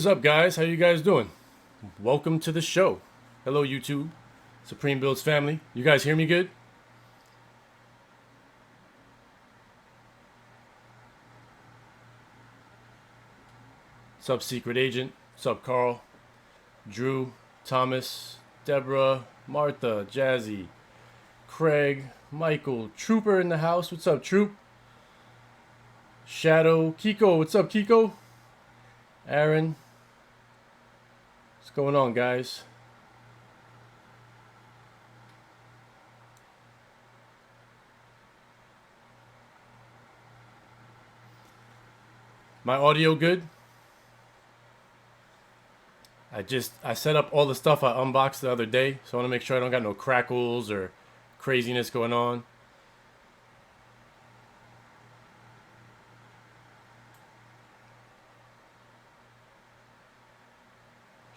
What is up, guys? How you guys doing? Welcome to the show. Hello, YouTube. Supreme Builds family. You guys hear me good? Sup, Secret Agent. Sup, Carl. Drew. Thomas. Deborah. Martha. Jazzy. Craig. Michael. Trooper in the house. What's up, Troop? Shadow. Kiko. What's up, Kiko? Aaron. What's going on, guys? My audio good? I set up all the stuff I unboxed the other day, so I want to make sure I don't got no crackles or craziness going on.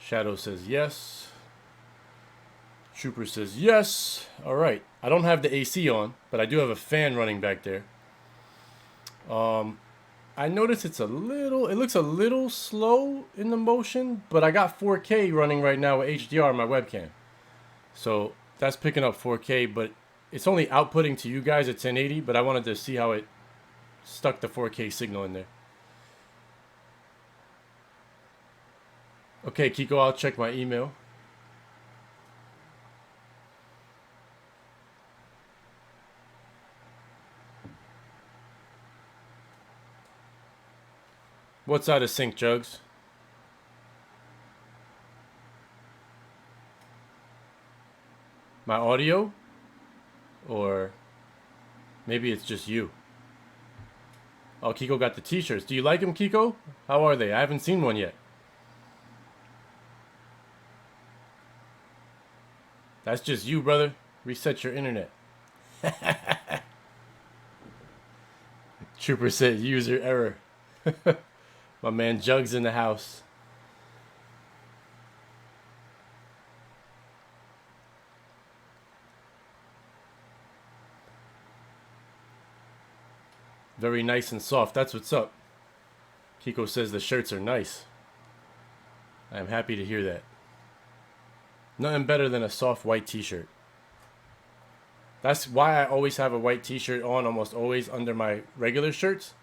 Shadow says yes. Trooper says yes. All right. I don't have the AC on, but I do have a fan running back there. I notice it looks a little slow in the motion, but I got 4K running right now with HDR on my webcam. So that's picking up 4K, but it's only outputting to you guys at 1080, but I wanted to see how it stuck the 4K signal in there. Okay, Kiko, I'll check my email. What's out of sync, Jugs? My audio? Or maybe it's just you. Oh, Kiko got the t-shirts. Do you like them, Kiko? How are they? I haven't seen one yet. That's just you, brother. Reset your internet. Trooper said user error. My man Jugs in the house. Very nice and soft. That's what's up. Kiko says the shirts are nice. I am happy to hear that. Nothing better than a soft white t-shirt. That's why I always have a white t-shirt on, almost always under my regular shirts.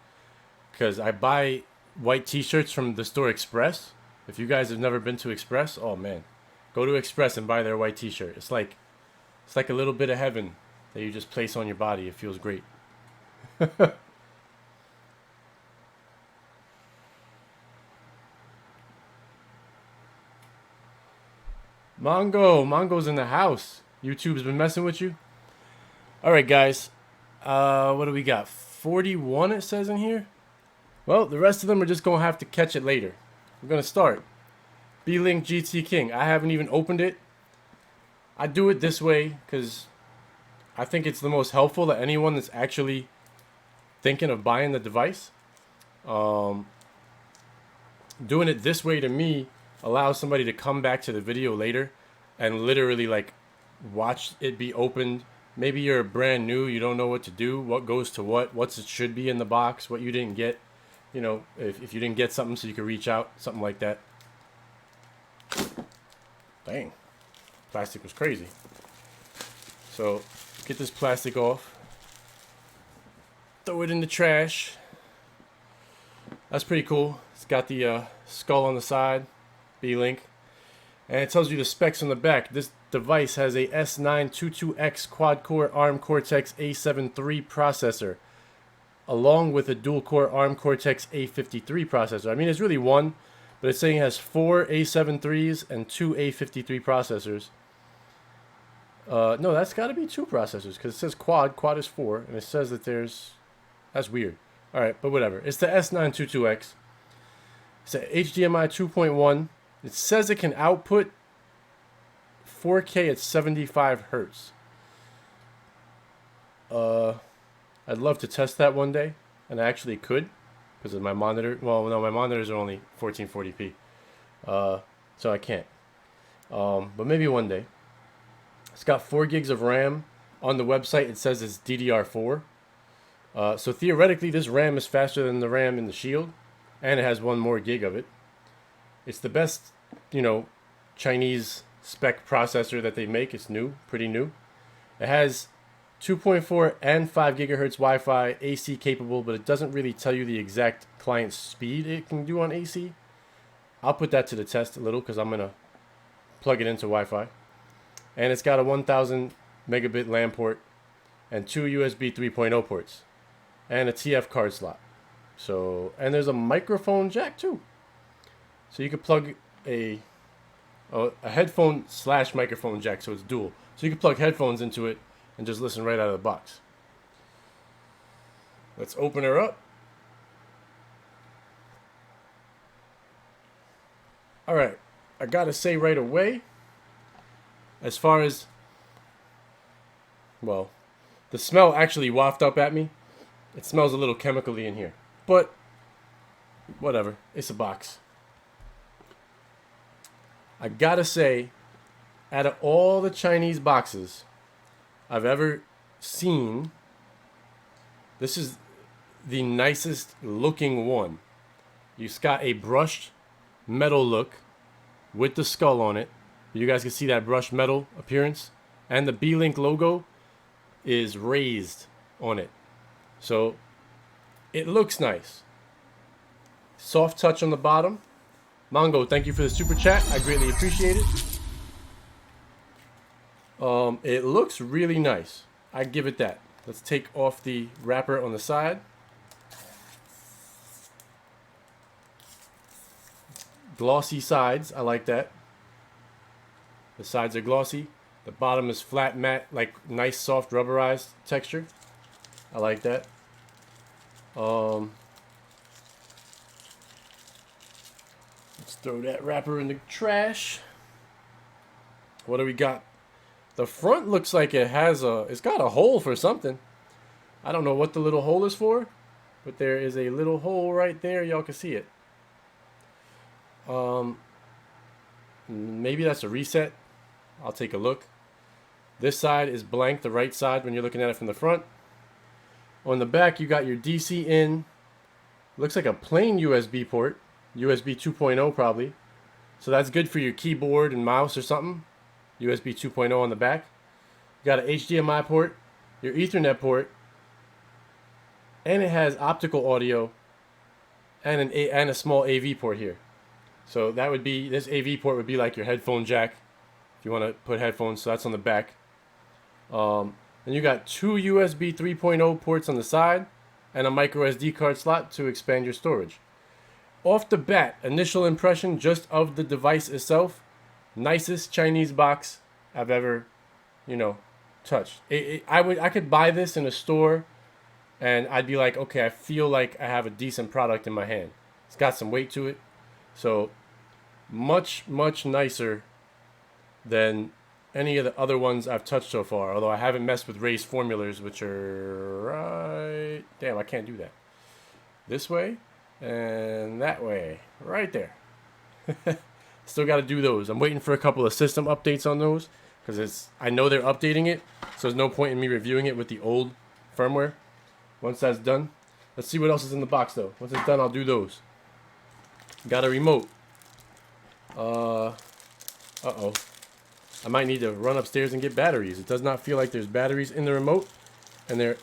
Because I buy white t-shirts from the store Express. If you guys have never been to Express, oh man. Go to Express and buy their white t-shirt. It's like a little bit of heaven that you just place on your body. It feels great. Mongo's in the house. YouTube's been messing with you. All right, guys. What do we got? 41 it says in here. Well, the rest of them are just going to have to catch it later. We're going to start. Beelink GT King. I haven't even opened it. I do it this way because I think it's the most helpful to anyone that's actually thinking of buying the device. Doing it this way to me allows somebody to come back to the video later and literally like watch it be opened. Maybe you're brand new, you don't know what to do, what goes to what it should be in the box, what you didn't get. You know, if you didn't get something so you could reach out, something like that. Dang, plastic was crazy. So get this plastic off, throw it in the trash. That's pretty cool. It's got the skull on the side, Beelink, and it tells you the specs on the back. This device has a S922X quad-core ARM Cortex-A7 III processor, along with a dual-core ARM Cortex-A53 processor. I mean, it's really one, but it's saying it has 4 A7 IIIs and 2 A53 processors. No, that's got to be 2 processors, because it says quad is 4, and it says that there's... That's weird. Alright, but whatever. It's the S922X. It's a HDMI 2.1. It says it can output 4K at 75 Hertz. I'd love to test that one day, and I actually could, because of my monitor. Well, no, my monitors are only 1440p, so I can't. But maybe one day. It's got 4 gigs of RAM. On the website, it says it's DDR4. So theoretically, this RAM is faster than the RAM in the Shield, and it has 1 more gig of it. It's the best, you know, Chinese spec processor that they make. It's new, pretty new. It has 2.4 and 5 gigahertz Wi-Fi, AC capable, but it doesn't really tell you the exact client speed it can do on AC. I'll put that to the test a little because I'm going to plug it into Wi-Fi. And it's got a 1000 megabit LAN port and 2 USB 3.0 ports and a TF card slot. So, and there's a microphone jack too. So you could plug a headphone / microphone jack, so it's dual. So you can plug headphones into it and just listen right out of the box. Let's open her up. All right, I gotta say right away, as far as, well, the smell actually wafted up at me. It smells a little chemically in here, but whatever, it's a box. I gotta say, out of all the Chinese boxes I've ever seen, this is the nicest looking one. You've got a brushed metal look with the skull on it. You guys can see that brushed metal appearance. And the Beelink logo is raised on it. So it looks nice. Soft touch on the bottom. Mongo, thank you for the super chat. I greatly appreciate it. It looks really nice. I give it that. Let's take off the wrapper on the side. Glossy sides. I like that. The sides are glossy. The bottom is flat matte, like nice soft rubberized texture. I like that. Let's throw that wrapper in the trash. What do we got? The front looks like it's got a hole for something. I don't know what the little hole is for, but there is a little hole right there. Y'all can see it. Maybe that's a reset. I'll take a look. This side is blank, the right side, when you're looking at it from the front. On the back, you got your DC in. Looks like a plain USB port. USB 2.0 probably. So that's good for your keyboard and mouse or something. USB 2.0 on the back. You got an HDMI port, your Ethernet port, and it has optical audio and a small AV port here. So that would be, this AV port would be like your headphone jack if you want to put headphones. So that's on the back. And you got 2 USB 3.0 ports on the side and a micro SD card slot to expand your storage. Off the bat, initial impression just of the device itself, nicest Chinese box I've ever, touched. I could buy this in a store and I'd be like, okay, I feel like I have a decent product in my hand. It's got some weight to it. So much, much nicer than any of the other ones I've touched so far. Although I haven't messed with raised formulas, which are right... Damn, I can't do that. This way and that way. Right there. Still got to do those. I'm waiting for a couple of system updates on those because I know they're updating it, so there's no point in me reviewing it with the old firmware. Once that's done, let's see what else is in the box though. Once it's done, I'll do those. Got a remote. Uh-oh. I might need to run upstairs and get batteries. It does not feel like there's batteries in the remote, and there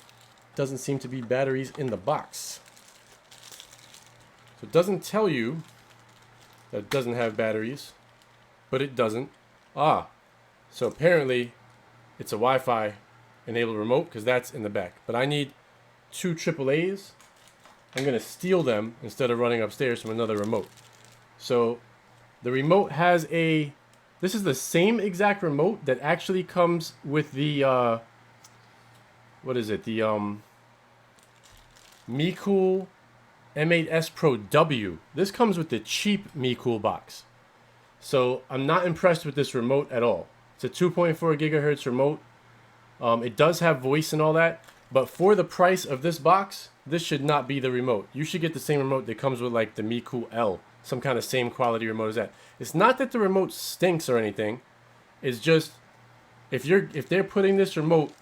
doesn't seem to be batteries in the box. So it doesn't tell you that it doesn't have batteries, but it doesn't. So apparently it's a Wi-Fi enabled remote because that's in the back. But I need 2 AAAs. I'm going to steal them instead of running upstairs from another remote. So the remote has this is the same exact remote that actually comes with the, what is it? The MeCool M8S Pro W. This comes with the cheap MeCool box. So I'm not impressed with this remote at all. It's a 2.4 gigahertz remote. It does have voice and all that, but for the price of this box, this should not be the remote. You should get the same remote that comes with like the MeCool L, some kind of same quality remote as that. It's not that the remote stinks or anything. It's just if they're putting this remote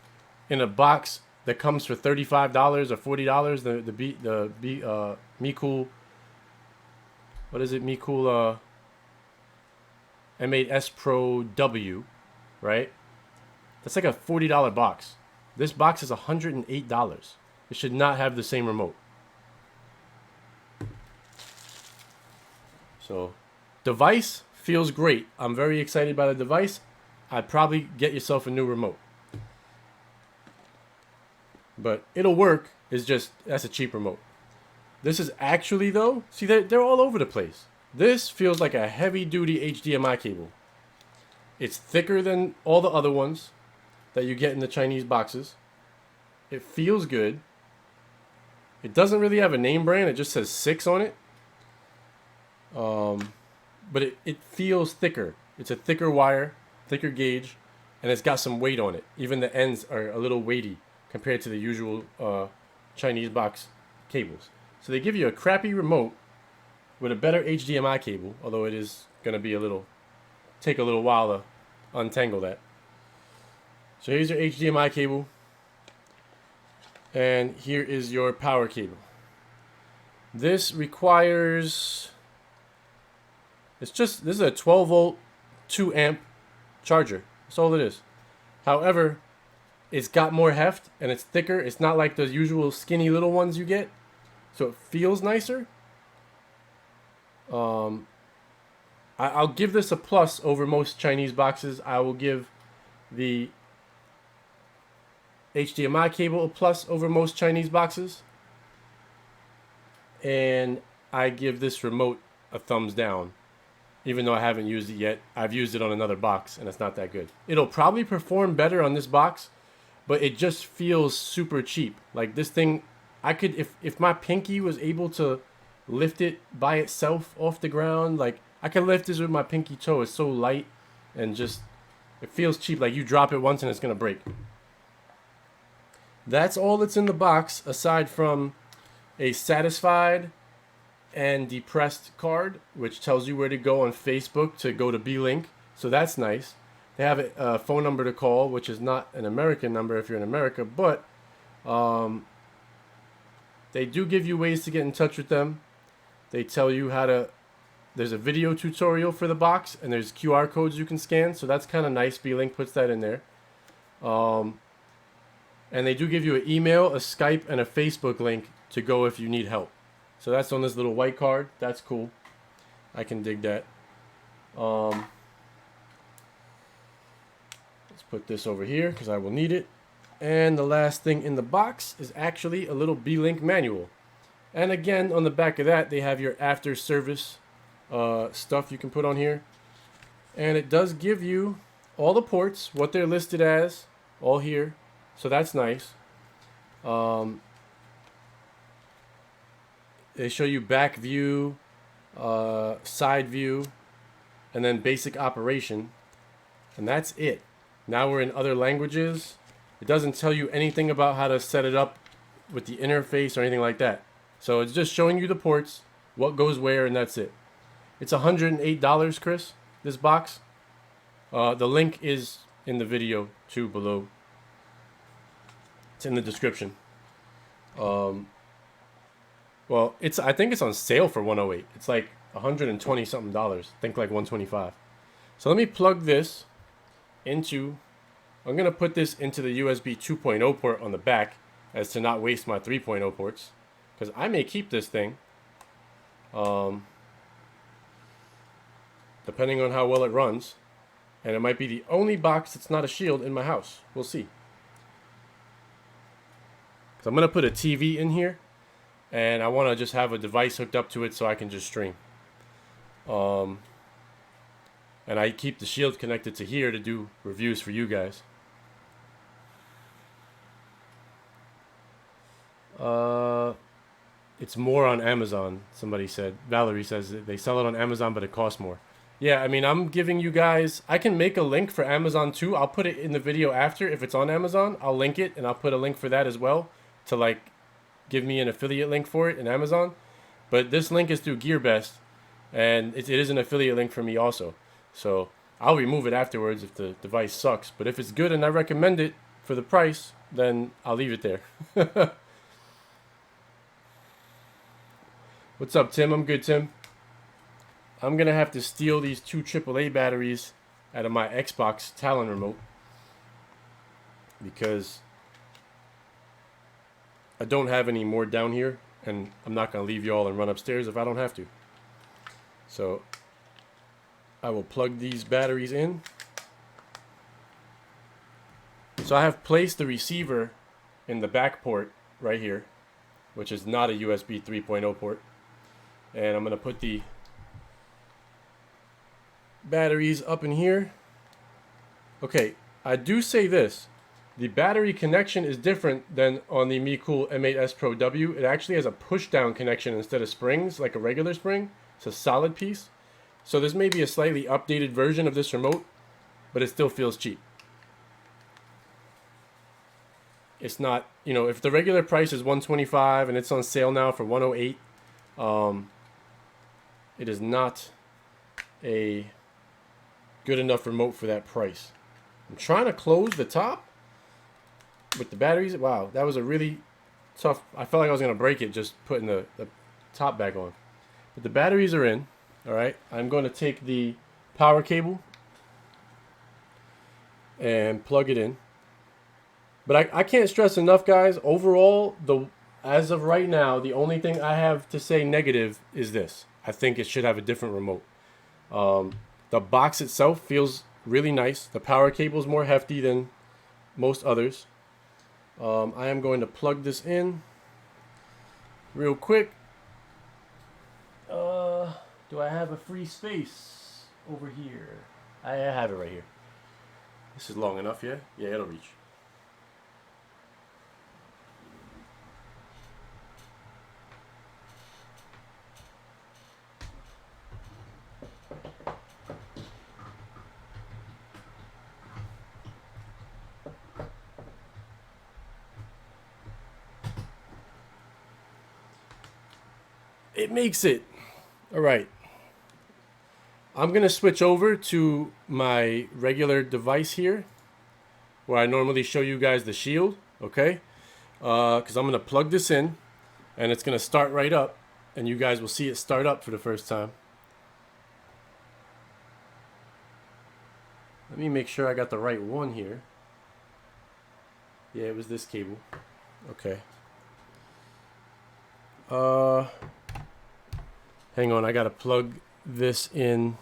in a box that comes for $35 or $40, the MeCool, what is it? MeCool M8S Pro W, right? That's like a $40 box. This box is $108. It should not have the same remote. So, device feels great. I'm very excited by the device. I'd probably get yourself a new remote. But it'll work. It's just, that's a cheap remote. This is actually, though, see, they're all over the place. This feels like a heavy-duty HDMI cable. It's thicker than all the other ones that you get in the Chinese boxes. It feels good. It doesn't really have a name brand. It just says 6 on it. But it feels thicker. It's a thicker wire, thicker gauge, and it's got some weight on it. Even the ends are a little weighty compared to the usual Chinese box cables. So they give you a crappy remote with a better HDMI cable, although it is going to be take a little while to untangle that. So here's your HDMI cable, and here is your power cable. This requires, this is a 12 volt 2 amp charger. That's all it is. However, it's got more heft and it's thicker. It's not like the usual skinny little ones you get, so it feels nicer. I'll give this a plus over most Chinese boxes. I will give the HDMI cable a plus over most Chinese boxes. And I give this remote a thumbs down. Even though I haven't used it yet. I've used it on another box and it's not that good. It'll probably perform better on this box, but it just feels super cheap. Like this thing, I could, if my pinky was able to lift it by itself off the ground, like I can lift this with my pinky toe. It's so light and just, it feels cheap. Like you drop it once and it's gonna break. That's all that's in the box aside from a satisfied and depressed card, which tells you where to go on Facebook to go to Beelink. So that's nice. They have a phone number to call, which is not an American number if you're in America, but they do give you ways to get in touch with them. They tell you how to, there's a video tutorial for the box, and there's QR codes you can scan, so that's kind of nice. Beelink puts that in there. And they do give you an email, a Skype, and a Facebook link to go if you need help. So that's on this little white card. That's cool. I can dig that. Let's put this over here because I will need it. And the last thing in the box is actually a little Beelink manual. And again, on the back of that, they have your after service stuff you can put on here. And it does give you all the ports, what they're listed as, all here. So that's nice. They show you back view, side view, and then basic operation. And that's it. Now we're in other languages. It doesn't tell you anything about how to set it up with the interface or anything like that. So it's just showing you the ports, what goes where, and that's it. It's $108, Chris, this box. The link is in the video too below. It's in the description. Well, I think it's on sale for $108. It's like $120 something. I think like $125. So let me plug this into, I'm going to put this into the USB 2.0 port on the back as to not waste my 3.0 ports. Because I may keep this thing. Depending on how well it runs. And it might be the only box that's not a Shield in my house. We'll see. So I'm going to put a TV in here. And I want to just have a device hooked up to it so I can just stream. And I keep the Shield connected to here to do reviews for you guys. It's more on Amazon, somebody said. Valerie says that they sell it on Amazon, but it costs more. Yeah, I mean, I'm giving you guys, I can make a link for Amazon too. I'll put it in the video after. If it's on Amazon, I'll link it, and I'll put a link for that as well to like give me an affiliate link for it in Amazon. But this link is through GearBest, and it is an affiliate link for me also. So I'll remove it afterwards if the device sucks. But if it's good and I recommend it for the price, then I'll leave it there. What's up, Tim? I'm good, Tim. I'm going to have to steal these 2 AAA batteries out of my Xbox Talon remote, because I don't have any more down here, and I'm not going to leave you all and run upstairs if I don't have to. So I will plug these batteries in. So I have placed the receiver in the back port right here, which is not a USB 3.0 port. And I'm going to put the batteries up in here. Okay, I do say this. The battery connection is different than on the MeCool M8S Pro W. It actually has a push-down connection instead of springs, like a regular spring. It's a solid piece. So this may be a slightly updated version of this remote, but it still feels cheap. It's not, you know, if the regular price is $125 and it's on sale now for $108, it is not a good enough remote for that price. I'm trying to close the top with the batteries. Wow, that was a really tough. I felt like I was going to break it just putting the top back on. But the batteries are in. All right, I'm going to take the power cable and plug it in. But I can't stress enough, guys, overall, as of right now, the only thing I have to say negative is this. I think it should have a different remote. The box itself feels really nice. The power cable is more hefty than most others. I am going to plug this in real quick. Do I have a free space over here? I have it right here. This is long enough, yeah? Yeah, it'll reach. It makes it. All right. I'm going to switch over to my regular device here, where I normally show you guys the shield, okay? Because I'm going to plug this in, and it's going to start right up, and you guys will see it start up for the first time. Let me make sure I got the right one here. Yeah, it was this cable. Okay. Hang on, I got to plug this in.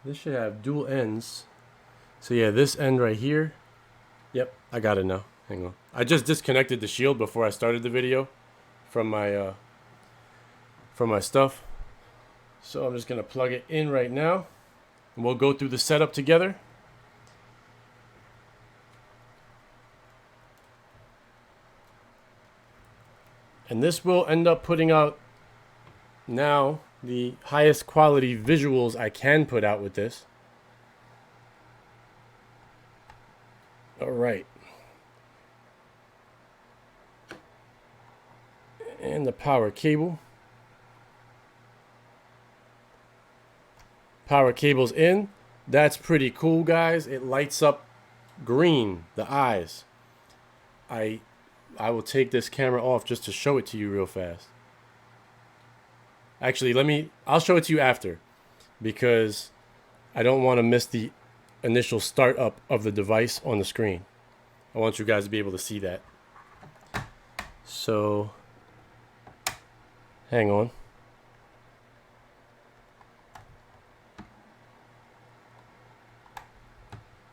This should have dual ends. So yeah, this end right here. Yep, I got it now. Hang on. I just disconnected the shield before I started the video from my stuff. So I'm just gonna plug it in right now, and we'll go through the setup together. And this will end up putting out now the highest quality visuals I can put out with this. All right. And the power cable. Power cable's in. That's pretty cool, guys. It lights up green, the eyes. I will take this camera off just to show it to you real fast. Actually, I'll show it to you after, because I don't want to miss the initial startup of the device on the screen. I want you guys to be able to see that. So, hang on.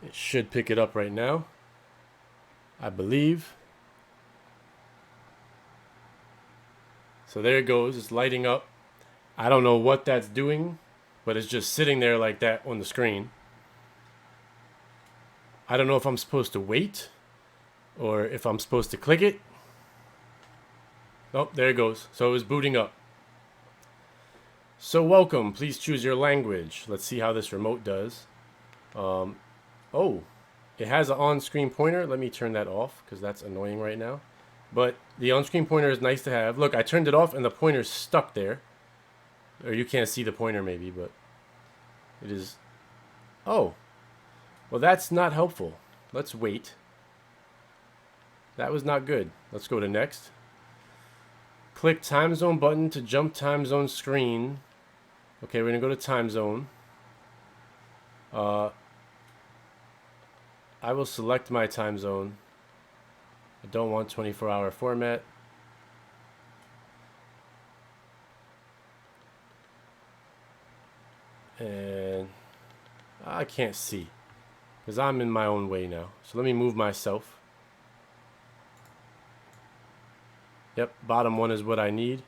It should pick it up right now, I believe. So there it goes. It's lighting up. I don't know what that's doing, but it's just sitting there like that on the screen. I don't know if I'm supposed to wait or if I'm supposed to click it. Oh, there it goes. So it was booting up. So welcome. Please choose your language. Let's see how this remote does. Oh, it has an on-screen pointer. Let me turn that off because that's annoying right now. But the on-screen pointer is nice to have. Look, I turned it off and the pointer's stuck there. Or you can't see the pointer maybe, but it is. Oh, well, that's not helpful. Let's wait. That was not good. Let's go to next. click time zone button to jump time zone screen. Okay, we're gonna go to time zone. I will select my time zone. I don't want 24-hour format. And I can't see because I'm in my own way now. So let me move myself. Yep, bottom one is what I need.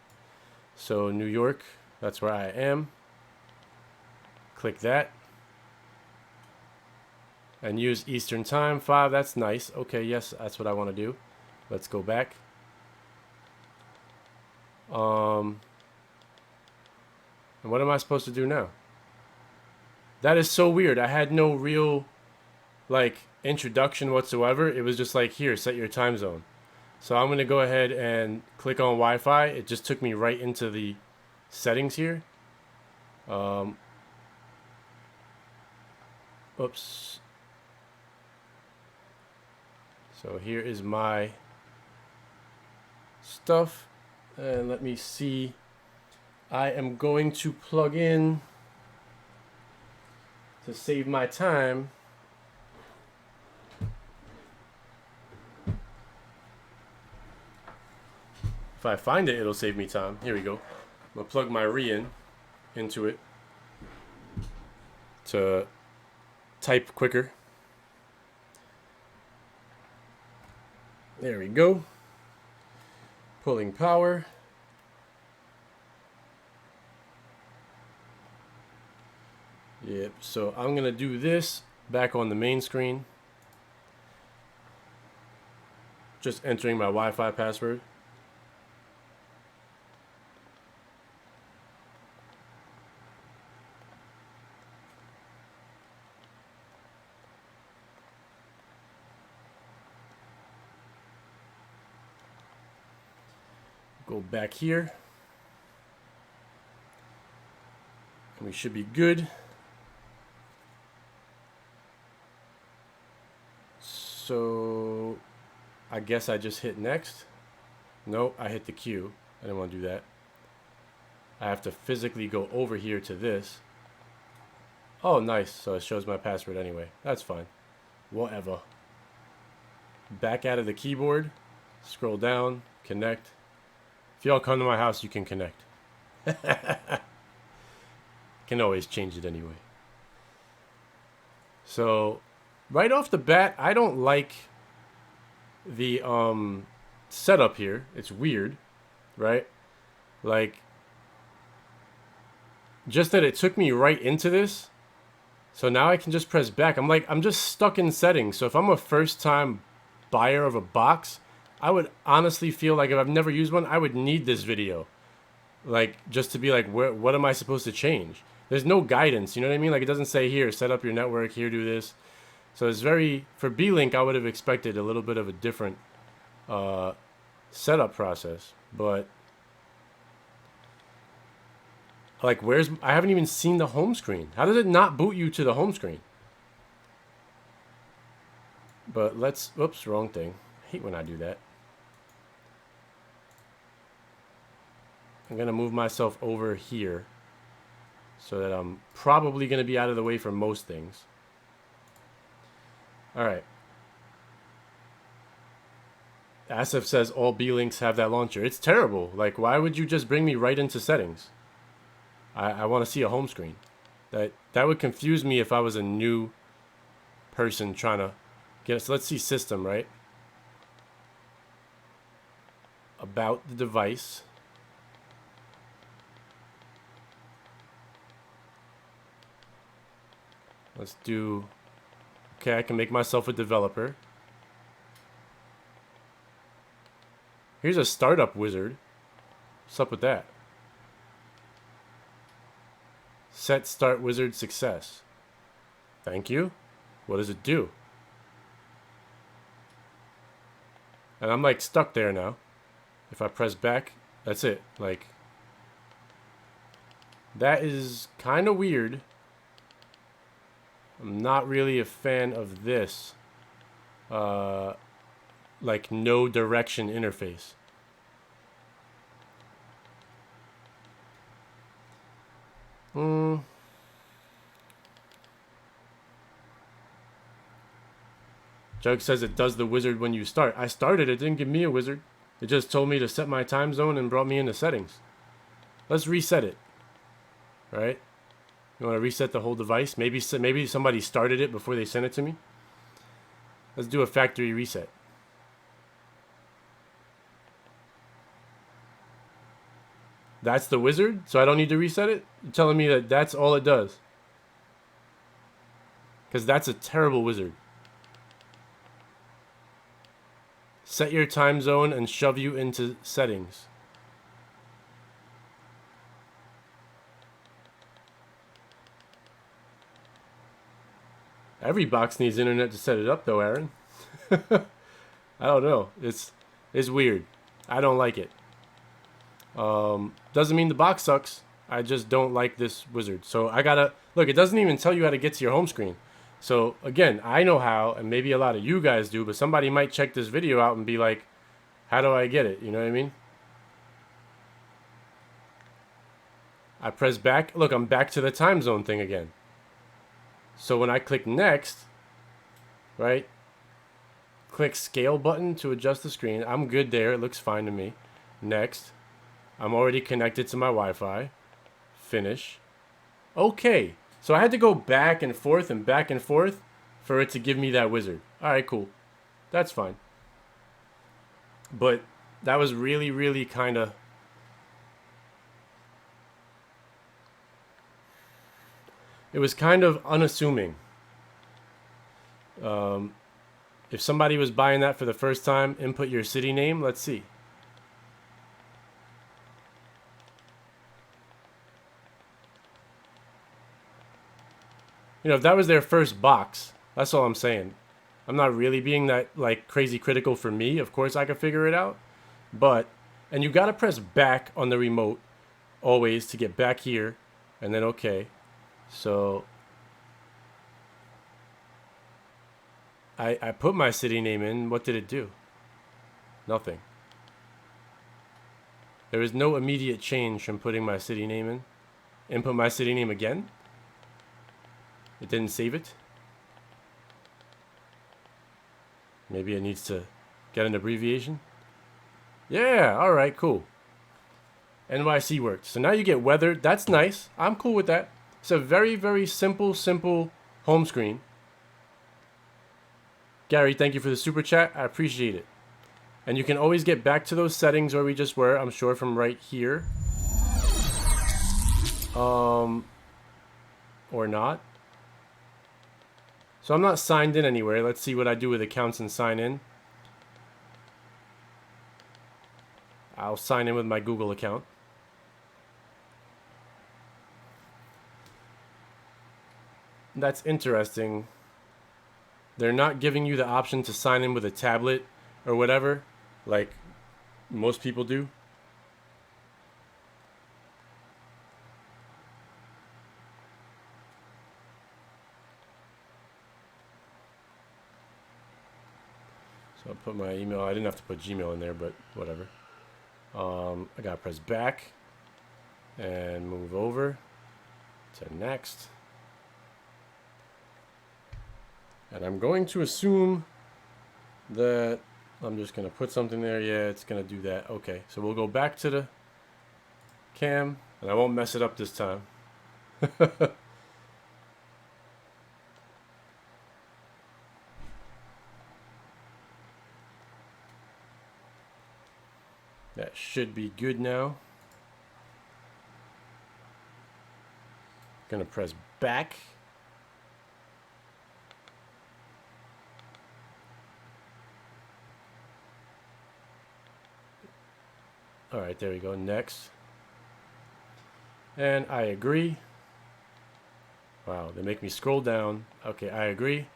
So New York, that's where I am. Click that. And use Eastern Time 5. That's nice. Okay, yes, that's what I want to do. Let's go back. And what am I supposed to do now? That is so weird. I had no real like introduction whatsoever. It was just like, here, set your time zone. So I'm going to go ahead and click on Wi-Fi. It just took me right into the settings here. Oops. So here is my stuff. And let me see. I am going to plug in to save my time. If I find it, it'll save me time. Here we go. I'm gonna plug my re-in into it to type quicker. There we go. Pulling power. Yep, so I'm gonna do this back on the main screen. Just entering my Wi-Fi password. Go back here. And we should be good. So I guess I just hit next. Nope, I hit the Q. I didn't want to do that. I have to physically go over here to this. Oh, nice. So it shows my password anyway. That's fine. Whatever. Back out of the keyboard. Scroll down. Connect. If y'all come to my house, you can connect. Can always change it anyway. So, right off the bat, I don't like the setup here. It's weird, right? Like, just that it took me right into this. So now I can just press back. I'm just stuck in settings. So if I'm a first-time buyer of a box, I would honestly feel like if I've never used one, I would need this video. Like, just to be like, what am I supposed to change? There's no guidance, you know what I mean? Like, it doesn't say, here, set up your network, here, do this. So it's very, for Beelink, I would have expected a little bit of a different setup process. But, like, I haven't even seen the home screen. How does it not boot you to the home screen? But oops, wrong thing. I hate when I do that. I'm going to move myself over here so that I'm probably going to be out of the way for most things. All right. Asif says all Beelinks have that launcher. It's terrible. Like, why would you just bring me right into settings? I want to see a home screen. That would confuse me if I was a new person trying to get it. So let's see system, right? About the device. Let's do, okay, I can make myself a developer. Here's a startup wizard. What's up with that? Set start wizard success. Thank you. What does it do? And I'm like stuck there now. If I press back, that's it. Like, that is kind of weird. I'm not really a fan of this. Like, no direction interface. Jug says it does the wizard when you start. I started, it didn't give me a wizard. It just told me to set my time zone and brought me into settings. Let's reset it. Right? You want to reset the whole device? Maybe somebody started it before they sent it to me. Let's do a factory reset. That's the wizard? So I don't need to reset it? You're telling me that that's all it does? Because that's a terrible wizard. Set your time zone and shove you into settings. Every box needs internet to set it up though, Aaron. I don't know. It's weird. I don't like it. Doesn't mean the box sucks. I just don't like this wizard. So I gotta look, it doesn't even tell you how to get to your home screen. So again, I know how, and maybe a lot of you guys do, but somebody might check this video out and be like, how do I get it? You know what I mean? I press back. Look, I'm back to the time zone thing again. So when I click next, right? Click scale button to adjust the screen. I'm good there. It looks fine to me. Next. I'm already connected to my Wi-Fi. Finish. Okay. So I had to go back and forth for it to give me that wizard. Alright, cool. That's fine. But that was really, really kind of... It was kind of unassuming. If somebody was buying that for the first time, input your city name. Let's see. You know, if that was their first box, that's all I'm saying. I'm not really being that, like, crazy critical for me. Of course I could figure it out. But, and you got to press back on the remote always to get back here. And then okay. So, I put my city name in. What did it do? Nothing. There was no immediate change from putting my city name in. Input my city name again. It didn't save it. Maybe it needs to get an abbreviation. Yeah, alright, cool. NYC worked. So now you get weather. That's nice. I'm cool with that. It's a very, very simple home screen. Gary, thank you for the super chat. I appreciate it. And you can always get back to those settings where we just were, I'm sure, from right here. Or not. So I'm not signed in anywhere. Let's see what I do with accounts and sign in. I'll sign in with my Google account. That's interesting. They're not giving you the option to sign in with a tablet or whatever, like most people do. So I'll put my email. I didn't have to put Gmail in there, but whatever. I gotta press back and move over to next. And I'm going to assume that I'm just going to put something there. Yeah, it's going to do that. Okay, so we'll go back to the cam, and I won't mess it up this time. That should be good now. Gonna press back. All right, there we go. Next. And I agree. Wow, they make me scroll down. Okay, I agree.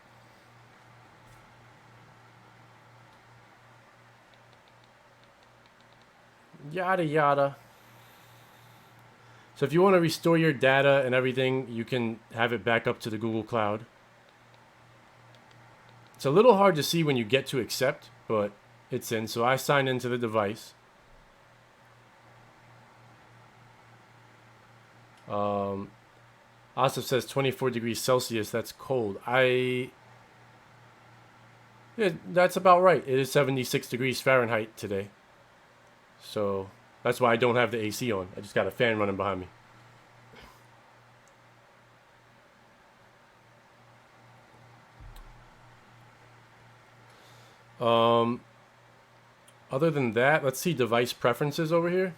Yada yada. So if you want to restore your data and everything, you can have it back up to the Google Cloud. It's a little hard to see when you get to accept, but it's in. So I sign into the device. Asif says 24 degrees Celsius. That's cold. Yeah, that's about right. It is 76 degrees Fahrenheit today. So that's why I don't have the AC on. I just got a fan running behind me. Other than that, let's see device preferences over here.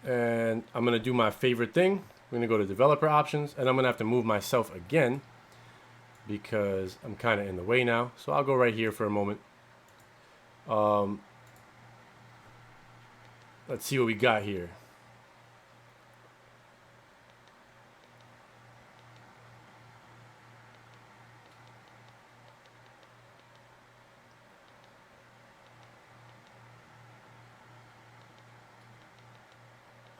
And I'm going to do my favorite thing. I'm going to go to developer options, and I'm going to have to move myself again because I'm kind of in the way now. So I'll go right here for a moment. Let's see what we got here.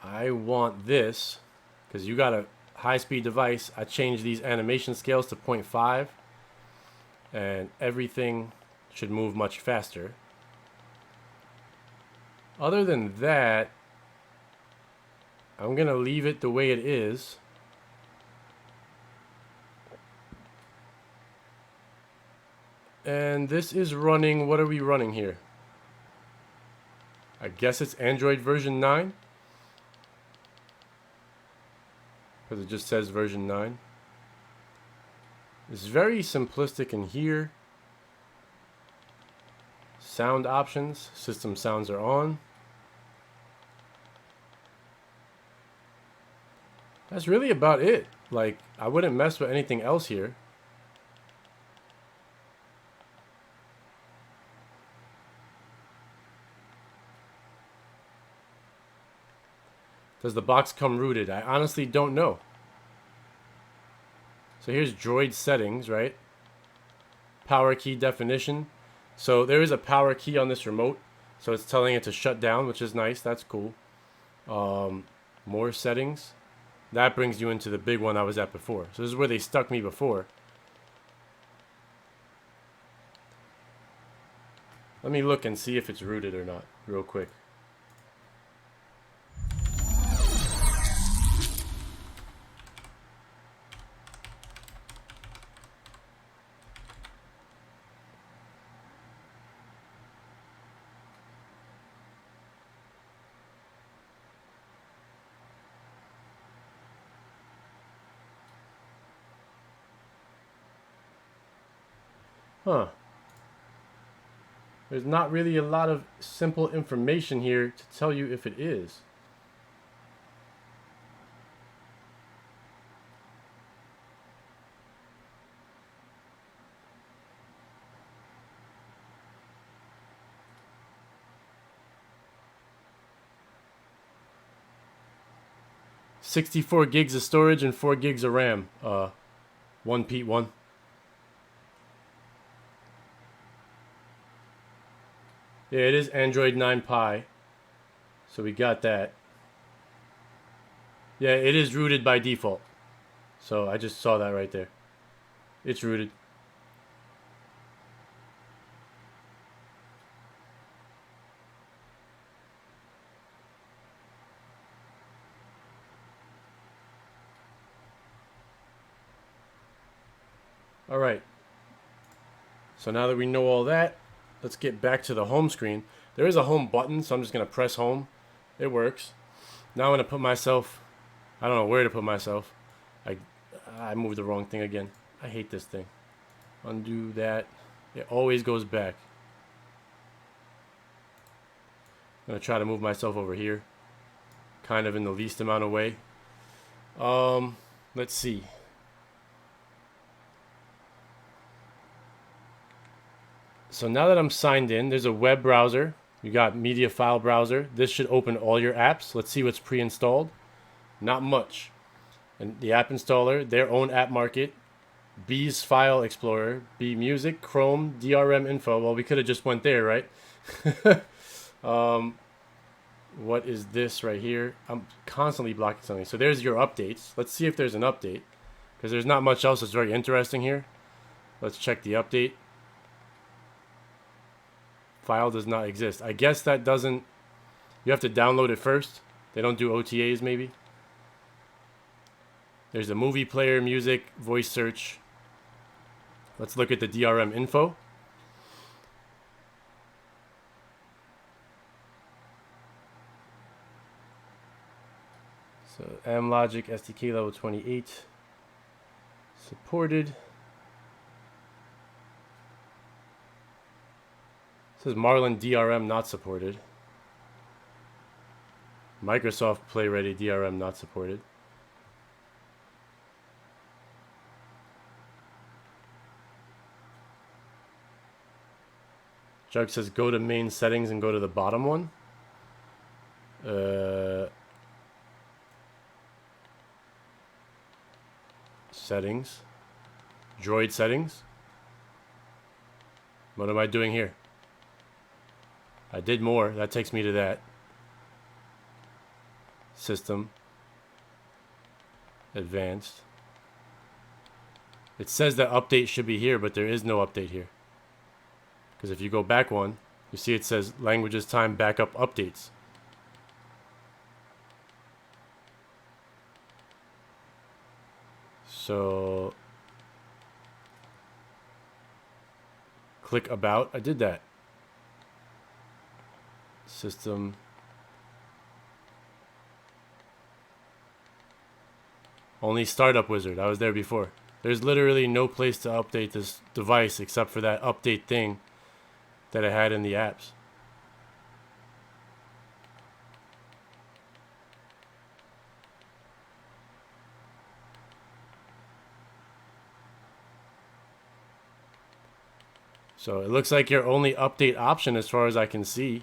I want this because you got a high-speed device. I changed these animation scales to 0.5 and everything should move much faster. Other than that, I'm gonna leave it the way it is. And this is running, what are we running here? I guess it's Android version 9. Because it just says version 9. It's very simplistic in here. Sound options, system sounds are on. That's really about it. Like, I wouldn't mess with anything else here. Does the box come rooted? I honestly don't know. So here's Droid settings, right? Power key definition. So there is a power key on this remote. So it's telling it to shut down, which is nice. That's cool. More settings. That brings you into the big one I was at before. So this is where they stuck me before. Let me look and see if it's rooted or not, real quick. Huh. There's not really a lot of simple information here to tell you if it is. "64 gigs of storage and 4 gigs of RAM. One Pete one. Yeah, it is Android 9 Pie. So we got that. Yeah, it is rooted by default. So I just saw that right there. It's rooted. All right. So now that we know all that, let's get back to the home screen. There is a home button, so I'm just going to press home. It works. Now I'm going to put myself, I don't know where to put myself. I moved the wrong thing again. I hate this thing. Undo that. It always goes back. I'm going to try to move myself over here. Kind of in the least amount of way. Let's see. So now that I'm signed in, there's a web browser. You got media file browser. This should open all your apps. Let's see what's pre-installed. Not much. And the app installer, their own app market, B's file explorer, B music, Chrome, DRM info. Well, we could have just went there, right? What is this right here? I'm constantly blocking something. So there's your updates. Let's see if there's an update, because there's not much else that's very interesting here. Let's check the update. File does not exist. I guess that doesn't... You have to download it first. They don't do OTAs, maybe. There's a movie player, music, voice search. Let's look at the DRM info. So M-Logic SDK level 28 supported. It says Marlin DRM not supported. Microsoft Play Ready DRM not supported. Jug says go to main settings and go to the bottom one. Settings. Droid settings. What am I doing here? I did more. That takes me to that. System. Advanced. It says that update should be here, but there is no update here. Because if you go back one, you see it says languages time backup updates. So click about. I did that. System. Only startup wizard. I was there before. There's literally no place to update this device except for that update thing that I had in the apps. So it looks like your only update option, as far as I can see,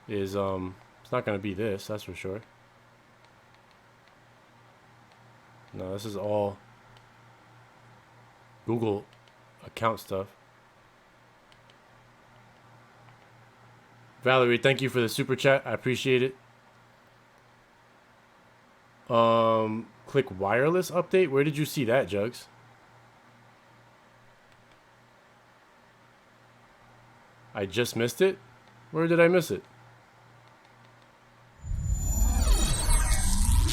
is it's not going to be this, that's for sure. No, this is all Google account stuff. Valerie, thank you for the super chat. I appreciate it. Click wireless update. Where did you see that, Jugs? I just missed it? Where did I miss it?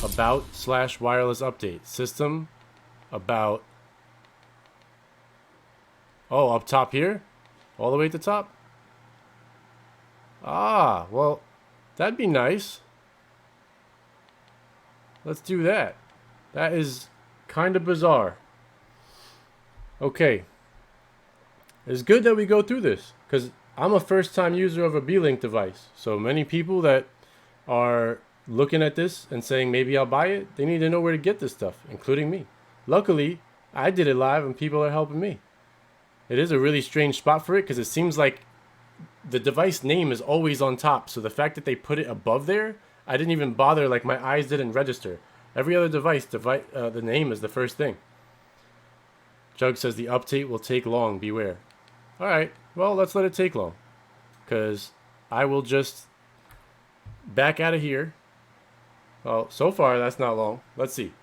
About / wireless update. System. About. Oh, up top here? All the way at the top? Ah, well, that'd be nice. Let's do that. That is kind of bizarre. Okay. It's good that we go through this, because I'm a first-time user of a Beelink device. So many people that are looking at this and saying maybe I'll buy it, they need to know where to get this stuff, including me. Luckily, I did it live and people are helping me. It is a really strange spot for it because it seems like the device name is always on top. So the fact that they put it above there, I didn't even bother, like my eyes didn't register. Every other device, the name is the first thing. Jug says the update will take long, beware. Alright, well, let's let it take long. Because I will just back out of here. Well, so far that's not long. Let's see.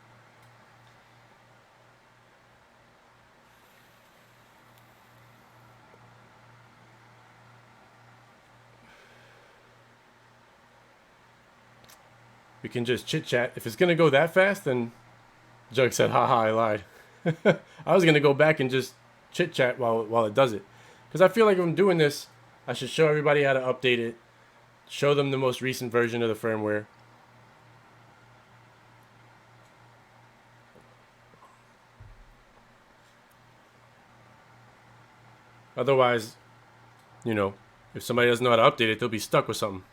We can just chit chat. If it's gonna go that fast, then Jug said, haha, I lied. I was gonna go back and just chit chat while it does it. Because I feel like if I'm doing this, I should show everybody how to update it. Show them the most recent version of the firmware. Otherwise, you know, if somebody doesn't know how to update it, they'll be stuck with something.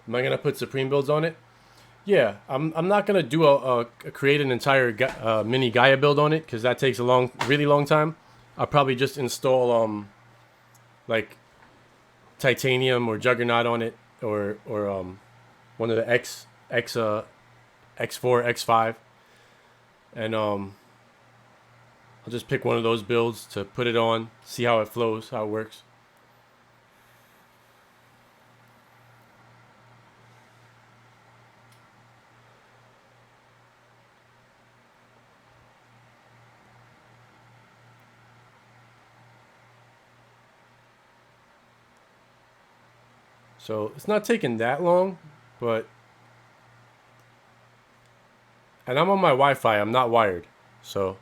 Am I going to put Supreme builds on it? Yeah, I'm not going to do create an entire mini Gaia build on it because that takes a really long time. I'll probably just install like Titanium or Juggernaut on it or one of the X4, X5 and I'll just pick one of those builds to put it on, see how it flows, how it works. So it's not taking that long, but And I'm on my Wi-Fi. I'm not wired. So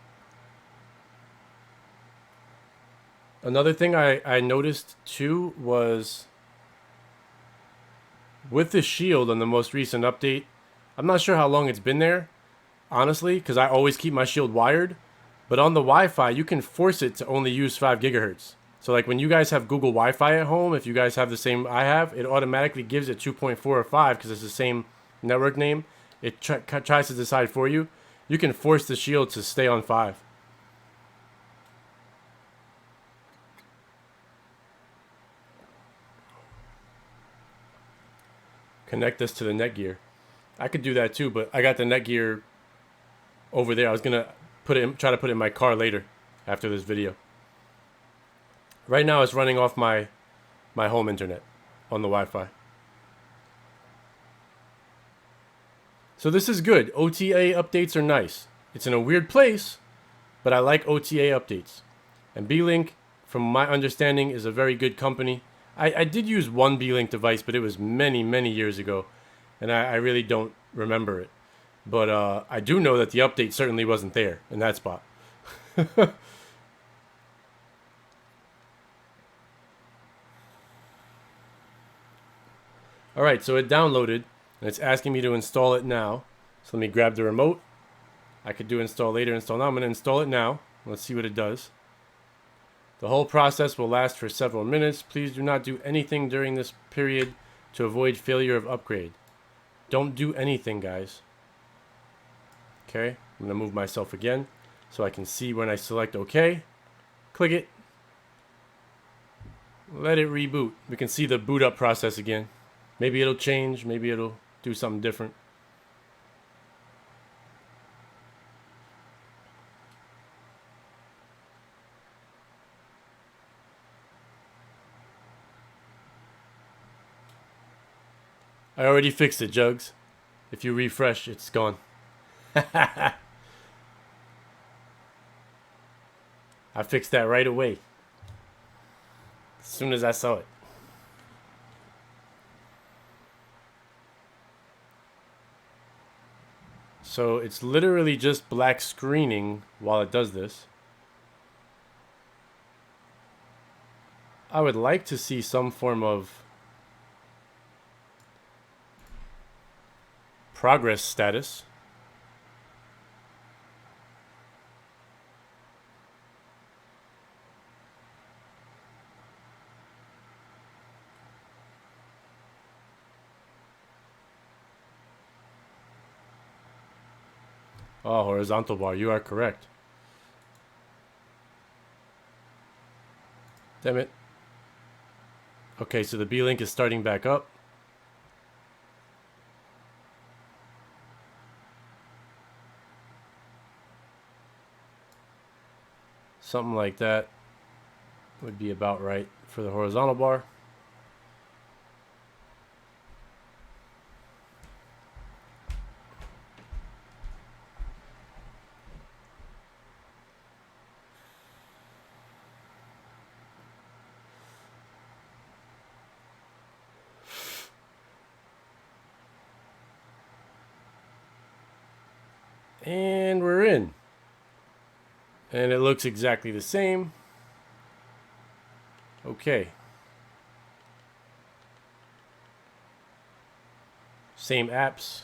another thing I noticed too was with the shield on the most recent update, I'm not sure how long it's been there, honestly, because I always keep my shield wired. But on the Wi-Fi, you can force it to only use 5 gigahertz. So like when you guys have Google Wi-Fi at home, if you guys have the same I have, it automatically gives it 2.4 or 5 because it's the same network name. It tries to decide for you. You can force the shield to stay on 5. Connect this to the Netgear. I could do that too, but I got the Netgear over there. I was gonna try to put it in my car later after this video. Right now it's running off my home internet on the Wi-Fi. So this is good. OTA updates are nice. It's in a weird place, but I like OTA updates. And Beelink, from my understanding, is a very good company. I did use one Beelink device, but it was many, many years ago, and I really don't remember it. But I do know that the update certainly wasn't there in that spot. Alright, so it downloaded, and it's asking me to install it now. So let me grab the remote. I could do install later, install now. I'm going to install it now. Let's see what it does. The whole process will last for several minutes. Please do not do anything during this period to avoid failure of upgrade. Don't do anything, guys. Okay, I'm going to move myself again so I can see when I select OK. Click it. Let it reboot. We can see the boot up process again. Maybe it'll change. Maybe it'll do something different. I already fixed it, Jugs. If you refresh, it's gone. I fixed that right away. As soon as I saw it. So it's literally just black screening while it does this. I would like to see some form of progress status. Oh, horizontal bar, you are correct. Damn it. Okay, so the Beelink is starting back up. Something like that would be about right for the horizontal bar. And we're in. And it looks exactly the same. Okay. Same apps.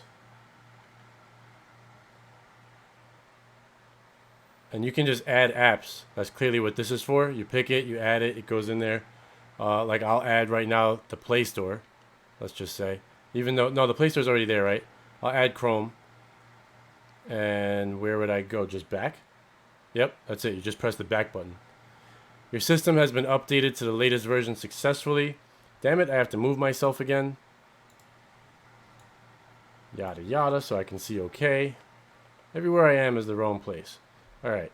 And you can just add apps. That's clearly what this is for. You pick it, you add it, it goes in there. Like I'll add right now the Play Store. Let's just say. Even though, no, the Play Store's already there, right? I'll add Chrome. And where would I go? Just back? Yep, that's it. You just press the back button. Your system has been updated to the latest version successfully. Damn it, I have to move myself again. Yada yada, so I can see okay. Everywhere I am is the wrong place. Alright.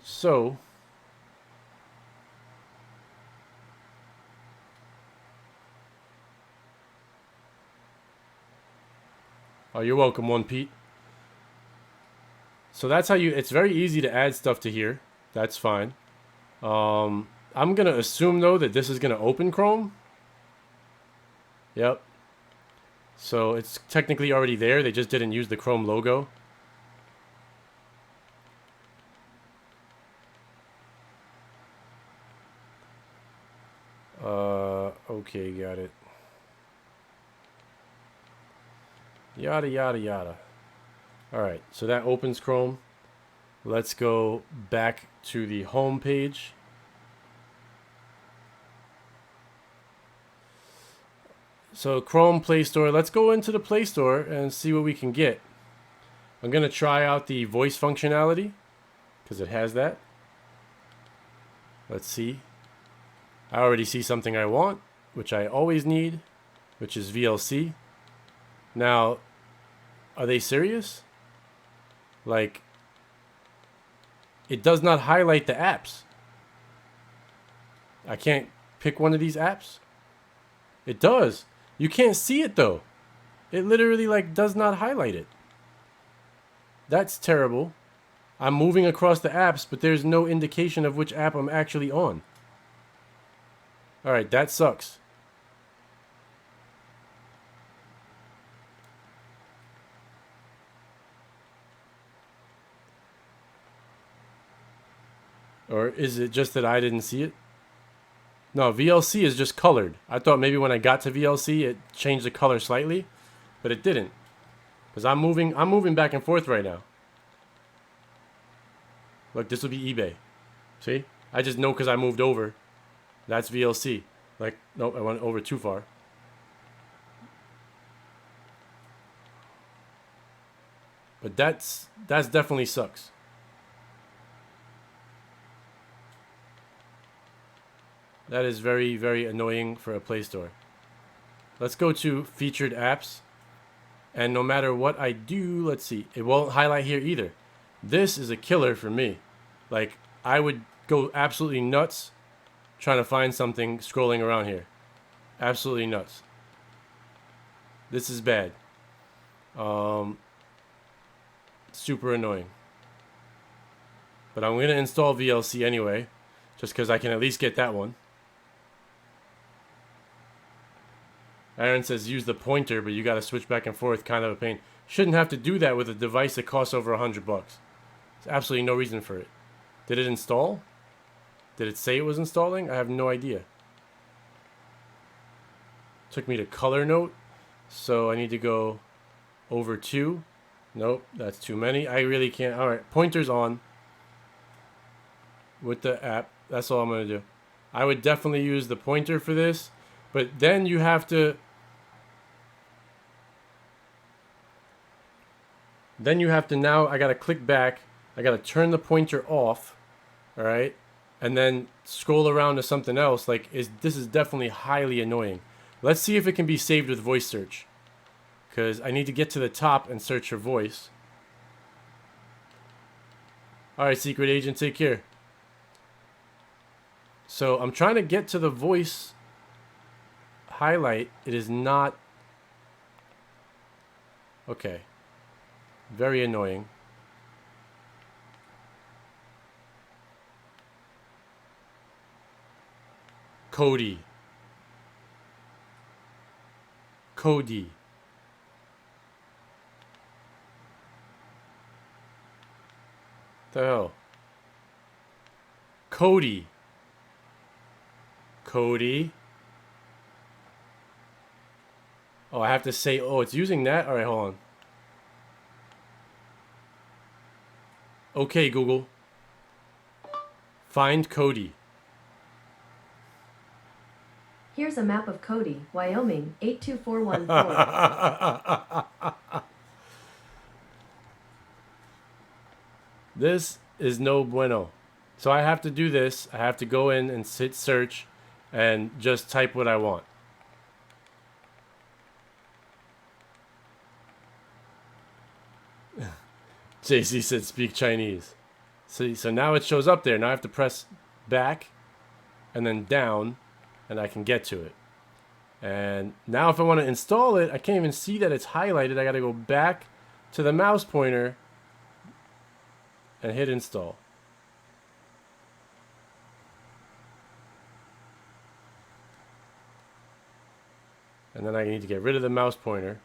So, oh, you're welcome, One Pete. So that's how you, it's very easy to add stuff to here. That's fine. I'm going to assume, though, that this is going to open Chrome. Yep. So it's technically already there. They just didn't use the Chrome logo. Okay, got it. Yada, yada, yada. Alright, so that opens Chrome. Let's go back to the home page. So Chrome Play Store. Let's go into the Play Store and see what we can get. I'm going to try out the voice functionality because it has that. Let's see. I already see something I want, which I always need, which is VLC. Now, are they serious? Like, it does not highlight the apps. I can't pick one of these apps. It does. You can't see it though. It literally like does not highlight it. That's terrible. I'm moving across the apps, but there's no indication of which app I'm actually on. Alright, that sucks. Or is it just that I didn't see it? No, VLC is just colored. I thought maybe when I got to VLC it changed the color slightly, but it didn't. Because I'm moving back and forth right now. Look, this will be eBay. See? I just know because I moved over. That's VLC. Like, nope, I went over too far. But that's definitely sucks. That is very, very annoying for a Play Store. Let's go to featured apps. And no matter what I do, let's see, it won't highlight here either. This is a killer for me. Like, I would go absolutely nuts trying to find something scrolling around here. Absolutely nuts. This is bad. Super annoying. But I'm going to install VLC anyway, just because I can at least get that one. Aaron says use the pointer, but you got to switch back and forth, kind of a pain. Shouldn't have to do that with a device that costs over $100. There's absolutely no reason for it. Did it install? Did it say it was installing? I have no idea. Took me to color note, so I need to go over 2. Nope, that's too many. I really can't. All right, pointer's on with the app. That's all I'm going to do. I would definitely use the pointer for this, but then you have to... Then you have to now, I got to click back. I got to turn the pointer off, all right? And then scroll around to something else. Like, this is definitely highly annoying. Let's see if it can be saved with voice search. Because I need to get to the top and search for voice. All right, Secret Agent, take care. So I'm trying to get to the voice highlight. It is not... Okay. Very annoying. Cody. Cody. The hell? Cody. Cody. Oh, I have to say, oh, it's using that? Alright, hold on. Okay, Google. Find Cody. Here's a map of Cody, Wyoming, 82414. This is no bueno. So I have to do this. I have to go in and hit search and just type what I want. JC said speak Chinese. So now it shows up there. Now I have to press back and then down and I can get to it. And now if I want to install it, I can't even see that it's highlighted. I got to go back to the mouse pointer and hit install. And then I need to get rid of the mouse pointer.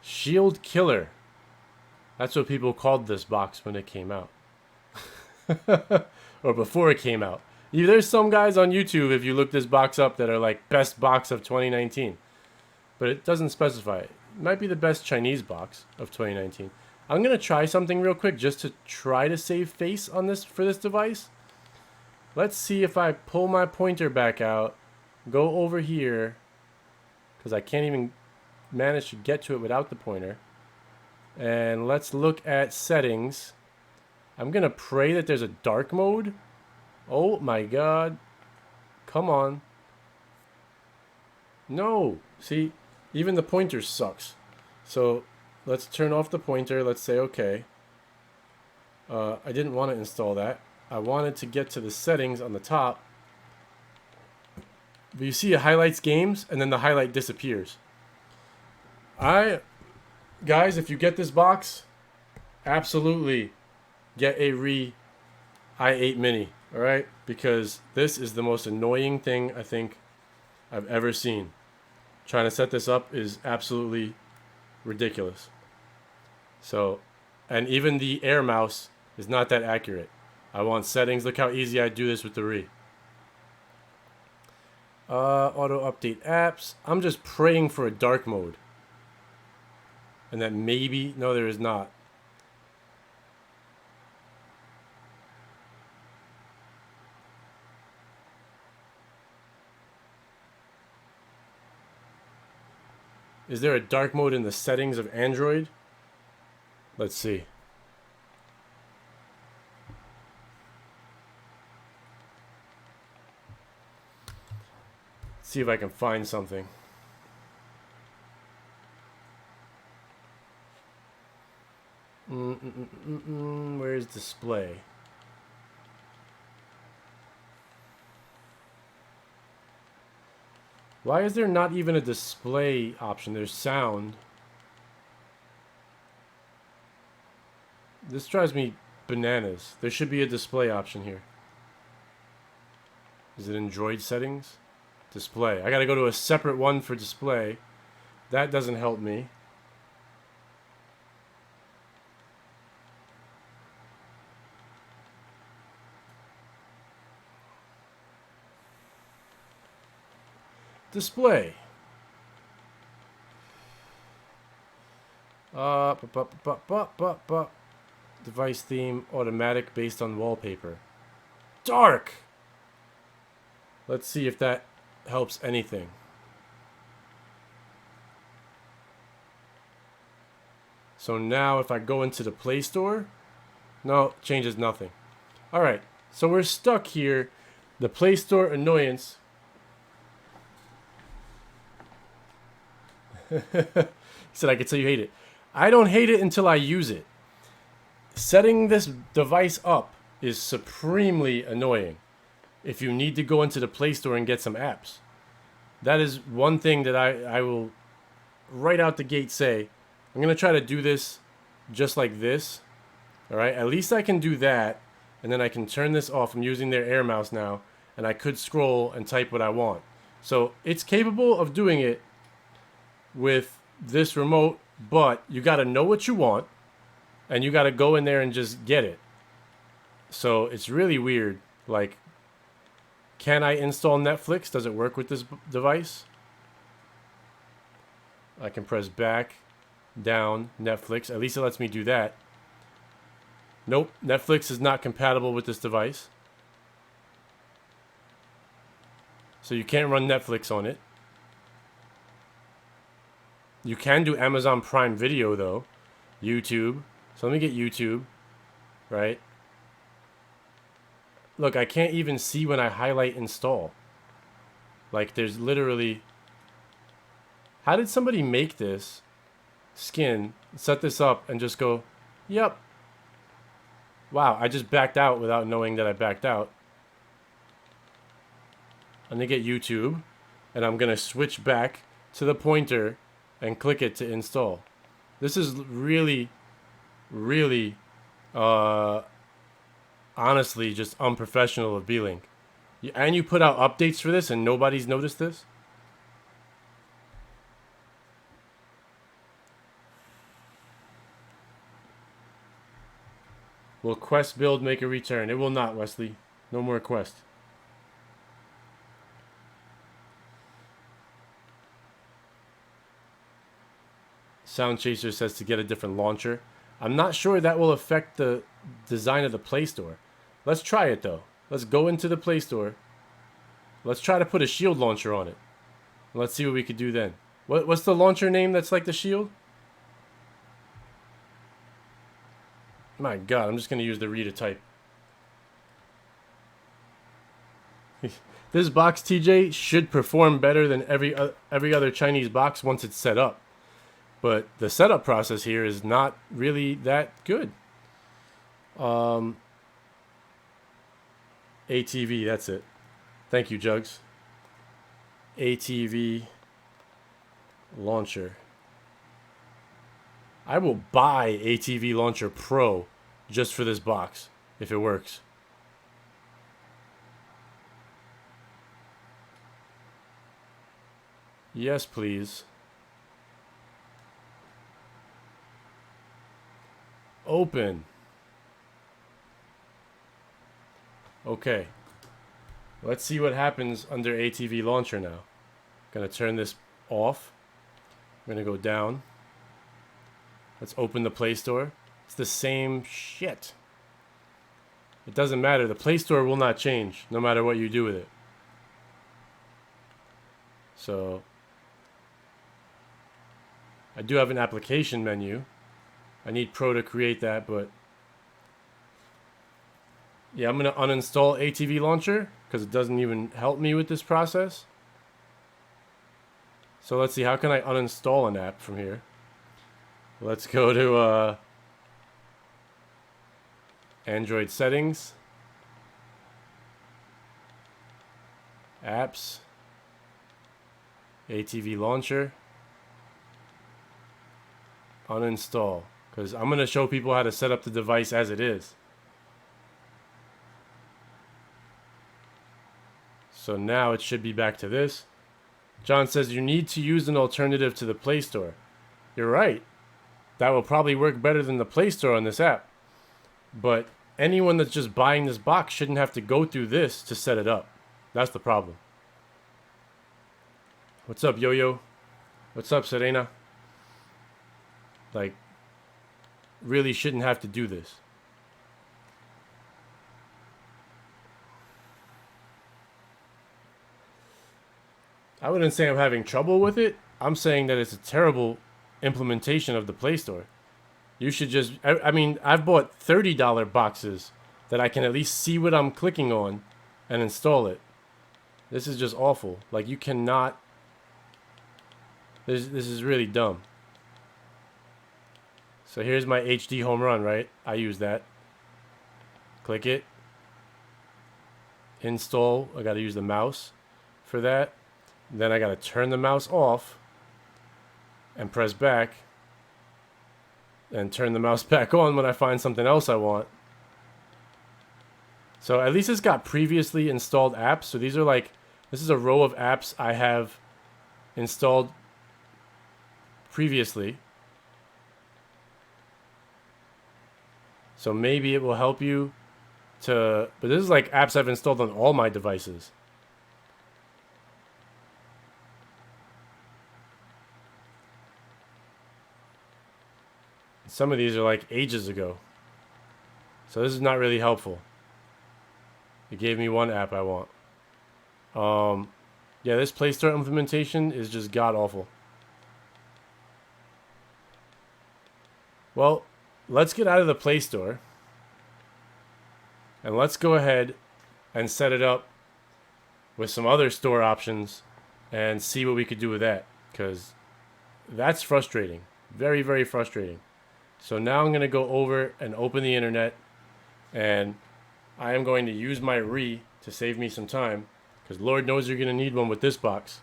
Shield Killer. That's what people called this box when it came out. Or before it came out. There's some guys on YouTube, if you look this box up, that are like best box of 2019. But it doesn't specify it. It might be the best Chinese box of 2019. I'm going to try something real quick just to try to save face on this for this device. Let's see if I pull my pointer back out, go over here, because I can't even manage to get to it without the pointer. And let's look at settings. I'm going to pray that there's a dark mode. Oh my god. Come on. No. See, even the pointer sucks. So let's turn off the pointer. Let's say okay. I didn't want to install that. I wanted to get to the settings on the top. But you see it highlights games and then the highlight disappears. Guys, if you get this box, absolutely get a i8 mini, all right? Because this is the most annoying thing I think I've ever seen. Trying to set this up is absolutely ridiculous. So, and even the air mouse is not that accurate. I want settings. Look how easy I do this with the auto update apps. I'm just praying for a dark mode. And that maybe, no, there is not. Is there a dark mode in the settings of Android? Let's see. See if I can find something. Where's display? Why is there not even a display option? There's sound. This drives me bananas. There should be a display option here. Is it in Droid settings? Display. I gotta go to a separate one for display. That doesn't help me. Display. Device theme, automatic, based on wallpaper. Dark! Let's see if that helps anything. So now if I go into the Play Store, no, changes nothing. Alright, so we're stuck here. The Play Store annoyance. He said, I could tell you hate it. I don't hate it until I use it. Setting this device up is supremely annoying if you need to go into the Play Store and get some apps. That is one thing that I will right out the gate say. I'm going to try to do this just like this. Alright, at least I can do that. And then I can turn this off. I'm using their air mouse now. And I could scroll and type what I want. So it's capable of doing it with this remote, but you got to know what you want and you got to go in there and just get it. So it's really weird. Like, can I install Netflix? Does it work with this device? I can press back, down, Netflix. At least it lets me do that. Nope, Netflix is not compatible with this device. So you can't run Netflix on it. You can do Amazon Prime Video, though. YouTube. So let me get YouTube. Right? Look, I can't even see when I highlight install. Like, there's literally... How did somebody make this skin, set this up, and just go, yep. Wow, I just backed out without knowing that I backed out. I'm going to get YouTube, and I'm going to switch back to the pointer and click it to install. This is really, really honestly just unprofessional of Beelink. And you put out updates for this and nobody's noticed this? Will Quest build make a return? It will not, Wesley. No more Quest. Sound Chaser says to get a different launcher. I'm not sure that will affect the design of the Play Store. Let's try it though. Let's go into the Play Store. Let's try to put a Shield launcher on it. Let's see what we could do then. What's the launcher name that's like the Shield? My God, I'm just going to use the read a type. This box, TJ, should perform better than every other Chinese box once it's set up. But the setup process here is not really that good. ATV, that's it. Thank you, Jugs. ATV launcher. I will buy ATV Launcher Pro just for this box, if it works. Yes, please. Open. Okay. Let's see what happens under ATV Launcher now. Gonna turn this off. I'm gonna go down. Let's open the Play Store. It's the same shit. It doesn't matter. The Play Store will not change no matter what you do with it. So I do have an application menu. I need Pro to create that, but yeah, I'm going to uninstall ATV Launcher because it doesn't even help me with this process. So let's see, how can I uninstall an app from here? Let's go to Android settings, apps, ATV Launcher, uninstall, because I'm going to show people how to set up the device as it is. So now it should be back to this. John says you need to use an alternative to the Play Store. You're right. That will probably work better than the Play Store on this app. But anyone that's just buying this box shouldn't have to go through this to set it up. That's the problem. What's up, Yo-Yo? What's up, Serena? Like, really shouldn't have to do this. I wouldn't say I'm having trouble with it. I'm saying that it's a terrible implementation of the Play Store. You should just... I mean, I've bought $30 boxes that I can at least see what I'm clicking on and install it. This is just awful. Like, you cannot... This is really dumb. So here's my HD home run, right? I use that. Click it. Install. I got to use the mouse for that. Then I got to turn the mouse off and press back and turn the mouse back on when I find something else I want. So at least it's got previously installed apps. So these are like, this is a row of apps I have installed previously. So maybe it will help you to, but this is like apps I've installed on all my devices. Some of these are like ages ago. So this is not really helpful. It gave me one app I want. Yeah, this Play Store implementation is just god awful. Well, let's get out of the Play Store. And let's go ahead and set it up with some other store options and see what we could do with that. Because that's frustrating. Very, very frustrating. So now I'm going to go over and open the internet, and I am going to use my Re to save me some time, because Lord knows you're going to need one with this box.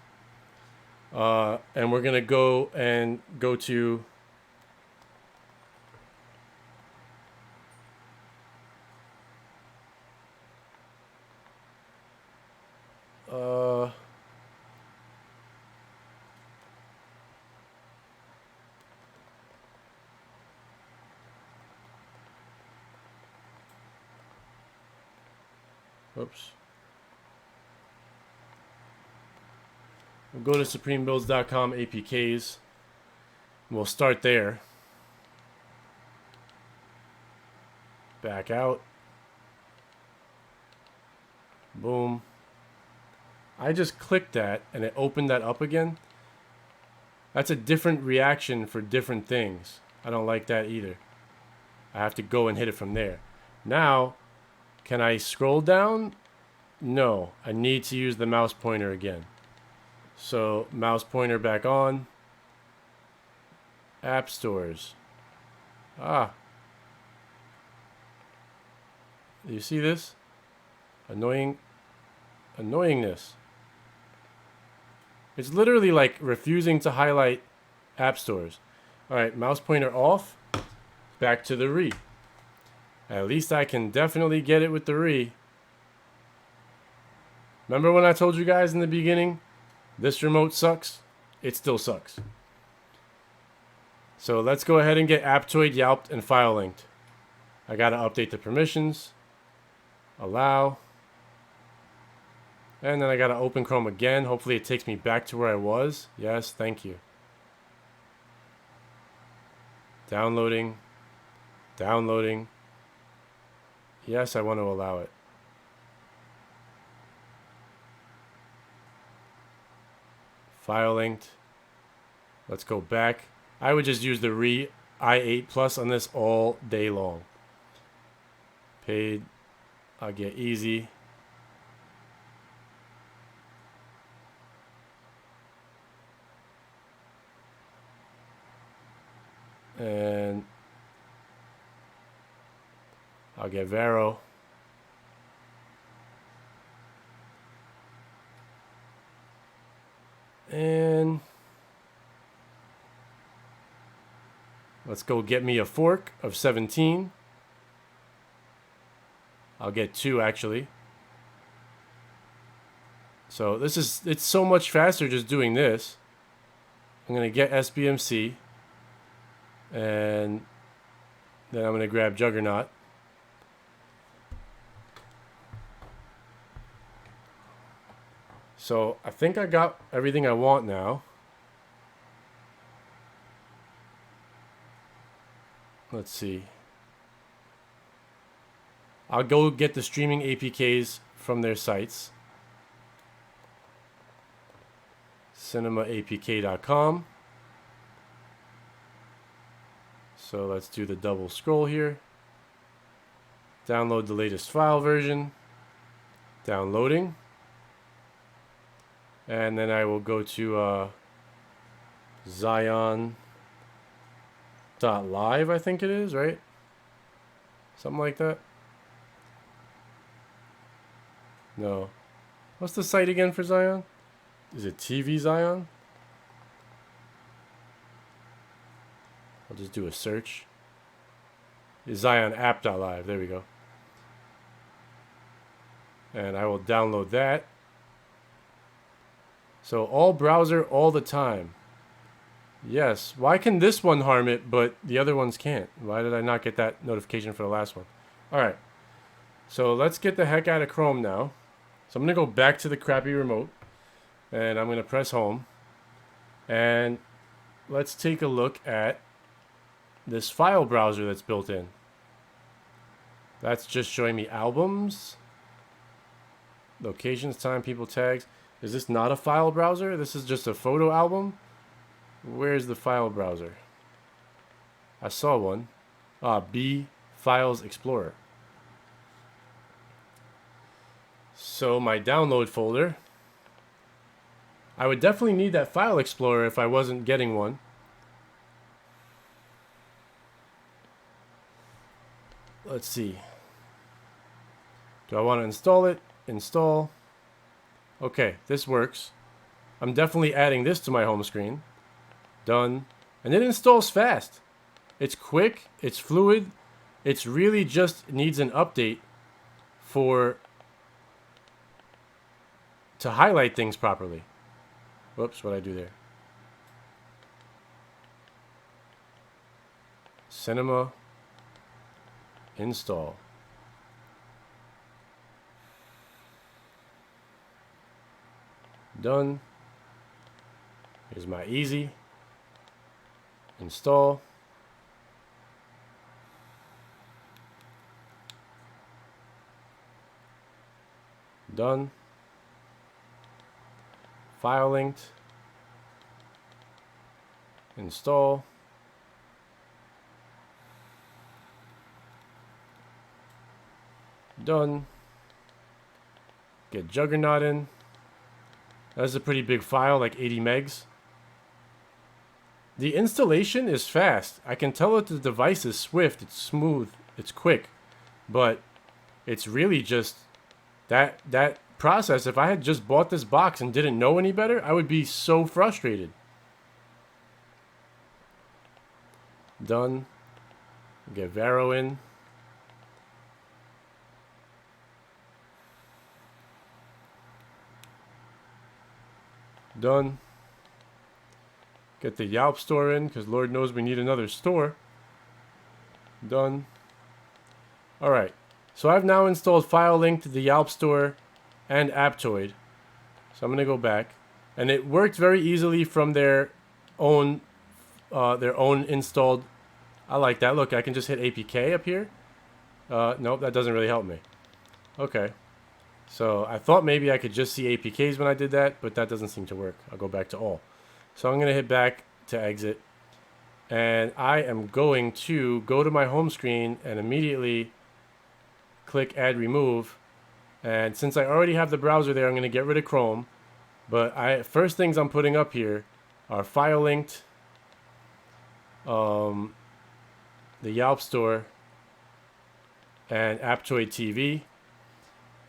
And we're going to go to Oops. We'll go to supremebuilds.com APKs. We'll start there. Back out. Boom. I just clicked that and it opened that up again. That's a different reaction for different things. I don't like that either. I have to go and hit it from there. Now, can I scroll down? No, I need to use the mouse pointer again. So, mouse pointer back on. App stores. Ah. Do you see this? Annoyingness. It's literally like refusing to highlight app stores. Alright, mouse pointer off. Back to the re. At least I can definitely get it with the re. Remember when I told you guys in the beginning, this remote sucks? It still sucks. So let's go ahead and get Aptoid, Yelped, and file linked. I gotta update the permissions. Allow. And then I gotta open Chrome again. Hopefully it takes me back to where I was. Yes, thank you. Downloading. Downloading. Yes, I want to allow it. File linked. Let's go back. I would just use the re i8 plus on this all day long. Paid. I'll get easy. And I'll get Vero. And let's go get me a fork of 17. I'll get 2 actually. So it's so much faster just doing this. I'm going to get SBMC. And then I'm going to grab Juggernaut. So I think I got everything I want now. Let's see. I'll go get the streaming APKs from their sites. cinemaapk.com. So let's do the double scroll here. Download the latest file version. Downloading. And then I will go to Zion.live, I think it is, right? Something like that. No. What's the site again for Zion? Is it TV Zion? I'll just do a search. It's Zion app.live. There we go. And I will download that. So all browser all the time. Yes. Why can this one harm it, but the other ones can't? Why did I not get that notification for the last one? Alright. So let's get the heck out of Chrome now. So I'm going to go back to the crappy remote. And I'm going to press home. And let's take a look at this file browser that's built in. That's just showing me albums. Locations, time, people, tags. Is this not a file browser? This is just a photo album? Where's the file browser? I saw one. B Files Explorer. So my download folder. I would definitely need that file explorer if I wasn't getting one. Let's see. Do I want to install it? Install. Okay, this works. I'm definitely adding this to my home screen. Done. And it installs fast. It's quick. It's fluid. It's really just needs an update to highlight things properly. Whoops, what'd I do there? Cinema. Install. Done. Here's my easy. Install. Done. File linked. Install. Done. Get Juggernaut in. That's a pretty big file, like 80 megs. The installation is fast. I can tell that the device is swift, it's smooth, it's quick. But it's really just that process. If I had just bought this box and didn't know any better, I would be so frustrated. Done. Get Vero in. Done. Get the Yelp store in, because Lord knows we need another store. Done. Alright. So I've now installed File Link to the Yelp store and Aptoid. So I'm going to go back. And it worked very easily from their own installed. I like that. Look, I can just hit APK up here. Nope, that doesn't really help me. Okay. So I thought maybe I could just see APKs when I did that, but that doesn't seem to work. I'll go back to all. So I'm going to hit back to exit. And I am going to go to my home screen and immediately click add remove. And since I already have the browser there, I'm going to get rid of Chrome. But first things I'm putting up here are file linked, the Yelp store, and Aptoid TV.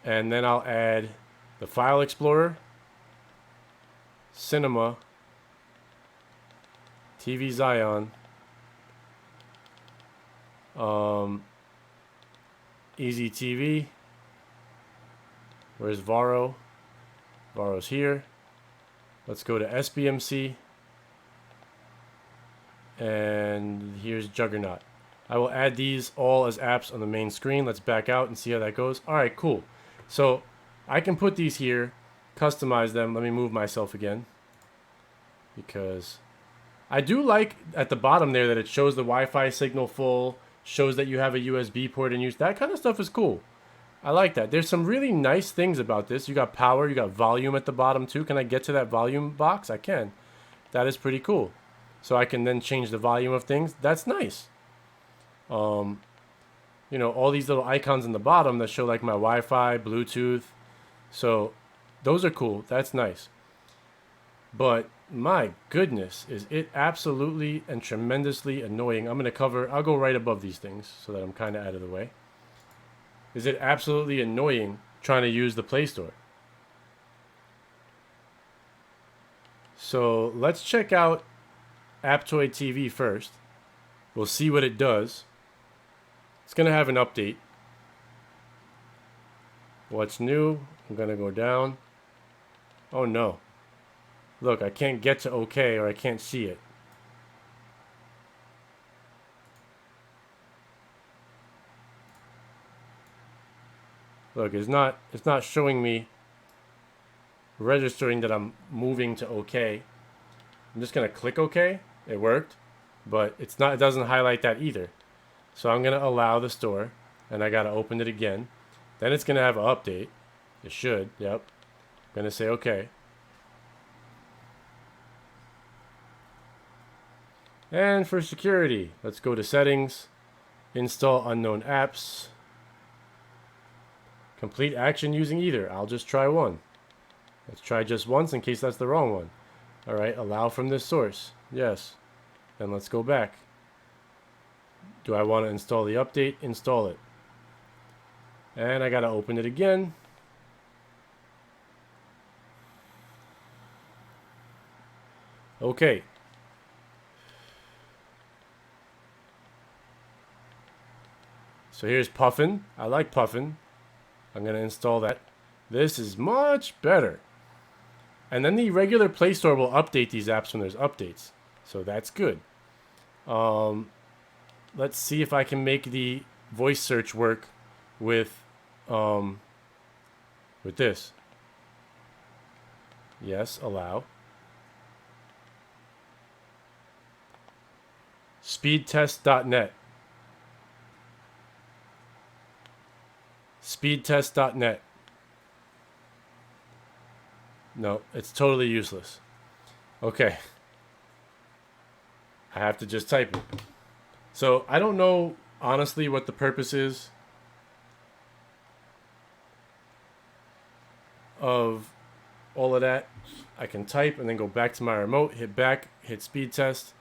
And then I'll add the File Explorer, Cinema, TV Zion, Easy TV. Where's Varo? Varo's here. Let's go to SBMC. And here's Juggernaut. I will add these all as apps on the main screen. Let's back out and see how that goes. Alright, cool. So I can put these here, customize them. Let me move myself again, because I do like at the bottom there that it shows the Wi-Fi signal full, shows that you have a USB port in use. That kind of stuff is cool. I like that. There's some really nice things about this. You got power, you got volume at the bottom too. Can I get to that volume box? I can. That is pretty cool. So I can then change the volume of things. That's nice. You know, all these little icons in the bottom that show like my Wi-Fi, Bluetooth. So those are cool. That's nice. But my goodness, is it absolutely and tremendously annoying. I'll go right above these things so that I'm kind of out of the way. Is it absolutely annoying trying to use the Play Store? So let's check out Aptoid TV first. We'll see what it does. It's going to have an update. What's new? I'm going to go down. Oh no. Look, I can't get to OK, or I can't see it. Look, it's not showing me, registering that I'm moving to OK. I'm just going to click OK. It worked, but it doesn't highlight that either. So I'm going to allow the store, and I got to open it again. Then it's going to have an update. It should, yep. I'm going to say OK. And for security, let's go to settings, install unknown apps, complete action using either. I'll just try one. Let's try just once in case that's the wrong one. All right, allow from this source. Yes. Then let's go back. Do I want to install the update? Install it. And I got to open it again. Okay. So here's Puffin. I like Puffin. I'm going to install that. This is much better. And then the regular Play Store will update these apps when there's updates. So that's good. Let's see if I can make the voice search work with this. Yes, allow. Speedtest.net. Speedtest.net. No, it's totally useless. Okay. I have to just type it. So I don't know honestly what the purpose is of all of that. I can type and then go back to my remote, hit back, hit speed test.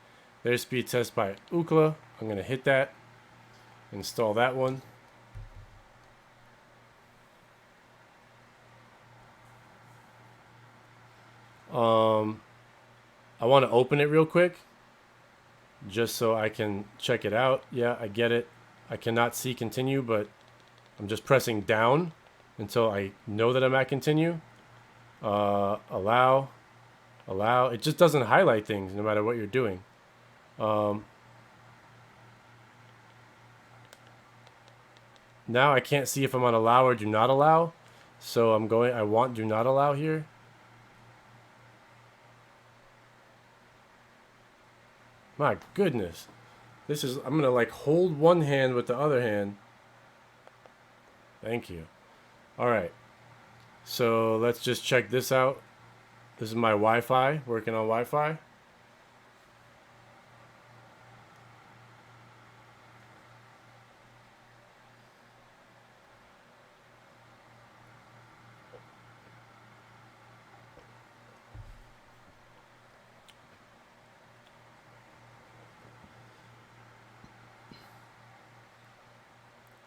There's speed test by Ookla. I'm going to hit that, install that one. I want to open it real quick just so I can check it out. Yeah, I get it. I cannot see continue, but I'm just pressing down until I know that I'm at continue. Allow. It just doesn't highlight things no matter what you're doing. Now I can't see if I'm on allow or do not allow. So I want do not allow here. My goodness. I'm going to like hold one hand with the other hand. Thank you. All right. So let's just check this out. This is my Wi-Fi, working on Wi-Fi.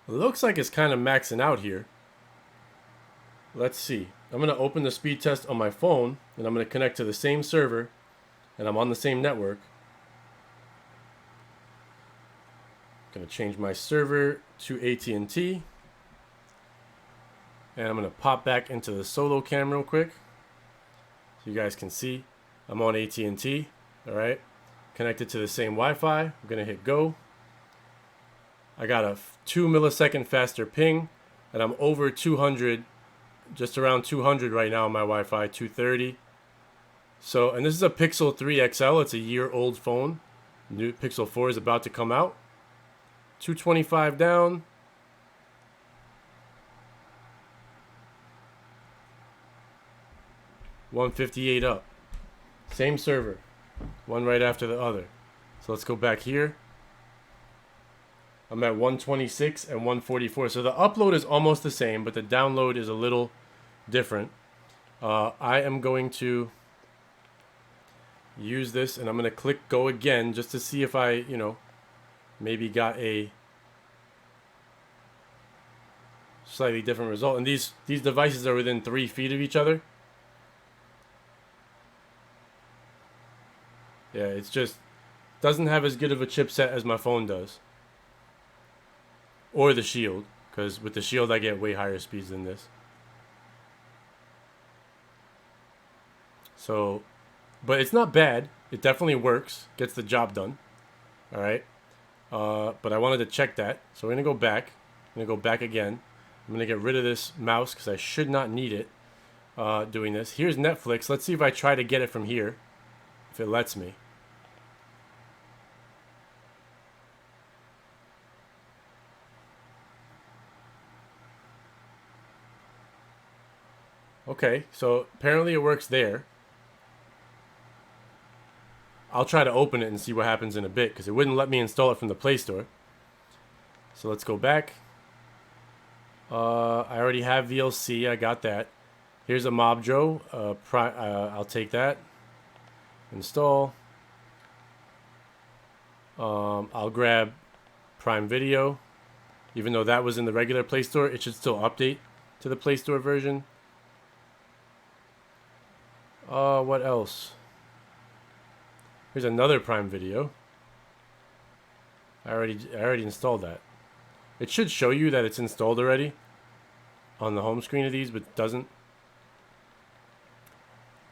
It looks like it's kind of maxing out here. Let's see. I'm going to open the speed test on my phone, and I'm going to connect to the same server, and I'm on the same network. I'm going to change my server to AT&T, and I'm going to pop back into the solo cam real quick so you guys can see I'm on AT&T. All right, connected to the same Wi-Fi. I'm going to hit go. I got a 2 millisecond faster ping, and I'm over 200, just around 200 right now on my Wi-Fi, 230. So, and this is a Pixel 3 XL. It's a year-old phone. New Pixel 4 is about to come out. 225 down. $158 up. Same server. One right after the other. So let's go back here. I'm at 126 and 144. So the upload is almost the same, but the download is a little different. I am going to use this, and I'm going to click go again just to see if I, maybe got a slightly different result. And these devices are within 3 feet of each other. Yeah, it's just doesn't have as good of a chipset as my phone does. Or the Shield, because with the Shield I get way higher speeds than this. So, but it's not bad. It definitely works, gets the job done. All right. But I wanted to check that, so we're gonna go back. I'm gonna go back again. I'm gonna get rid of this mouse because I should not need it doing this. Here's Netflix. Let's see if I try to get it from here, if it lets me. Okay, so apparently it works there. I'll try to open it and see what happens in a bit because it wouldn't let me install it from the Play Store. So let's go back. I already have VLC. I got that. Here's a Mobjo. I'll take that. Install. I'll grab Prime Video. Even though that was in the regular Play Store, it should still update to the Play Store version. What else? Here's another Prime Video. I already installed that. It should show you that it's installed already on the home screen of these, but it doesn't.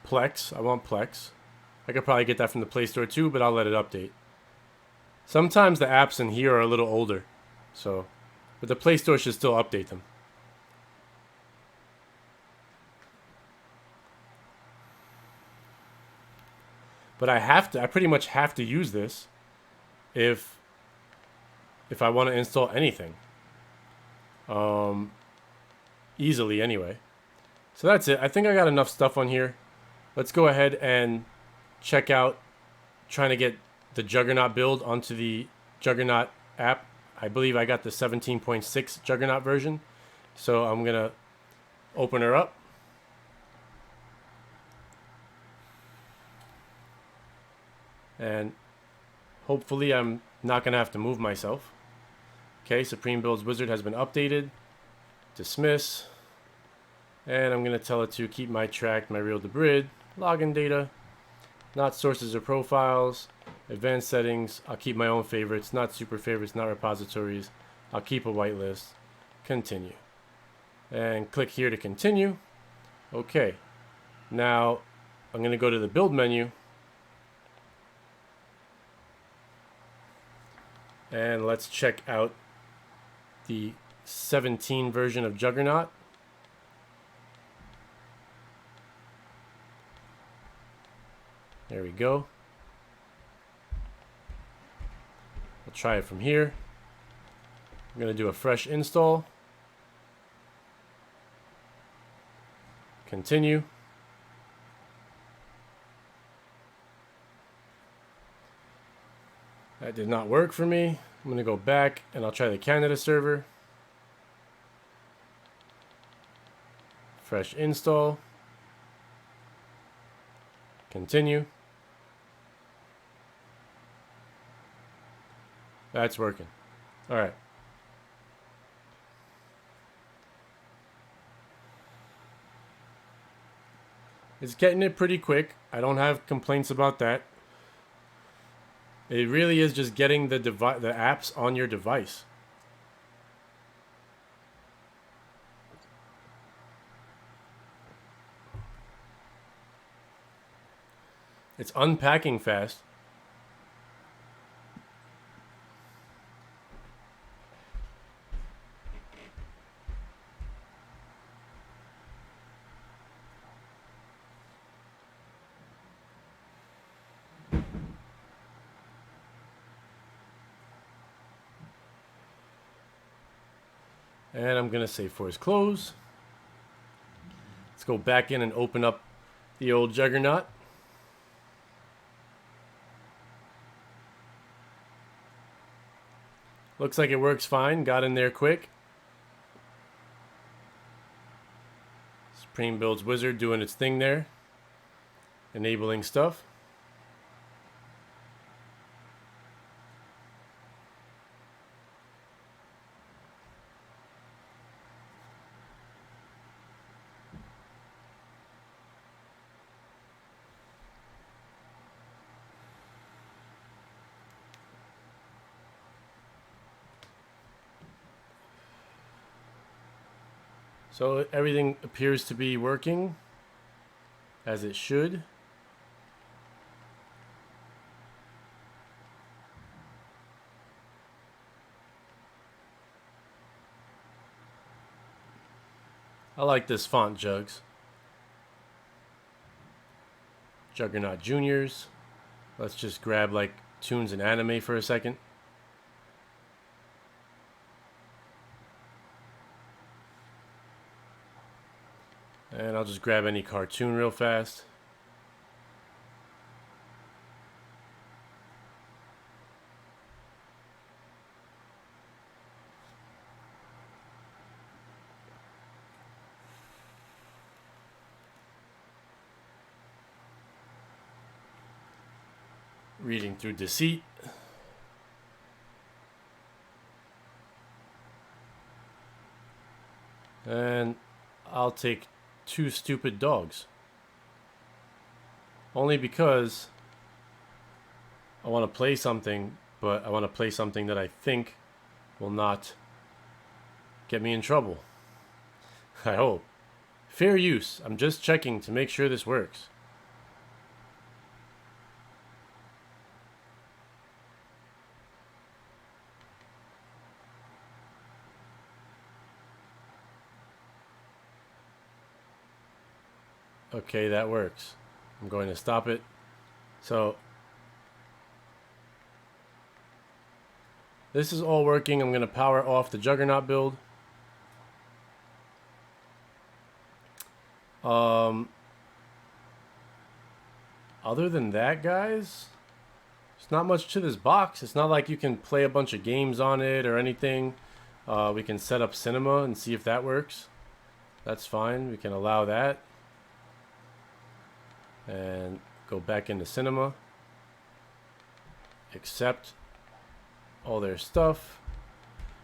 Plex. I want Plex. I could probably get that from the Play Store too, but I'll let it update. Sometimes the apps in here are a little older, so, but the Play Store should still update them. But I pretty much have to use this if I want to install anything. Easily anyway. So that's it. I think I got enough stuff on here. Let's go ahead and check out trying to get the Juggernaut build onto the Juggernaut app. I believe I got the 17.6 Juggernaut version. So I'm going to open her up. And hopefully I'm not going to have to move myself. Okay, Supreme Builds Wizard has been updated. Dismiss. And I'm going to tell it to keep my tracked, my real to grid, login data, not sources or profiles, advanced settings. I'll keep my own favorites, not super favorites, not repositories. I'll keep a whitelist. Continue. And click here to continue. Okay. Now I'm going to go to the build menu. And let's check out the 17 version of Juggernaut. There we go. I'll try it from here. I'm going to do a fresh install. Continue. That did not work for me. I'm going to go back and I'll try the Canada server. Fresh install. Continue. That's working. All right. It's getting it pretty quick. I don't have complaints about that. It really is just getting the apps on your device. It's unpacking fast. And I'm going to say force close. Let's go back in and open up the old Juggernaut. Looks like it works fine. Got in there quick. Supreme Builds Wizard doing its thing there. Enabling stuff. So everything appears to be working as it should. I like this font, Jugs. Juggernaut Juniors. Let's just grab like tunes and anime for a second. And I'll just grab any cartoon real fast. Reading through Deceit. And I'll take Two Stupid Dogs. Only because I want to play something, but I want to play something that I think will not get me in trouble. I hope. Fair use. I'm just checking to make sure this works. Okay, that works. I'm going to stop it. So this is all working. I'm going to power off the Juggernaut build. Other than that, guys, there's not much to this box. It's not like you can play a bunch of games on it or anything. We can set up cinema and see if that works. That's fine. We can allow that. And go back into cinema. Accept all their stuff.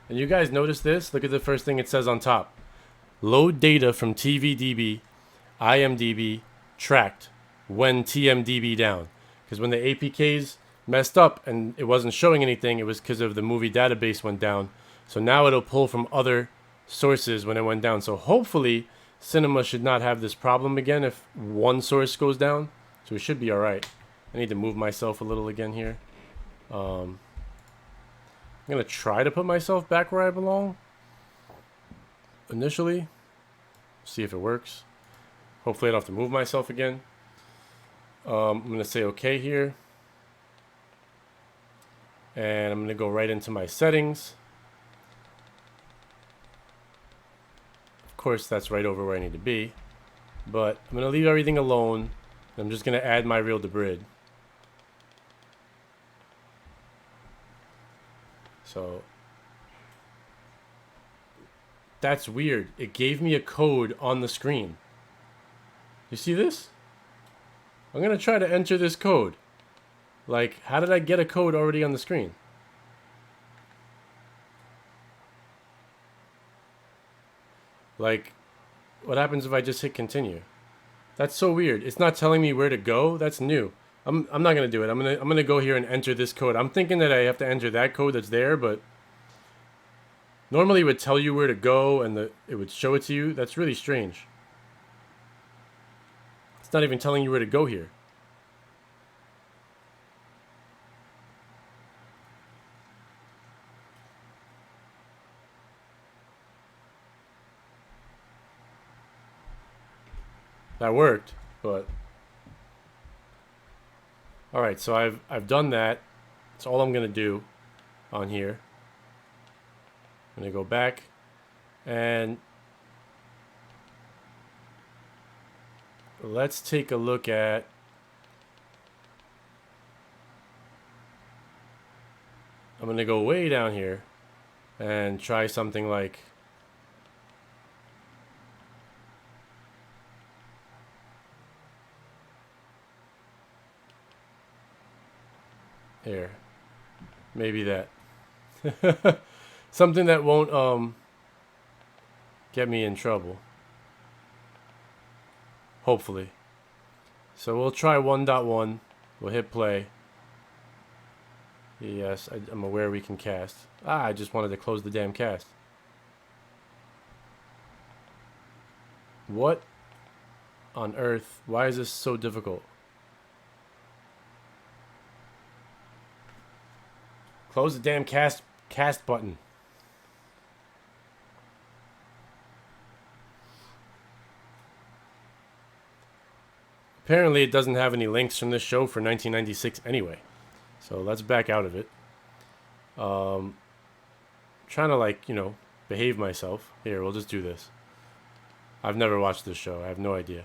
And you guys notice this? Look at the first thing it says on top. Load data from TVDB, IMDb, tracked when TMDB down. Because when the APKs messed up and it wasn't showing anything, it was because of the movie database went down. So now it'll pull from other sources when it went down. So hopefully cinema should not have this problem again if one source goes down. So we should be alright. I need to move myself a little again here. I'm going to try to put myself back where I belong initially. See if it works. Hopefully I don't have to move myself again. I'm going to say OK here. And I'm going to go right into my settings. Of course, that's right over where I need to be. But I'm going to leave everything alone. I'm just going to add my reel to grid. So that's weird. It gave me a code on the screen. You see this? I'm going to try to enter this code. Like, how did I get a code already on the screen? Like, what happens if I just hit continue? That's so weird. It's not telling me where to go. That's new. I'm not gonna do it. I'm gonna go here and enter this code. I'm thinking that I have to enter that code that's there, but normally it would tell you where to go and it would show it to you. That's really strange. It's not even telling you where to go here. That worked, but all right. So I've done that. That's all I'm gonna do on here. I'm gonna go back and let's take a look at I'm gonna go way down here and try something like here. Maybe that. Something that won't get me in trouble. Hopefully. So we'll try 1.1. We'll hit play. Yes, I'm aware we can cast. I just wanted to close the damn cast. What on earth? Why is this so difficult? Close the damn cast button. Apparently it doesn't have any links from this show for 1996 anyway. So let's back out of it. Trying to, like, you know, behave myself. Here, we'll just do this. I've never watched this show. I have no idea.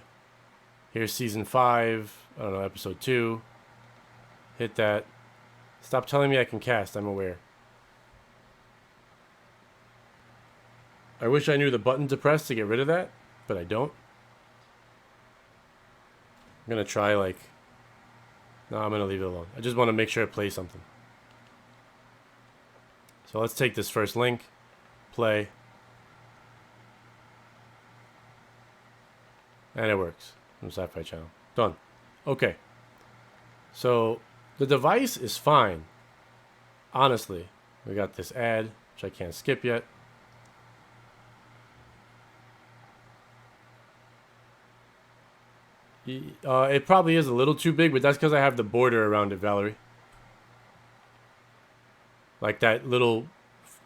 Here's season 5. I don't know, episode 2. Hit that. Stop telling me I can cast. I'm aware. I wish I knew the button to press to get rid of that, but I don't. I'm going to try, like... No, I'm going to leave it alone. I just want to make sure I play something. So let's take this first link. Play. And it works. From Sci-Fi Channel. Done. Okay. So, the device is fine. Honestly. We got this ad, which I can't skip yet. It probably is a little too big, but that's because I have the border around it, Valerie. Like that little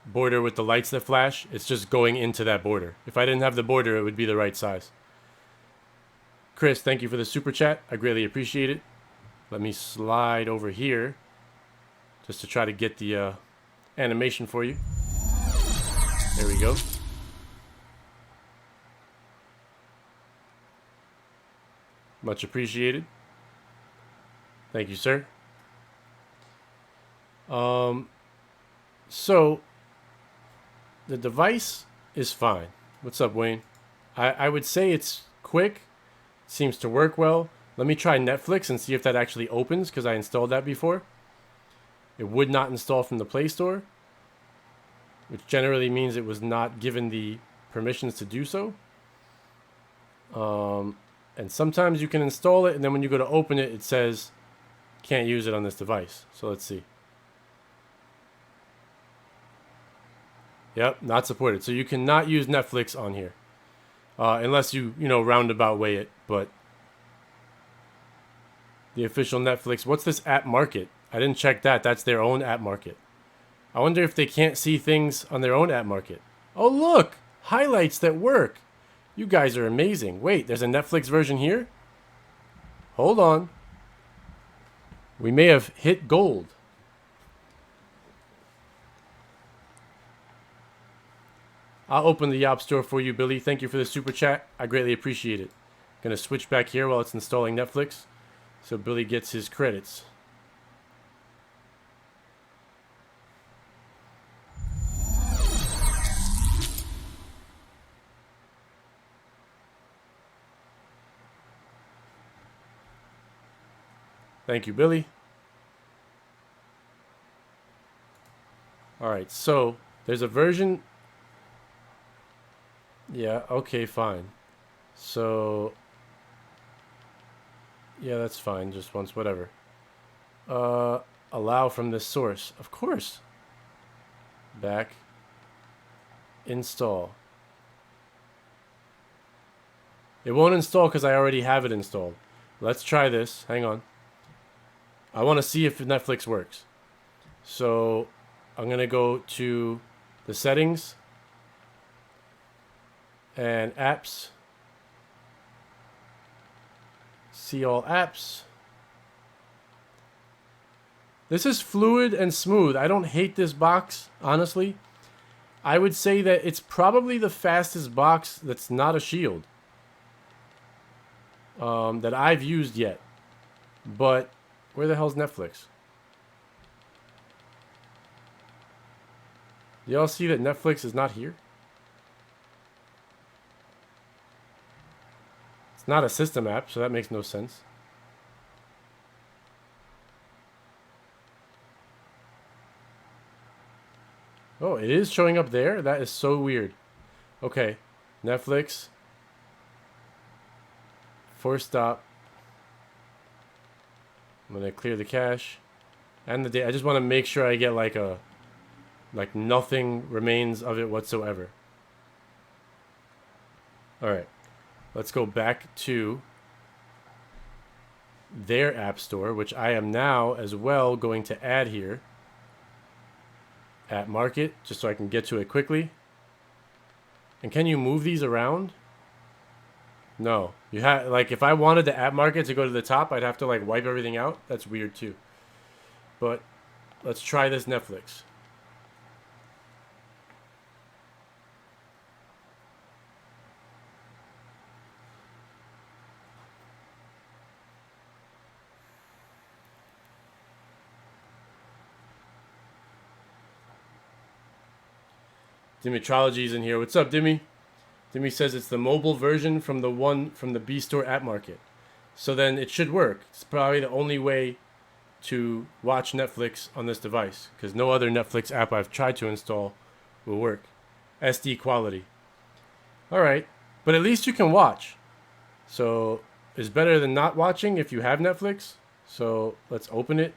border with the lights that flash, it's just going into that border. If I didn't have the border, it would be the right size. Chris, thank you for the super chat. I greatly appreciate it. Let me slide over here just to try to get the animation for you. There we go. Much appreciated. Thank you, sir. So the device is fine. What's up, Wayne? I would say it's quick. Seems to work well. Let me try Netflix and see if that actually opens, because I installed that before. It would not install from the Play Store, which generally means it was not given the permissions to do so. And sometimes you can install it, and then when you go to open it, it says can't use it on this device. So let's see. Yep, not supported. So you cannot use Netflix on here. Unless you roundabout way it. But the official Netflix, what's this app market? I didn't check that. That's their own app market. I wonder if they can't see things on their own app market. Oh, look! Highlights that work. You guys are amazing. Wait, there's a Netflix version here? Hold on. We may have hit gold. I'll open the App Store for you, Billy. Thank you for the super chat. I greatly appreciate it. Gonna switch back here while it's installing Netflix, so Billy gets his credits. Thank you, Billy. Alright, so there's a version. Yeah, okay, fine. So yeah, that's fine. Just once, whatever. Allow from this source. Of course. Back. Install. It won't install because I already have it installed. Let's try this. Hang on. I want to see if Netflix works. So I'm going to go to the settings and apps. See all apps. This is fluid and smooth. I don't hate this box, honestly. I would say that it's probably the fastest box that's not a Shield that I've used yet. But where the hell's Netflix? Y'all see that Netflix is not here? It's not a system app, so that makes no sense. Oh, it is showing up there? That is so weird. Okay, Netflix. Force stop. I'm gonna clear the cache and the data. I just want to make sure I get like nothing remains of it whatsoever. All right, let's go back to their app store, which I am now as well going to add here at market, just so I can get to it quickly. And can you move these around? No, you have, like, if I wanted the app market to go to the top, I'd have to like wipe everything out. That's weird too. But let's try this Netflix. Dimitrology's in here. What's up, Dimmy? Dimmy says it's the mobile version from the one from the B Store app market. So then it should work. It's probably the only way to watch Netflix on this device, because no other Netflix app I've tried to install will work. SD quality. Alright, but at least you can watch. So it's better than not watching if you have Netflix. So let's open it.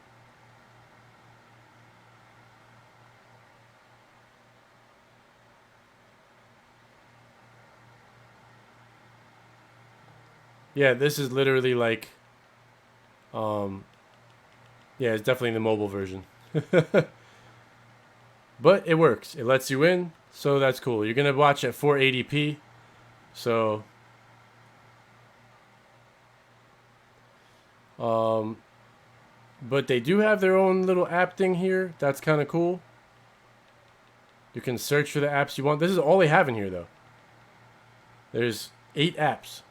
Yeah, this is literally like, yeah, it's definitely the mobile version. But it works. It lets you in, so that's cool. You're going to watch at 480p, so, But they do have their own little app thing here. That's kind of cool. You can search for the apps you want. This is all they have in here, though. There's 8 apps.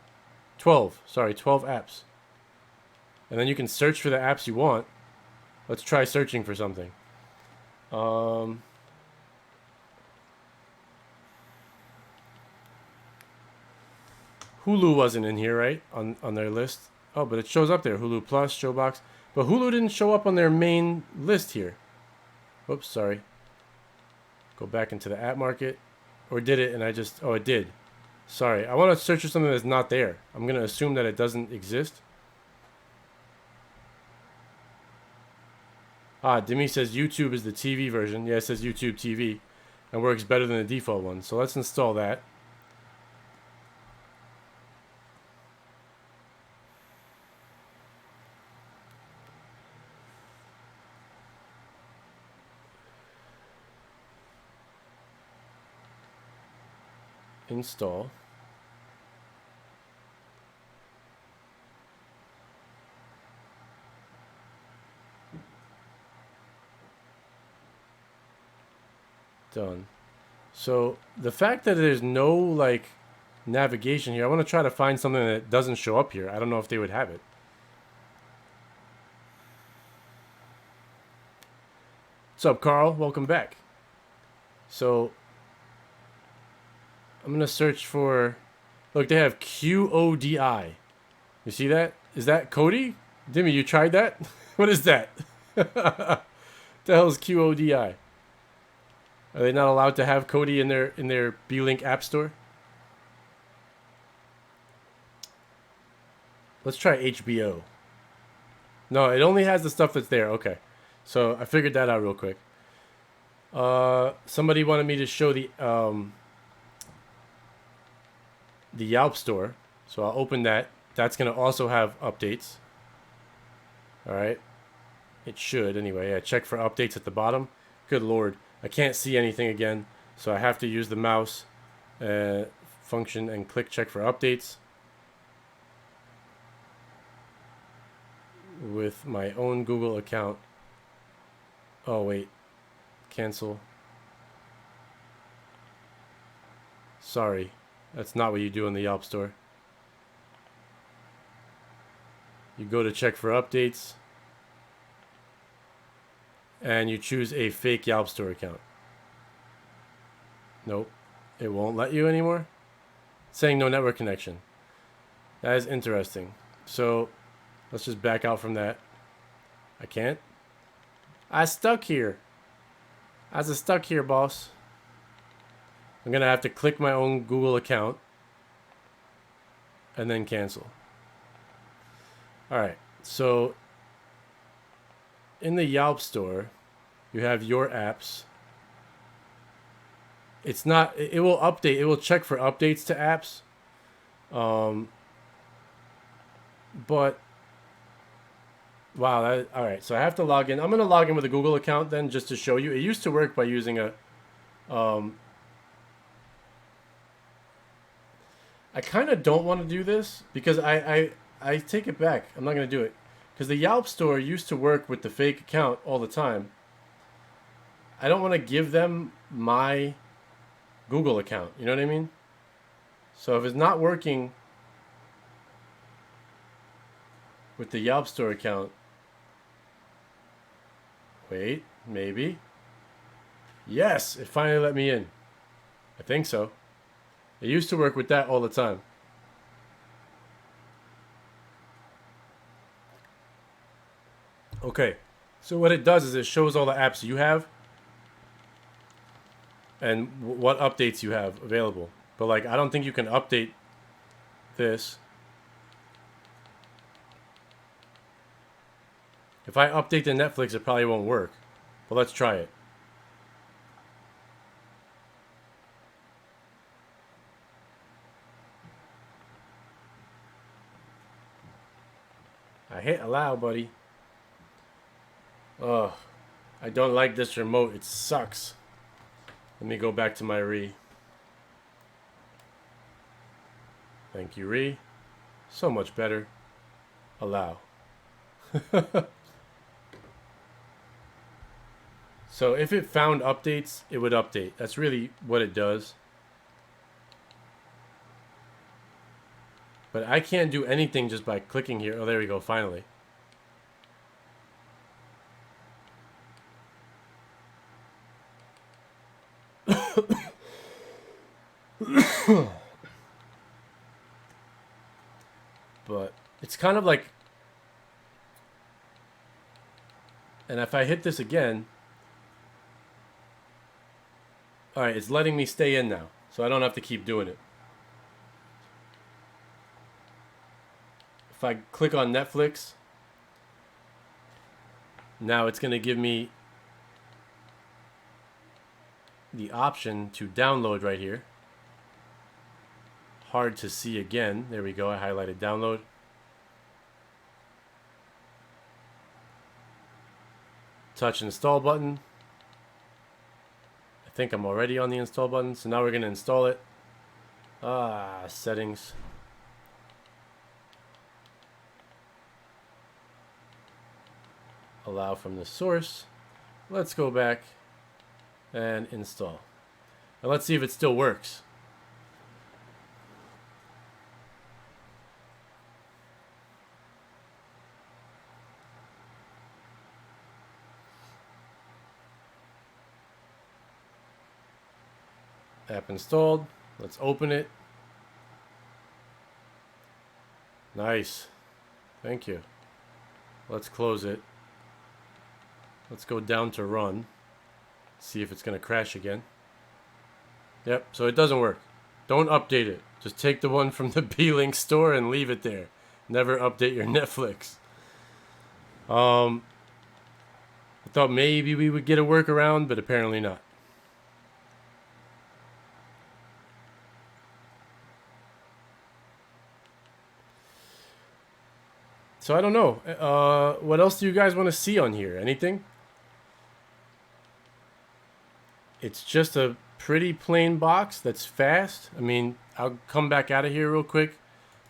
12. Sorry, 12 apps. And then you can search for the apps you want. Let's try searching for something. Hulu wasn't in here, right? On their list. Oh, but it shows up there. Hulu Plus, Showbox. But Hulu didn't show up on their main list here. Whoops, sorry. Go back into the app market. Or did it and I just... Oh, it did. Sorry. I want to search for something that's not there. I'm going to assume that it doesn't exist. Ah, Demi says YouTube is the TV version. Yeah, it says YouTube TV. And works better than the default one. So let's install that. Install. Done. So the fact that there's no like navigation here, I want to try to find something that doesn't show up here. I don't know if they would have it. What's up, Carl? Welcome back. So I'm gonna search for. Look, they have QODI. You see that? Is that Cody? Dimmy, you tried that? What is that? The hell is QODI? Are they not allowed to have Cody in their Beelink app store? Let's try HBO. No, it only has the stuff that's there. Okay, so I figured that out real quick. Somebody wanted me to show the Yelp store, so I'll open that. That's gonna also have updates. All right, it should anyway. Yeah, check for updates at the bottom. Good lord, I can't see anything again, so I have to use the mouse function and click check for updates with my own Google account. Oh wait, cancel. Sorry, that's not what you do in the Yelp store. You go to check for updates and you choose a fake Yelp store account. Nope, it won't let you anymore. It's saying no network connection. That is interesting. So let's just back out from that. I can't. I stuck here. I was stuck here, boss. I'm gonna have to click my own Google account and then cancel. Alright, so in the Yelp store, you have your apps. It's not, it will update, it will check for updates to apps. But, wow, alright, so I have to log in. I'm going to log in with a Google account then just to show you. It used to work by using a, I kind of don't want to do this because I take it back. I'm not going to do it. Because the Yelp store used to work with the fake account all the time. I don't want to give them my Google account. You know what I mean? So if it's not working with the Yelp store account, wait, maybe. Yes, it finally let me in. I think so. It used to work with that all the time. Okay, so what it does is it shows all the apps you have and what updates you have available. But like, I don't think you can update this. If I update the Netflix, it probably won't work. But let's try it. I hit allow, buddy. Ugh, I don't like this remote. It sucks. Let me go back to my Re. Thank you, Re. So much better. Allow. So if it found updates, it would update. That's really what it does. But I can't do anything just by clicking here. Oh, there we go, finally. But it's kind of like... And if I hit this again... Alright, it's letting me stay in now. So I don't have to keep doing it. If I click on Netflix... Now it's going to give me... the option to download right here. Hard to see again. There we go. I highlighted download. Touch install button. I think I'm already on the install button. So now we're going to install it. Settings. Allow from the source. Let's go back and install. And let's see if it still works. App installed. Let's open it. Nice. Thank you. Let's close it. Let's go down to run. See if it's going to crash again. Yep, so it doesn't work. Don't update it. Just take the one from the Beelink store and leave it there. Never update your Netflix. I thought maybe we would get a workaround, but apparently not. So I don't know. What else do you guys want to see on here? Anything? It's just a pretty plain box that's fast. I mean, I'll come back out of here real quick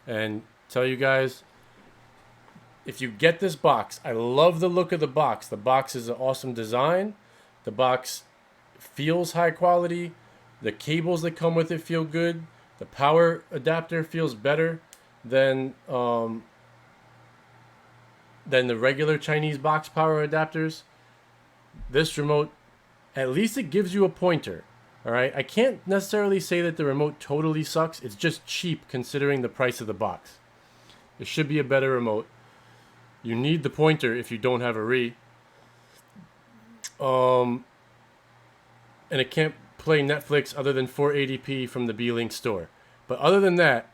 and tell you guys, if you get this box, I love the look of the box. The box is an awesome design. The box feels high quality. The cables that come with it feel good. The power adapter feels better than the regular Chinese box power adapters. This remote, at least it gives you a pointer. Alright, I can't necessarily say that the remote totally sucks. It's just cheap considering the price of the box. It should be a better remote. You need the pointer if you don't have a Re. And it can't play Netflix other than 480p from the Beelink store. But other than that,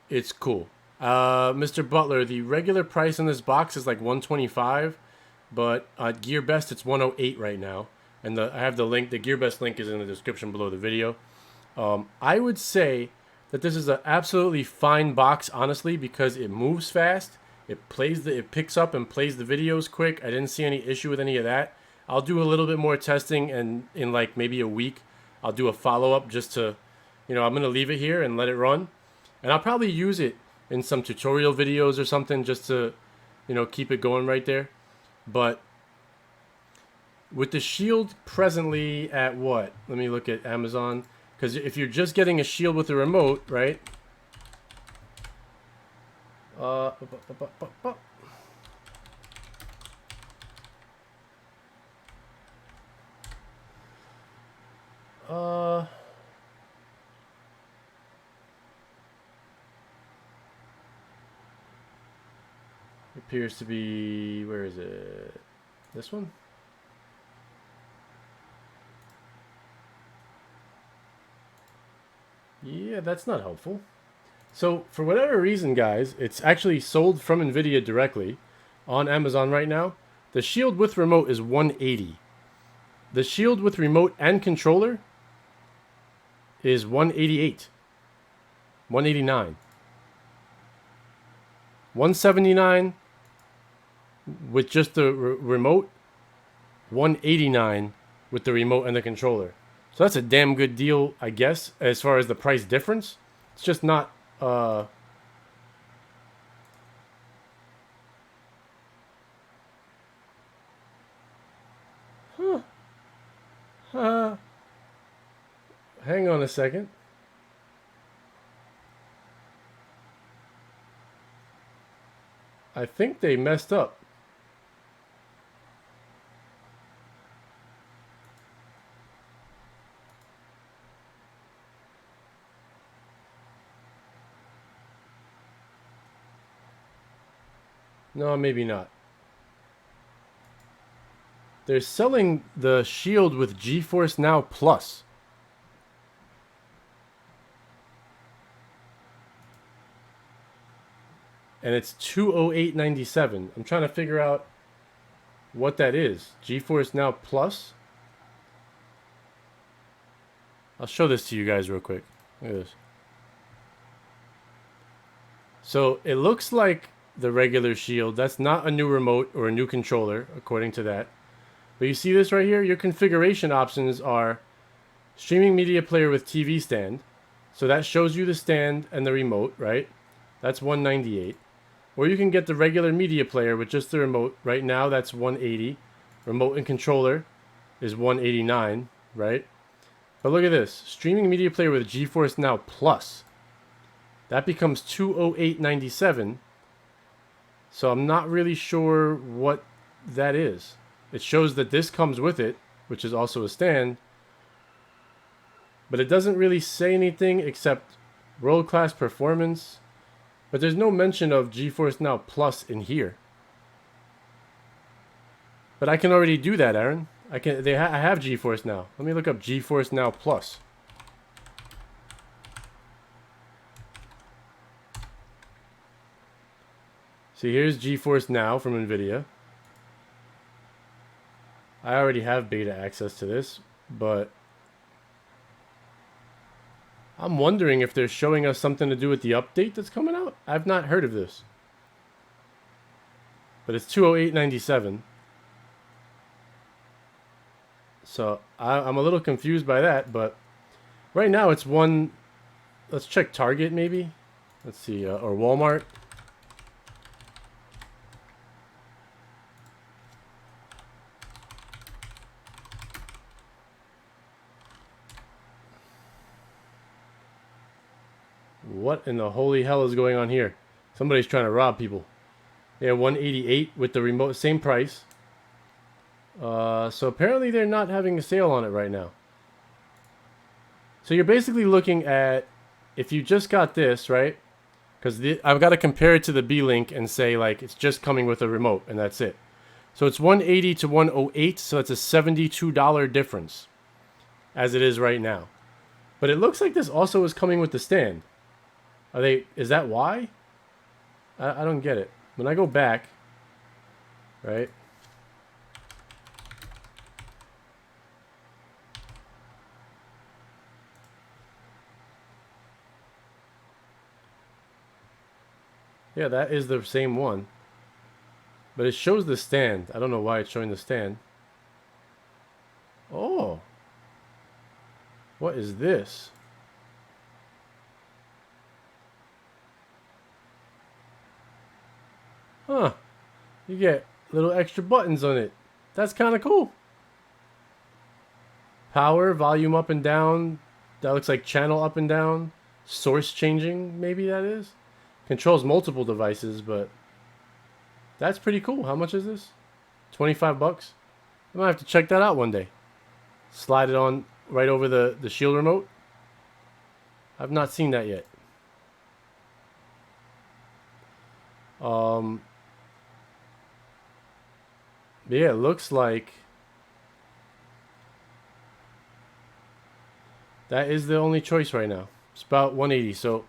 it's cool. Mr. Butler, the regular price on this box is like $125, but at GearBest it's $108 right now. And I have the link. The GearBest link is in the description below the video. I would say that this is an absolutely fine box, honestly, because it moves fast. It picks up and plays the videos quick. I didn't see any issue with any of that. I'll do a little bit more testing, and in like maybe a week, I'll do a follow-up just to, I'm going to leave it here and let it run. And I'll probably use it in some tutorial videos or something just to, keep it going right there. But with the Shield presently at what? Let me look at Amazon. Because if you're just getting a Shield with a remote, right? Appears to be, where is it? This one? Yeah, that's not helpful. So, for whatever reason, guys, it's actually sold from NVIDIA directly on Amazon right now. The Shield with remote is $180. The Shield with remote and controller is $188. $189. $179 with just the remote. $189 with the remote and the controller. So that's a damn good deal, I guess, as far as the price difference. It's just not... Huh. Hang on a second. I think they messed up. No, maybe not. They're selling the Shield with GeForce Now Plus. And it's $208.97. I'm trying to figure out what that is. GeForce Now Plus. I'll show this to you guys real quick. Look at this. So it looks like the regular Shield. That's not a new remote or a new controller, according to that. But you see this right here? Your configuration options are streaming media player with TV stand. So that shows you the stand and the remote, right? That's $198. Or you can get the regular media player with just the remote. Right now, that's $180. Remote and controller is $189, right? But look at this. Streaming media player with GeForce Now Plus. That becomes $208.97. So I'm not really sure what that is. It shows that this comes with it, which is also a stand. But it doesn't really say anything except world-class performance. But there's no mention of GeForce Now Plus in here. But I can already do that, Aaron. I have GeForce Now. Let me look up GeForce Now Plus. See, here's GeForce Now from NVIDIA. I already have beta access to this, but I'm wondering if they're showing us something to do with the update that's coming out. I've not heard of this. But it's $208.97. So I'm a little confused by that, but right now it's one. Let's check Target maybe. Let's see, or Walmart. What in the holy hell is going on here? Somebody's trying to rob people. Yeah, $188 with the remote, same price. So apparently they're not having a sale on it right now. So you're basically looking at, if you just got this, right? Because I've got to compare it to the Beelink and say, like, it's just coming with a remote, and that's it. So it's $180 to $108, so it's a $72 difference, as it is right now. But it looks like this also is coming with the stand. Is that why? I don't get it. When I go back, right? Yeah, that is the same one. But it shows the stand. I don't know why it's showing the stand. Oh. What is this? Huh. You get little extra buttons on it. That's kind of cool. Power, volume up and down. That looks like channel up and down. Source changing, maybe that is. Controls multiple devices, but that's pretty cool. How much is this? 25 bucks? I might have to check that out one day. Slide it on right over the Shield remote. I've not seen that yet. Yeah, it looks like that is the only choice right now. It's about 180. So,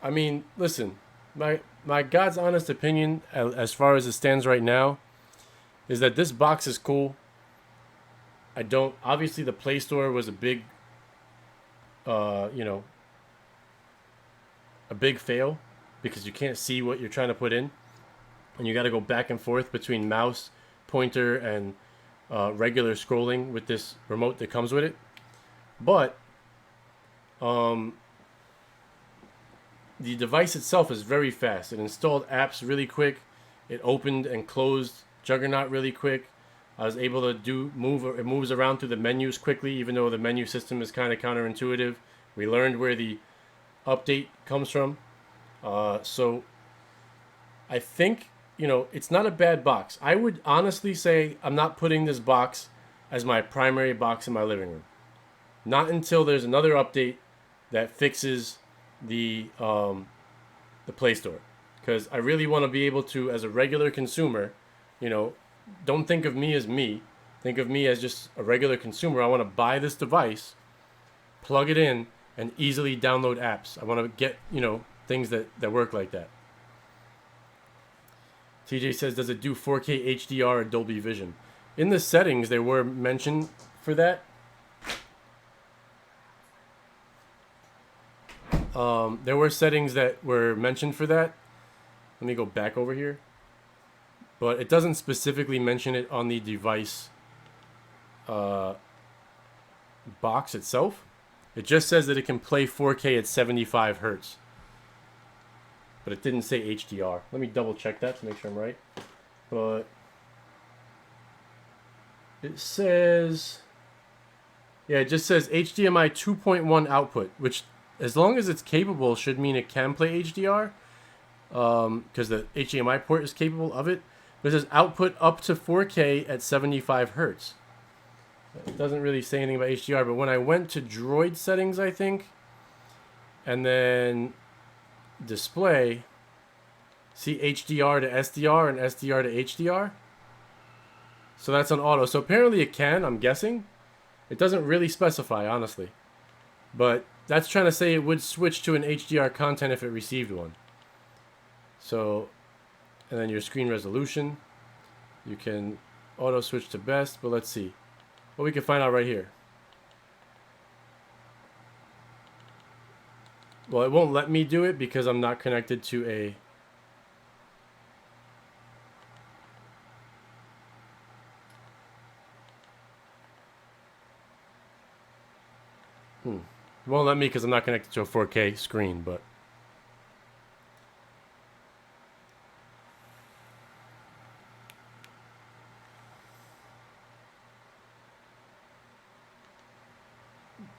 I mean, listen, my God's honest opinion, as far as it stands right now, is that this box is cool. Obviously the Play Store was a big, a big fail because you can't see what you're trying to put in. And you got to go back and forth between mouse, pointer, and regular scrolling with this remote that comes with it. But the device itself is very fast. It installed apps really quick. It opened and closed Juggernaut really quick. I was able to it moves around through the menus quickly, even though the menu system is kind of counterintuitive. We learned where the update comes from. So I think, it's not a bad box. I would honestly say I'm not putting this box as my primary box in my living room. Not until there's another update that fixes the Play Store, because I really want to be able to, as a regular consumer, don't think of me as me. Think of me as just a regular consumer. I want to buy this device, plug it in, and easily download apps. I want to get, things that work like that. TJ says, does it do 4K HDR or Dolby Vision? In the settings, they were mentioned for that. There were settings that were mentioned for that. Let me go back over here. But it doesn't specifically mention it on the device box itself. It just says that it can play 4K at 75 hertz. But it didn't say HDR. Let me double check that to make sure I'm right. But it says, yeah, it just says HDMI 2.1 output, which as long as it's capable should mean it can play HDR, because the HDMI port is capable of it. But it says output up to 4K at 75 hertz. It doesn't really say anything about HDR, but when I went to Droid settings, I think, and then display, see HDR to SDR and SDR to HDR. So that's on auto. So apparently it can, I'm guessing. It doesn't really specify, honestly. But that's trying to say it would switch to an HDR content if it received one. So, and then your screen resolution. You can auto switch to best, but let's see. Well, we can find out right here. Well, it won't let me do it because I'm not connected to a... It won't let me because I'm not connected to a 4K screen, but...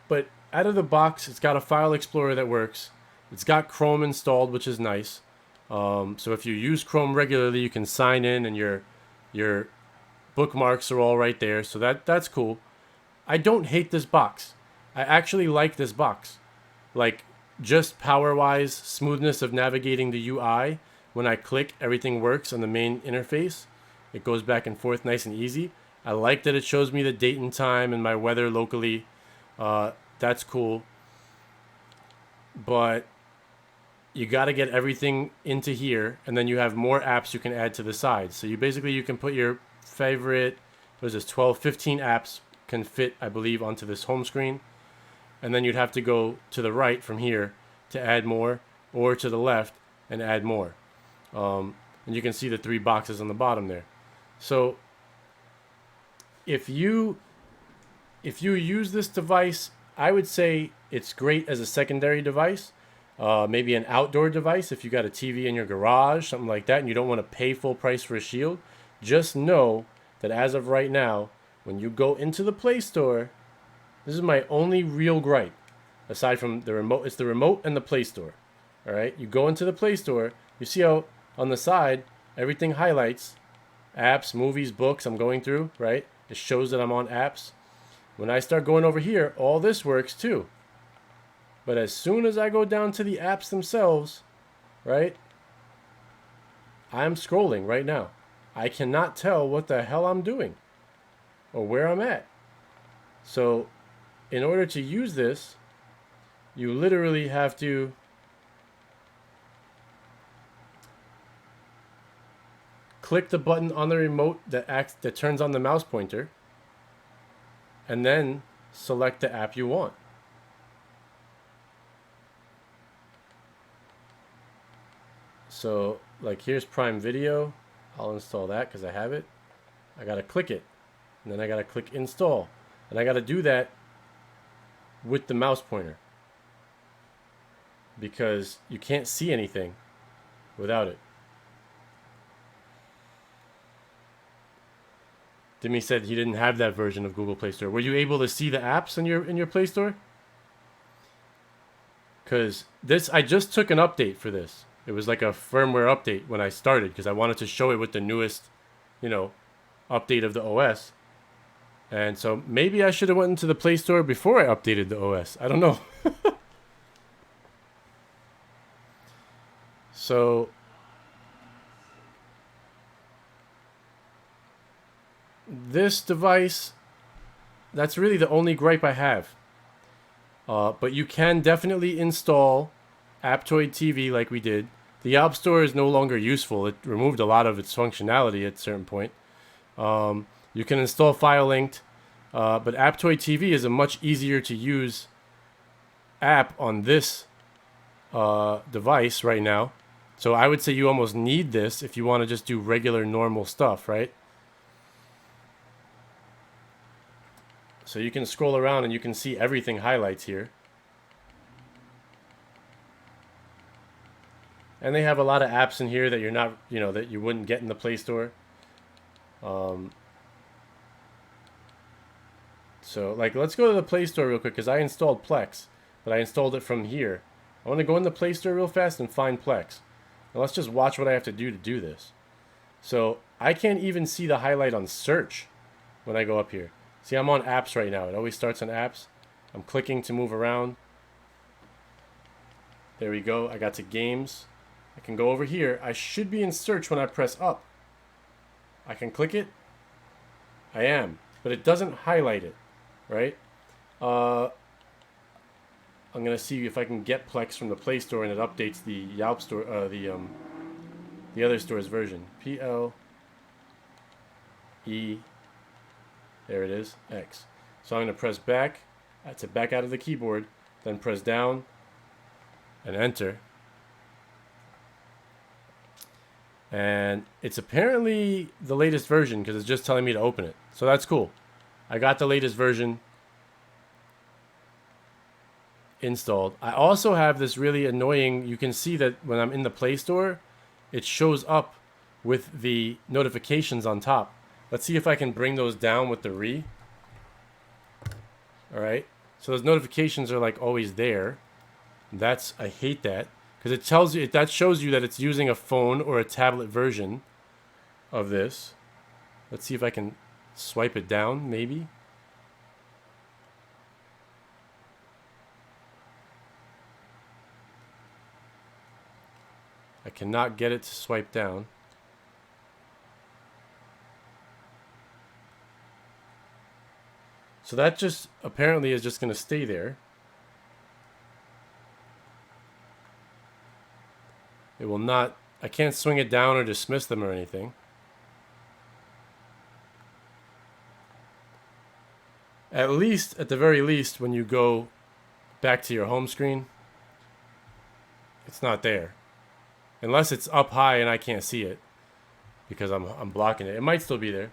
But out of the box, it's got a file explorer that works. It's got Chrome installed, which is nice. So if you use Chrome regularly, you can sign in and your bookmarks are all right there. So that's cool. I don't hate this box. I actually like this box. Like, just power-wise, smoothness of navigating the UI. When I click, everything works on the main interface. It goes back and forth nice and easy. I like that it shows me the date and time and my weather locally. That's cool. But you got to get everything into here, and then you have more apps you can add to the side. So you can put your favorite, 12, 15 apps can fit, I believe, onto this home screen. And then you'd have to go to the right from here to add more, or to the left and add more. And you can see the 3 boxes on the bottom there. So if you use this device, I would say it's great as a secondary device. Maybe an outdoor device if you got a TV in your garage, something like that, and you don't want to pay full price for a shield. Just know that as of right now, when you go into the Play Store, this is my only real gripe. Aside from the remote, it's the remote and the Play Store. All right, you go into the Play Store, you see how on the side everything highlights apps, movies, books I'm going through, right? It shows that I'm on apps. When I start going over here, all this works too. But as soon as I go down to the apps themselves, right, I'm scrolling right now. I cannot tell what the hell I'm doing or where I'm at. So in order to use this, you literally have to click the button on the remote that turns on the mouse pointer, and then select the app you want. So, like, here's Prime Video. I'll install that because I have it. I gotta click it, and then I gotta click install, and I gotta do that with the mouse pointer because you can't see anything without it. Demi said he didn't have that version of Google Play Store. Were you able to see the apps in your Play Store? Because this, I just took an update for this. It was like a firmware update when I started because I wanted to show it with the newest, update of the OS. And so maybe I should have went into the Play Store before I updated the OS. I don't know. So this device, that's really the only gripe I have. But you can definitely install Aptoide TV like we did. The App Store is no longer useful. It removed a lot of its functionality at a certain point. You can install FileLinked, but Aptoide TV is a much easier to use app on this device right now. So I would say you almost need this if you want to just do regular normal stuff, right? So you can scroll around and you can see everything highlights here. And they have a lot of apps in here that you're not, that you wouldn't get in the Play Store. So, let's go to the Play Store real quick because I installed Plex, but I installed it from here. I want to go in the Play Store real fast and find Plex. Now let's just watch what I have to do this. So I can't even see the highlight on search when I go up here. See, I'm on apps right now. It always starts on apps. I'm clicking to move around. There we go. I got to games. I can go over here. I should be in search when I press up. I can click it. I am, but it doesn't highlight it, right? I'm gonna see if I can get Plex from the Play Store and it updates the Yelp store, the other store's version. PLE. There it is. X. So I'm gonna press back. To back out of the keyboard. Then press down and enter. And it's apparently the latest version because it's just telling me to open it. So that's cool. I got the latest version installed. I also have this really annoying, you can see that when I'm in the Play Store, it shows up with the notifications on top. Let's see if I can bring those down with the re. Alright, so those notifications are always there. I hate that because it tells you, that shows you that it's using a phone or a tablet version of this. Let's see if I can swipe it down, maybe. I cannot get it to swipe down. So that just apparently is just going to stay there. It will not, I can't swing it down or dismiss them or anything. At the very least, when you go back to your home screen, it's not there. Unless it's up high and I can't see it because I'm blocking it. It might still be there.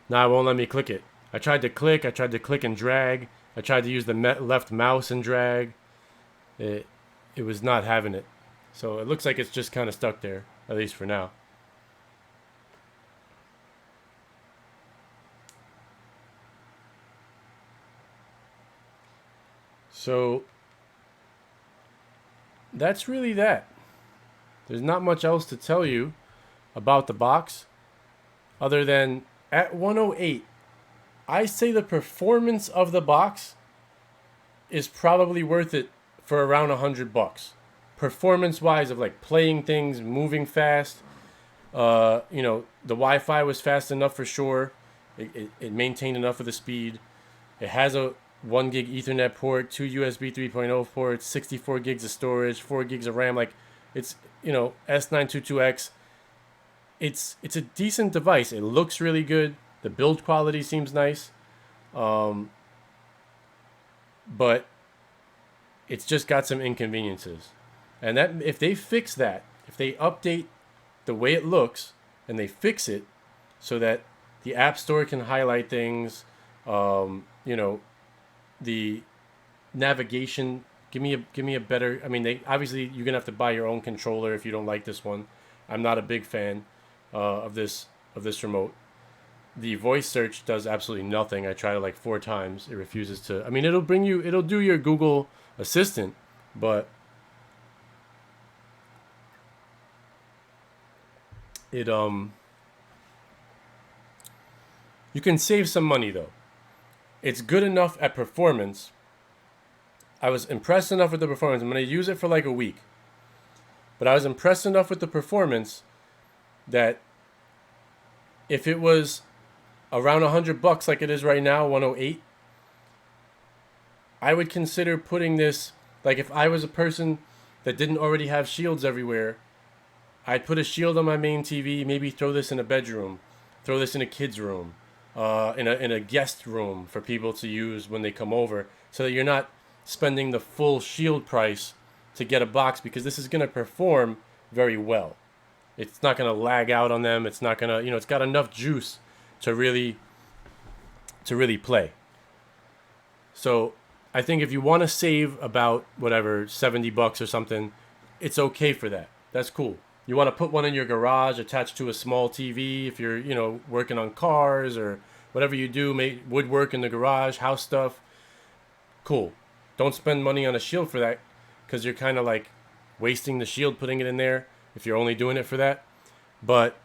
Now it won't let me click it. I tried to click and drag. I tried to use the left mouse and drag. It was not having it. So it looks like it's just kind of stuck there, at least for now. So that's really that. There's not much else to tell you about the box other than at 108, I say the performance of the box is probably worth it for around $100. Performance wise of playing things, moving fast. The Wi-Fi was fast enough for sure. It maintained enough of the speed. It has a 1 gig Ethernet port, 2 USB 3.0 ports, 64 gigs of storage, 4 gigs of RAM. It's, S922X. It's a decent device. It looks really good. The build quality seems nice. But it's just got some inconveniences. And that if they fix that, if they update the way it looks and they fix it so that the App Store can highlight things, the navigation Give me a better. I mean, they obviously you're gonna have to buy your own controller if you don't like this one. I'm not a big fan of this remote. The voice search does absolutely nothing. I tried it like 4 times. It refuses to. I mean, it'll do your Google Assistant, but it you can save some money though. It's good enough at performance. I was impressed enough with the performance. I'm going to use it for like a week. But I was impressed enough with the performance that if it was around $100 like it is right now, 108, I would consider putting this, like if I was a person that didn't already have shields everywhere, I'd put a shield on my main TV, maybe throw this in a bedroom, throw this in a kid's room, in a guest room for people to use when they come over, so that you're not spending the full shield price to get a box, because this is going to perform very well. It's not going to lag out on them. It's not going to, it's got enough juice to really play. So I think if you want to save about whatever, $70 or something, it's okay for that. That's cool. You want to put one in your garage attached to a small TV if you're, working on cars or whatever you do, make woodwork in the garage, house stuff. Cool. Don't spend money on a shield for that, because you're kind of like wasting the shield putting it in there if you're only doing it for that. But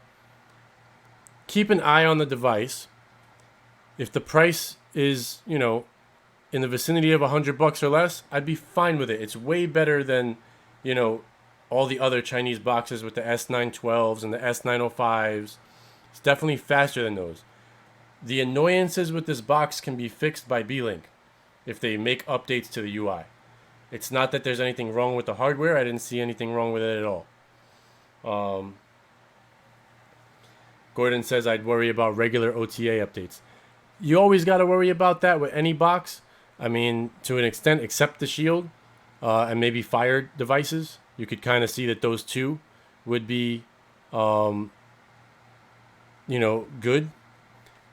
keep an eye on the device. If the price is, in the vicinity of $100 or less, I'd be fine with it. It's way better than, all the other Chinese boxes with the S912s and the S905s. It's definitely faster than those. The annoyances with this box can be fixed by Beelink if they make updates to the UI. It's not that there's anything wrong with the hardware. I didn't see anything wrong with it at all. Gordon says I'd worry about regular OTA updates. You always got to worry about that with any box. I mean, to an extent, except the Shield and maybe Fire devices. You could kind of see that those two would be, good.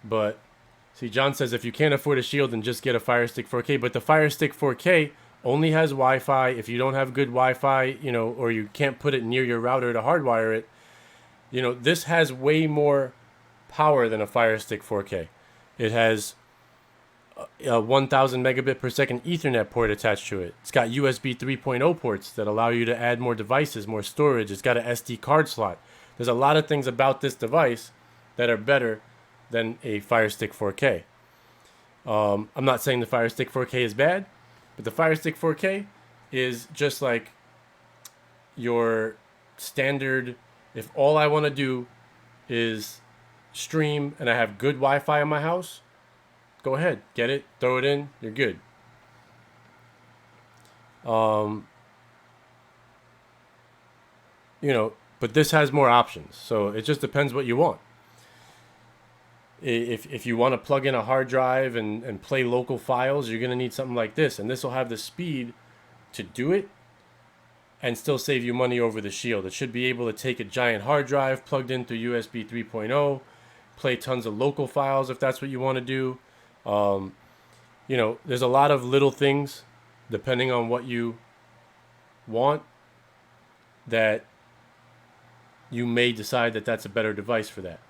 But see, John says if you can't afford a Shield, then just get a Fire Stick 4K. But the Fire Stick 4K only has Wi-Fi. If you don't have good Wi-Fi, or you can't put it near your router to hardwire it, this has way more power than a Fire Stick 4K. It has a 1000 megabit per second Ethernet port attached to it. It's got USB 3.0 ports that allow you to add more devices, more storage. It's got an SD card slot. There's a lot of things about this device that are better than a Fire Stick 4K. I'm not saying the Fire Stick 4K is bad, but the Fire Stick 4K is just like your standard. If all I want to do is stream and I have good Wi-Fi in my house, go ahead, get it, throw it in, you're good. But this has more options, so it just depends what you want. If you want to plug in a hard drive and play local files, you're going to need something like this, and this will have the speed to do it and still save you money over the Shield. It should be able to take a giant hard drive plugged in through USB 3.0, play tons of local files if that's what you want to do. There's a lot of little things depending on what you want that you may decide that that's a better device for that.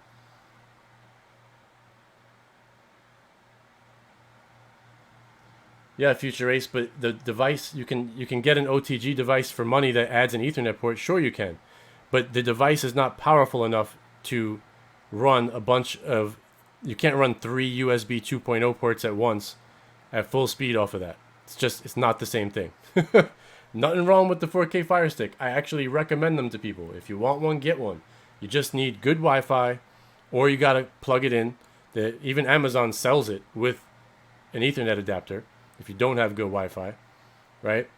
Yeah, Future Ace, but the device, you can get an OTG device for money that adds an Ethernet port. Sure, you can. But the device is not powerful enough to run a bunch of... You can't run 3 USB 2.0 ports at once at full speed off of that. It's not the same thing. Nothing wrong with the 4K Fire Stick. I actually recommend them to people. If you want one, get one. You just need good Wi-Fi, or you got to plug it in. Even Amazon sells it with an Ethernet adapter if you don't have good Wi-Fi, right?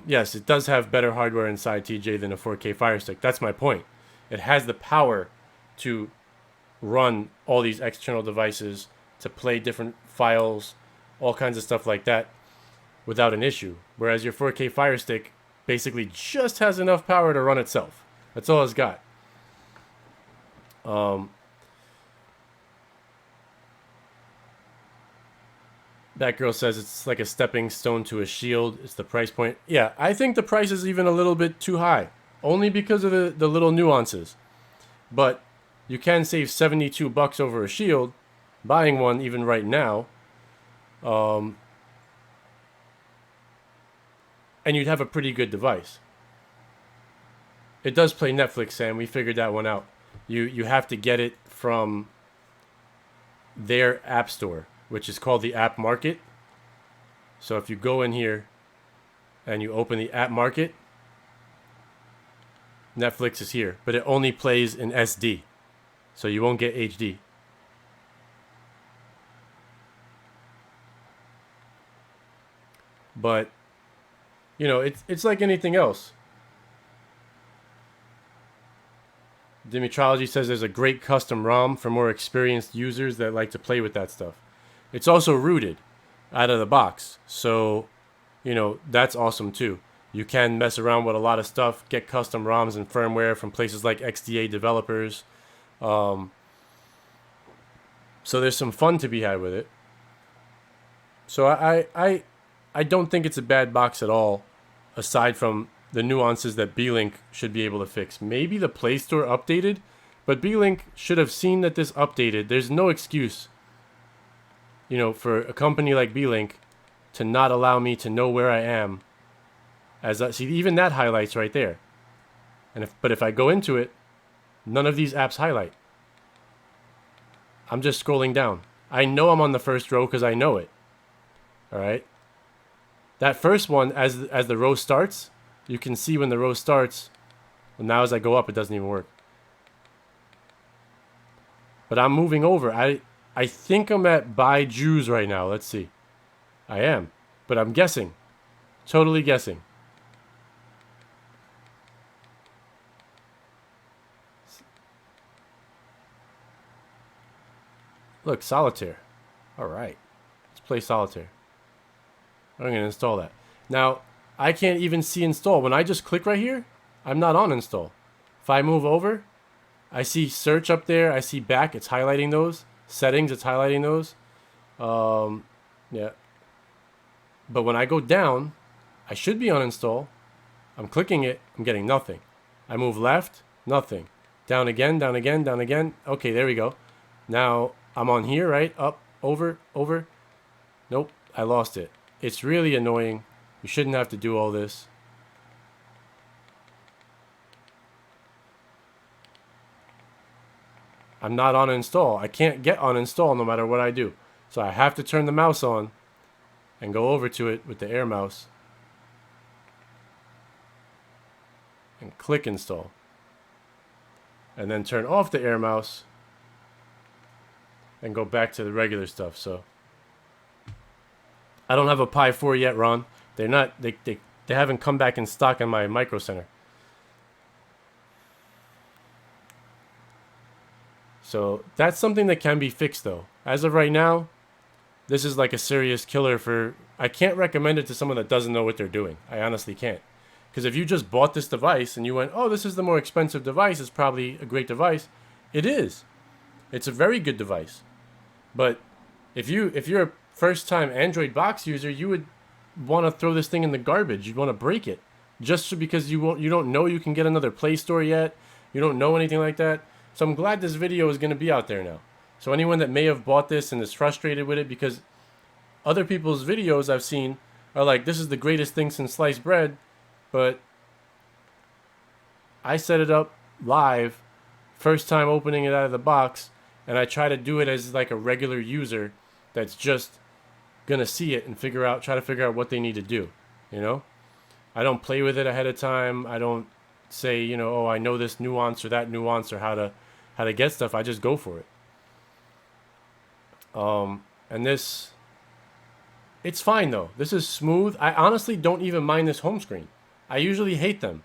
Yes, it does have better hardware inside, TJ, than a 4K Fire Stick. That's my point. It has the power to run all these external devices, to play different files, all kinds of stuff like that without an issue. Whereas your 4K Fire Stick basically just has enough power to run itself. That's all it's got. That girl says it's like a stepping stone to a shield. It's the price point. Yeah, I think the price is even a little bit too high. Only because of the little nuances. But you can save 72 bucks over a shield buying one even right now. And you'd have a pretty good device. It does play Netflix, Sam. We figured that one out. You have to get it from their app store, which is called the App Market. So if you go in here and you open the App Market, Netflix is here, but it only plays in SD. So you won't get HD. But, you know, it's like anything else. Dimitrology says there's a great custom ROM for more experienced users that like to play with that stuff. It's also rooted out of the box. So, you know, that's awesome too. You can mess around with a lot of stuff, get custom ROMs and firmware from places like XDA developers. So there's some fun to be had with it. So I don't think it's a bad box at all, aside from the nuances that Beelink should be able to fix. Maybe the Play Store updated, but Beelink should have seen that this updated. There's no excuse, you know, for a company like Beelink to not allow me to know where I am. As I see, even that highlights right there. But if I go into it, none of these apps highlight. I'm just scrolling down. I know I'm on the first row because I know it. All right. That first one, as the row starts, you can see when the row starts. Well, now as I go up, it doesn't even work. But I'm moving over. I think I'm at buy Jews right now. Let's see. I am. But I'm guessing. Totally guessing. Look, solitaire. All right. Let's play solitaire. I'm going to install that. Now, I can't even see install. When I just click right here, I'm not on install. If I move over, I see search up there. I see back. It's highlighting those. Settings, it's highlighting those. Yeah. But when I go down, I should be on install. I'm clicking it. I'm getting nothing. I move left, nothing. Down again, down again, down again. Okay, there we go. Now, I'm on here, right? Up, over, over. Nope, I lost it. It's really annoying. You shouldn't have to do all this. I'm not on install. I can't get on install no matter what I do. So I have to turn the mouse on and go over to it with the air mouse and click install. And then turn off the air mouse and go back to the regular stuff. So I don't have a Pi 4 yet, Ron. They're not they haven't come back in stock on my Micro Center. So that's something that can be fixed though. As of right now, this is like a serious killer for... I can't recommend it to someone that doesn't know what they're doing. I honestly can't. Because if you just bought this device and you went, oh, this is the more expensive device, it's probably a great device. It is. It's a very good device. But if you're a first-time Android box user, you would want to throw this thing in the garbage. You'd want to break it. Just because you don't know you can get another Play Store yet. You don't know anything like that. So I'm glad this video is going to be out there now. So anyone that may have bought this and is frustrated with it, because other people's videos I've seen are like, this is the greatest thing since sliced bread, but I set it up live, first time opening it out of the box, and I try to do it as like a regular user that's just gonna see it and try to figure out what they need to do, you know? I don't play with it ahead of time. I don't say, you know, oh, I know this nuance or that nuance or how to get stuff. I just go for it. And this, it's fine though. This is smooth. I honestly don't even mind this home screen. I usually hate them,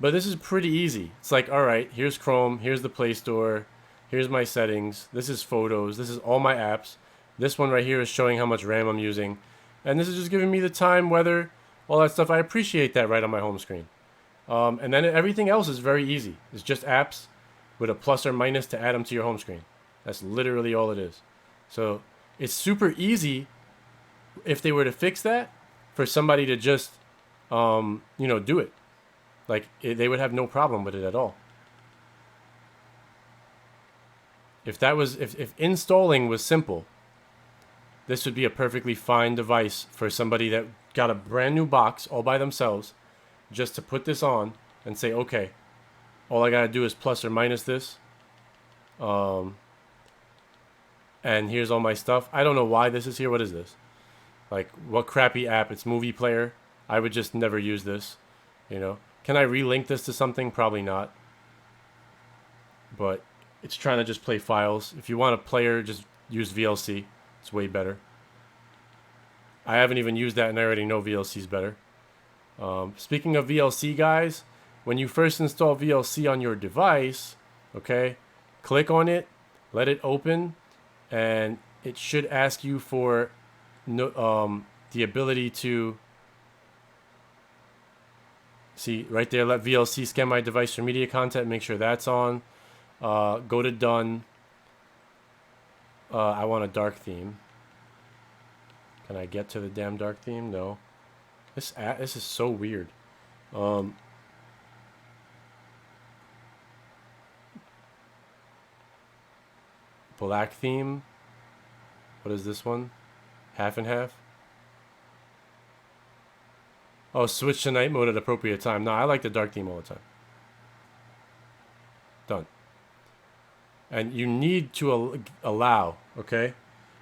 but this is pretty easy. It's like, all right, here's Chrome, here's the Play Store, here's my settings, this is photos, this is all my apps. This one right here is showing how much RAM I'm using. And this is just giving me the time, weather, all that stuff. I appreciate that right on my home screen. And then everything else is very easy. It's just apps with a plus or minus to add them to your home screen. That's literally all it is. So it's super easy if they were to fix that, for somebody to just, do it. Like, they would have no problem with it at all. If installing was simple, this would be a perfectly fine device for somebody that got a brand new box all by themselves, just to put this on and say, okay, all I gotta do is plus or minus this. And here's all my stuff. I don't know why this is here. What is this? Like, what crappy app? It's Movie Player. I would just never use this, Can I relink this to something? Probably not. But it's trying to just play files. If you want a player, just use VLC. It's way better. I haven't even used that, and I already know VLC is better. Speaking of VLC, guys, when you first install VLC on your device, okay, click on it, let it open, and it should ask you for the ability to see right there. Let VLC scan my device for media content. Make sure that's on. Go to done. I want a dark theme. Can I get to the damn dark theme? No. This is so weird. Black theme. What is this one? Half and half. Oh, switch to night mode at appropriate time. No, I like the dark theme all the time. Done. And you need to allow, okay?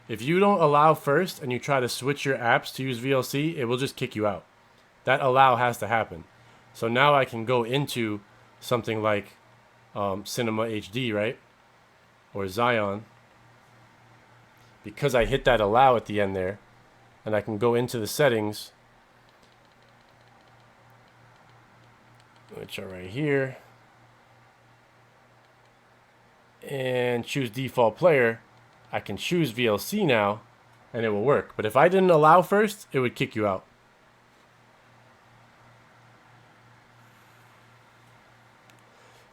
If you don't allow first and you try to switch your apps to use VLC, it will just kick you out. That allow has to happen. So now I can go into something like Cinema HD, right? Or Zion. Because I hit that allow at the end there. And I can go into the settings, which are right here. And choose default player. I can choose VLC now, and it will work. But if I didn't allow first, it would kick you out.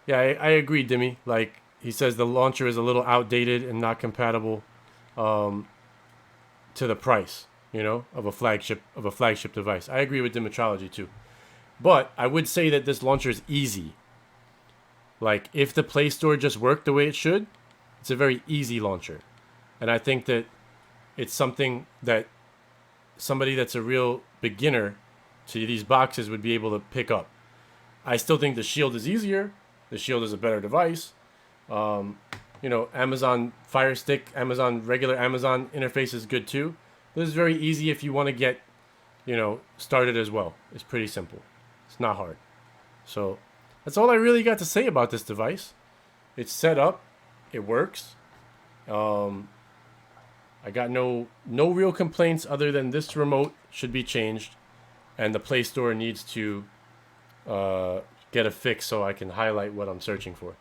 Yeah, I agree, Dimmy. Like, he says the launcher is a little outdated and not compatible to the price, of a flagship device. I agree with Dimitrology too. But I would say that this launcher is easy. Like, if the Play Store just worked the way it should, it's a very easy launcher. And I think that it's something that somebody that's a real beginner to these boxes would be able to pick up. I still think the Shield is easier. The Shield is a better device. Amazon Fire Stick, regular Amazon interface is good too. This is very easy if you want to get, started as well. It's pretty simple. It's not hard. So that's all I really got to say about this device. It's set up. It works. I got no real complaints other than this remote should be changed, and the Play Store needs to get a fix so I can highlight what I'm searching for.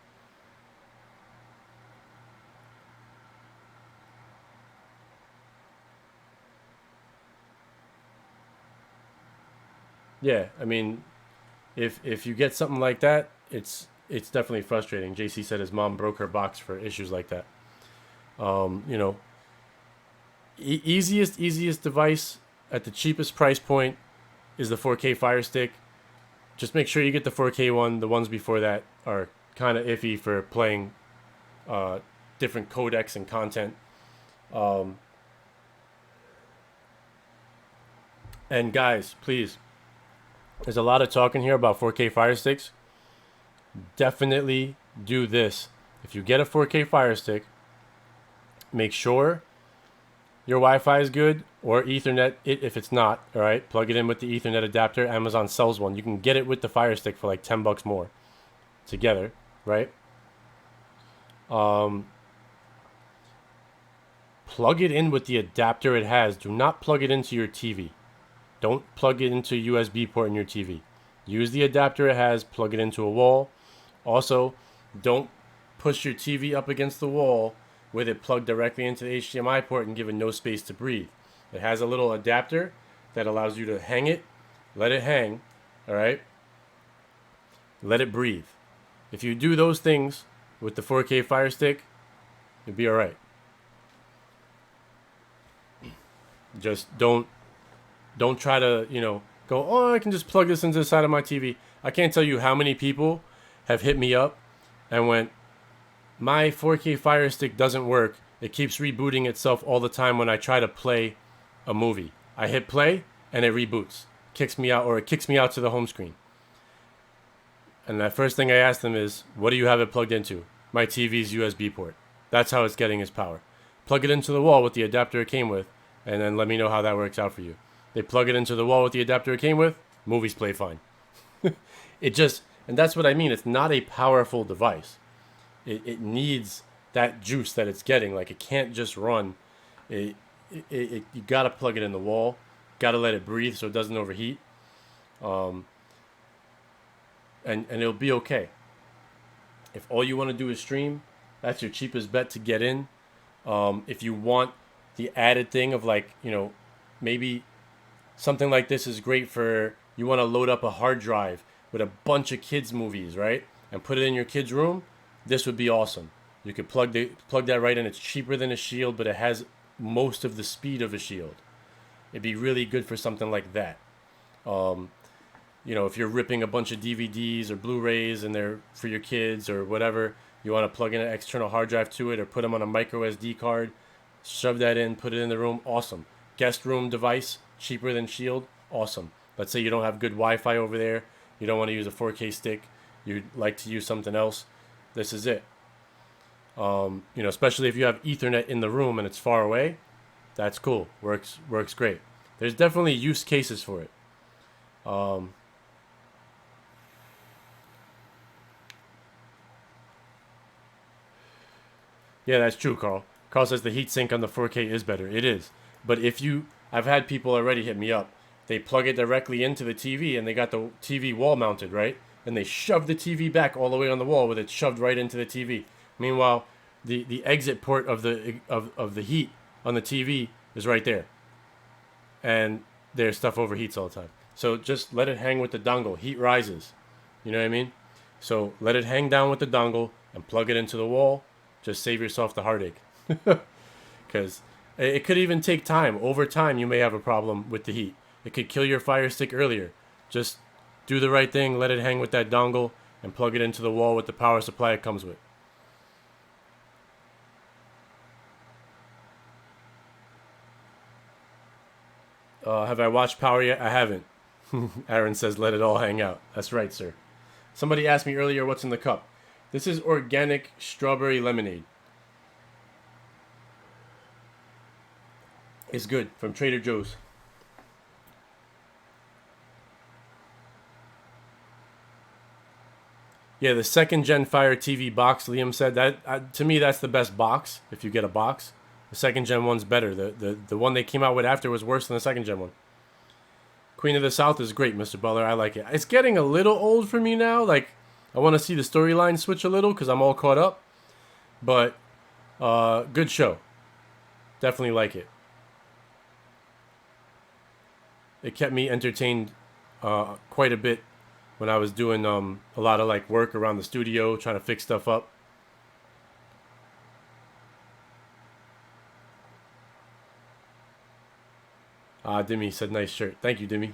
Yeah, I mean, if you get something like that, it's definitely frustrating. JC said his mom broke her box for issues like that. Easiest device at the cheapest price point is the 4K Fire Stick. Just make sure you get the 4K one. The ones before that are kind of iffy for playing different codecs and content. And guys, please, there's a lot of talking here about 4K Fire Sticks. Definitely do this. If you get a 4K Fire Stick, make sure your Wi-Fi is good, or Ethernet if it's not. All right, plug it in with the Ethernet adapter. Amazon sells one. You can get it with the Fire Stick for like $10 more together, right? Plug it in with the adapter it has. Do not plug it into your TV. Don't plug it into a USB port in your TV. Use the adapter it has. Plug it into a wall. Also, don't push your TV up against the wall with it plugged directly into the HDMI port and given no space to breathe. It has a little adapter that allows you to hang it, let it hang, all right? Let it breathe. If you do those things with the 4K Fire Stick, you'll be all right. Just don't try to, go, oh, I can just plug this into the side of my TV. I can't tell you how many people have hit me up and went, my 4K Fire Stick doesn't work. It keeps rebooting itself all the time when I try to play a movie. I hit play and it reboots, kicks me out, or it kicks me out to the home screen. And the first thing I ask them is, what do you have it plugged into? My TV's USB port. That's how it's getting its power. Plug it into the wall with the adapter it came with, and then let me know how that works out for you. They plug it into the wall with the adapter it came with, movies play fine. And that's what I mean. It's not a powerful device. It needs that juice that it's getting. Like, it can't just run. You gotta plug it in the wall. Gotta let it breathe so it doesn't overheat. And it'll be okay. If all you want to do is stream, that's your cheapest bet to get in. If you want the added thing of, like, maybe something like this is great for, you want to load up a hard drive with a bunch of kids movies, right? And put it in your kids' room. This would be awesome. You could plug that right in. It's cheaper than a Shield, but it has most of the speed of a Shield. It'd be really good for something like that. If you're ripping a bunch of DVDs or Blu-rays and they're for your kids or whatever, you want to plug in an external hard drive to it or put them on a micro SD card, shove that in, put it in the room, awesome. Guest room device, cheaper than Shield, awesome. Let's say you don't have good Wi-Fi over there, you don't want to use a 4K stick, you'd like to use something else, this is it. Especially if you have Ethernet in the room and it's far away, that's cool, works great. There's definitely use cases for it. Yeah, that's true, Carl. Carl says the heatsink on the 4K is better. It is. But I've had people already hit me up. They plug it directly into the TV and they got the TV wall mounted, right? And they shove the TV back all the way on the wall with it shoved right into the TV. Meanwhile, the exit port of the heat on the TV is right there. And their stuff overheats all the time. So just let it hang with the dongle. Heat rises. You know what I mean? So let it hang down with the dongle and plug it into the wall. Just save yourself the heartache. Because it could even take time. Over time, you may have a problem with the heat. It could kill your Fire Stick earlier. Just do the right thing, let it hang with that dongle, and plug it into the wall with the power supply it comes with. Have I watched Power yet? I haven't. Aaron says, let it all hang out. That's right, sir. Somebody asked me earlier what's in the cup. This is organic strawberry lemonade. It's good, from Trader Joe's. Yeah, the second gen Fire TV box, Liam said, that to me that's the best box if you get a box. The second gen one's better. The one they came out with after was worse than the second gen one. Queen of the South is great, Mr. Butler. I like it. It's getting a little old for me now. Like, I want to see the storyline switch a little because I'm all caught up. But good show. Definitely like it. It kept me entertained quite a bit when I was doing a lot of like work around the studio, trying to fix stuff up. Dimmy said nice shirt. Thank you, Dimmy.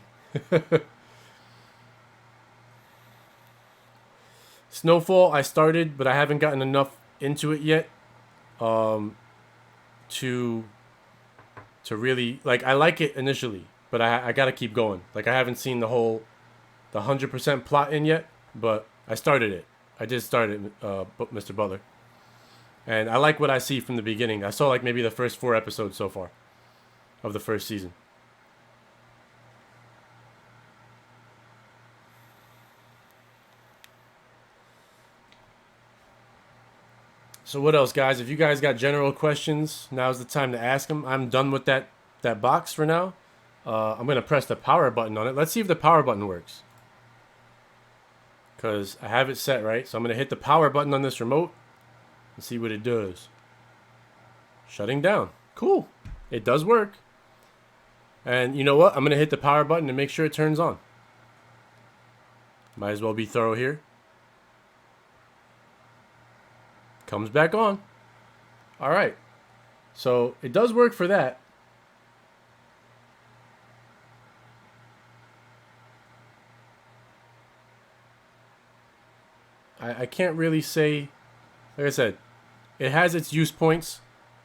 Snowfall, I started, but I haven't gotten enough into it yet to really, like, I like it initially, but I gotta keep going. Like, I haven't seen the 100% plot in yet, but I started it. I did start it, Mr. Butler. And I like what I see from the beginning. I saw like maybe the first 4 episodes so far of the first season. So what else, guys? If you guys got general questions, now's the time to ask them. I'm done with that box for now. I'm going to press the power button on it. Let's see if the power button works. Because I have it set, right? So I'm going to hit the power button on this remote and see what it does. Shutting down. Cool. It does work. And you know what? I'm going to hit the power button to make sure it turns on. Might as well be thorough here. Comes back on. All right. So it does work for that. I can't really say. Like I said, it has its use points.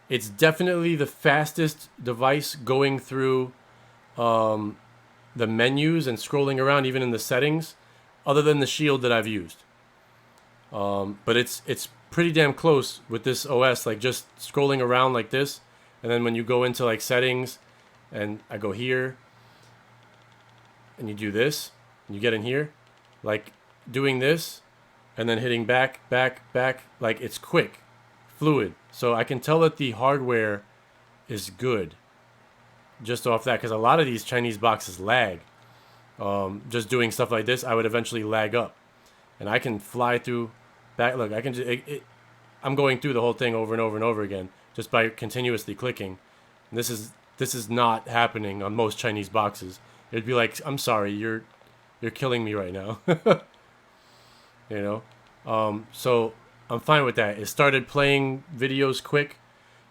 It's definitely the fastest device going through the menus and scrolling around, even in the settings, other than the Shield that I've used. But it's pretty damn close with this OS, like just scrolling around like this, and then when you go into like settings, and I go here, and you do this, and you get in here, like doing this, and then hitting back, like it's quick, fluid. So I can tell that the hardware is good just off that, because a lot of these Chinese boxes lag. Just doing stuff like this, I would eventually lag up, and I can fly through back. Look, I can just I'm going through the whole thing over and over and over again just by continuously clicking. And this is not happening on most Chinese boxes. It'd be like, I'm sorry, you're killing me right now. You know, so I'm fine with that. It started playing videos quick.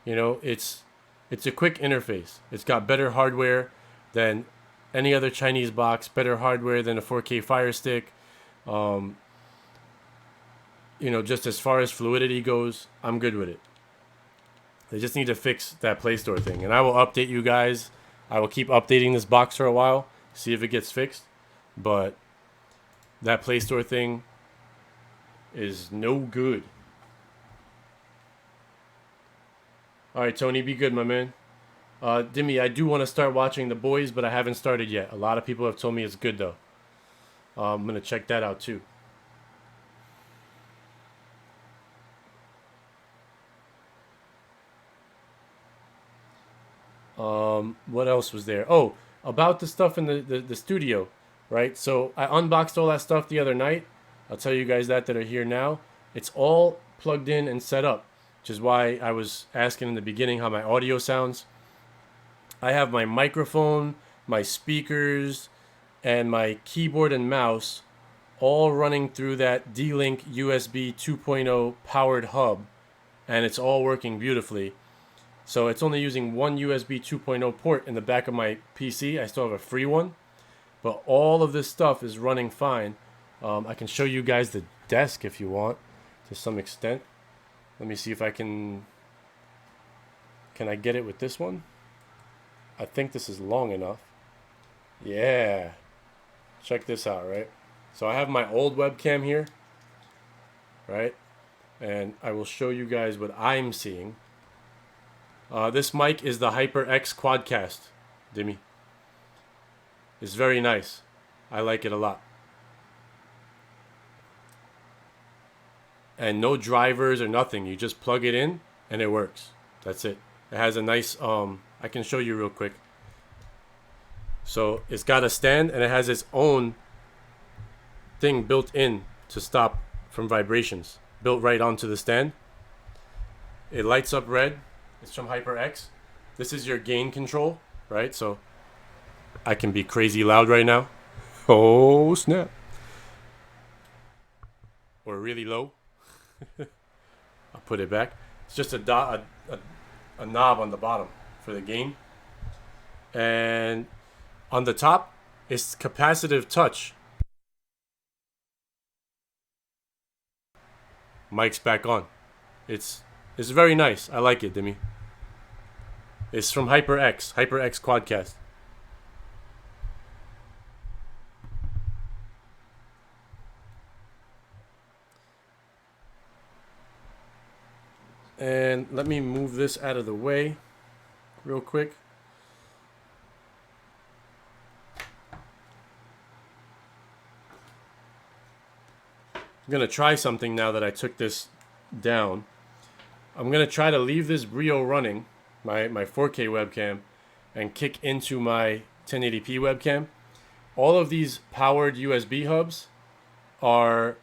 You know, it's a quick interface. It's got better hardware than any other Chinese box, better hardware than a 4K Fire Stick. You know, just as far as fluidity goes, I'm good with it. They just need to fix that Play Store thing. And I will update you guys. I will keep updating this box for a while, see if it gets fixed. But that Play Store thing is no good. Alright, Tony, be good, my man. Dimmy, I do want to start watching The Boys, but I haven't started yet. A lot of people have told me it's good, though. I'm going to check that out, too. What else was there? Oh, about the stuff in the studio, right? So I unboxed all that stuff the other night. I'll tell you guys that are here now. It's all plugged in and set up, which is why I was asking in the beginning how my audio sounds. I have my microphone, my speakers, and my keyboard and mouse all running through that Beelink USB 2.0 powered hub, and it's all working beautifully. So it's only using one USB 2.0 port in the back of my PC. I still have a free one, but all of this stuff is running fine. I can show you guys the desk if you want, to some extent. Let me see if I can I get it with this one? I think this is long enough. Yeah. Check this out, right? So I have my old webcam here, right? And I will show you guys what I'm seeing. This mic is the HyperX Quadcast, Dimmy. It's very nice. I like it a lot. And no drivers or nothing. You just plug it in and it works. That's it. It has a nice, I can show you real quick. So it's got a stand and it has its own thing built in to stop from vibrations. Built right onto the stand. It lights up red. It's from HyperX. This is your gain control, right? So I can be crazy loud right now. Oh, snap. Or really low. I'll put it back. It's just a knob on the bottom for the gain. And on the top, it's capacitive touch. Mic's back on. It's very nice. I like it, Dimmy. It's from HyperX Quadcast. And let me move this out of the way real quick. I'm going to try something now that I took this down. I'm going to try to leave this Brio running, my 4K webcam, and kick into my 1080p webcam. All of these powered USB hubs are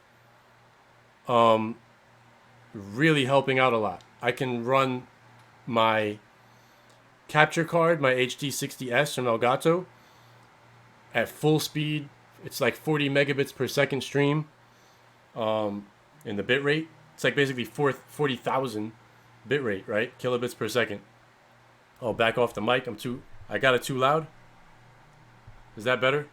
really helping out a lot. I can run my capture card, my HD60S from Elgato, at full speed. It's like 40 megabits per second stream in the bit rate. It's like basically 40,000 bit rate, right? Kilobits per second. Oh, back off the mic. I got it too loud. Is that better?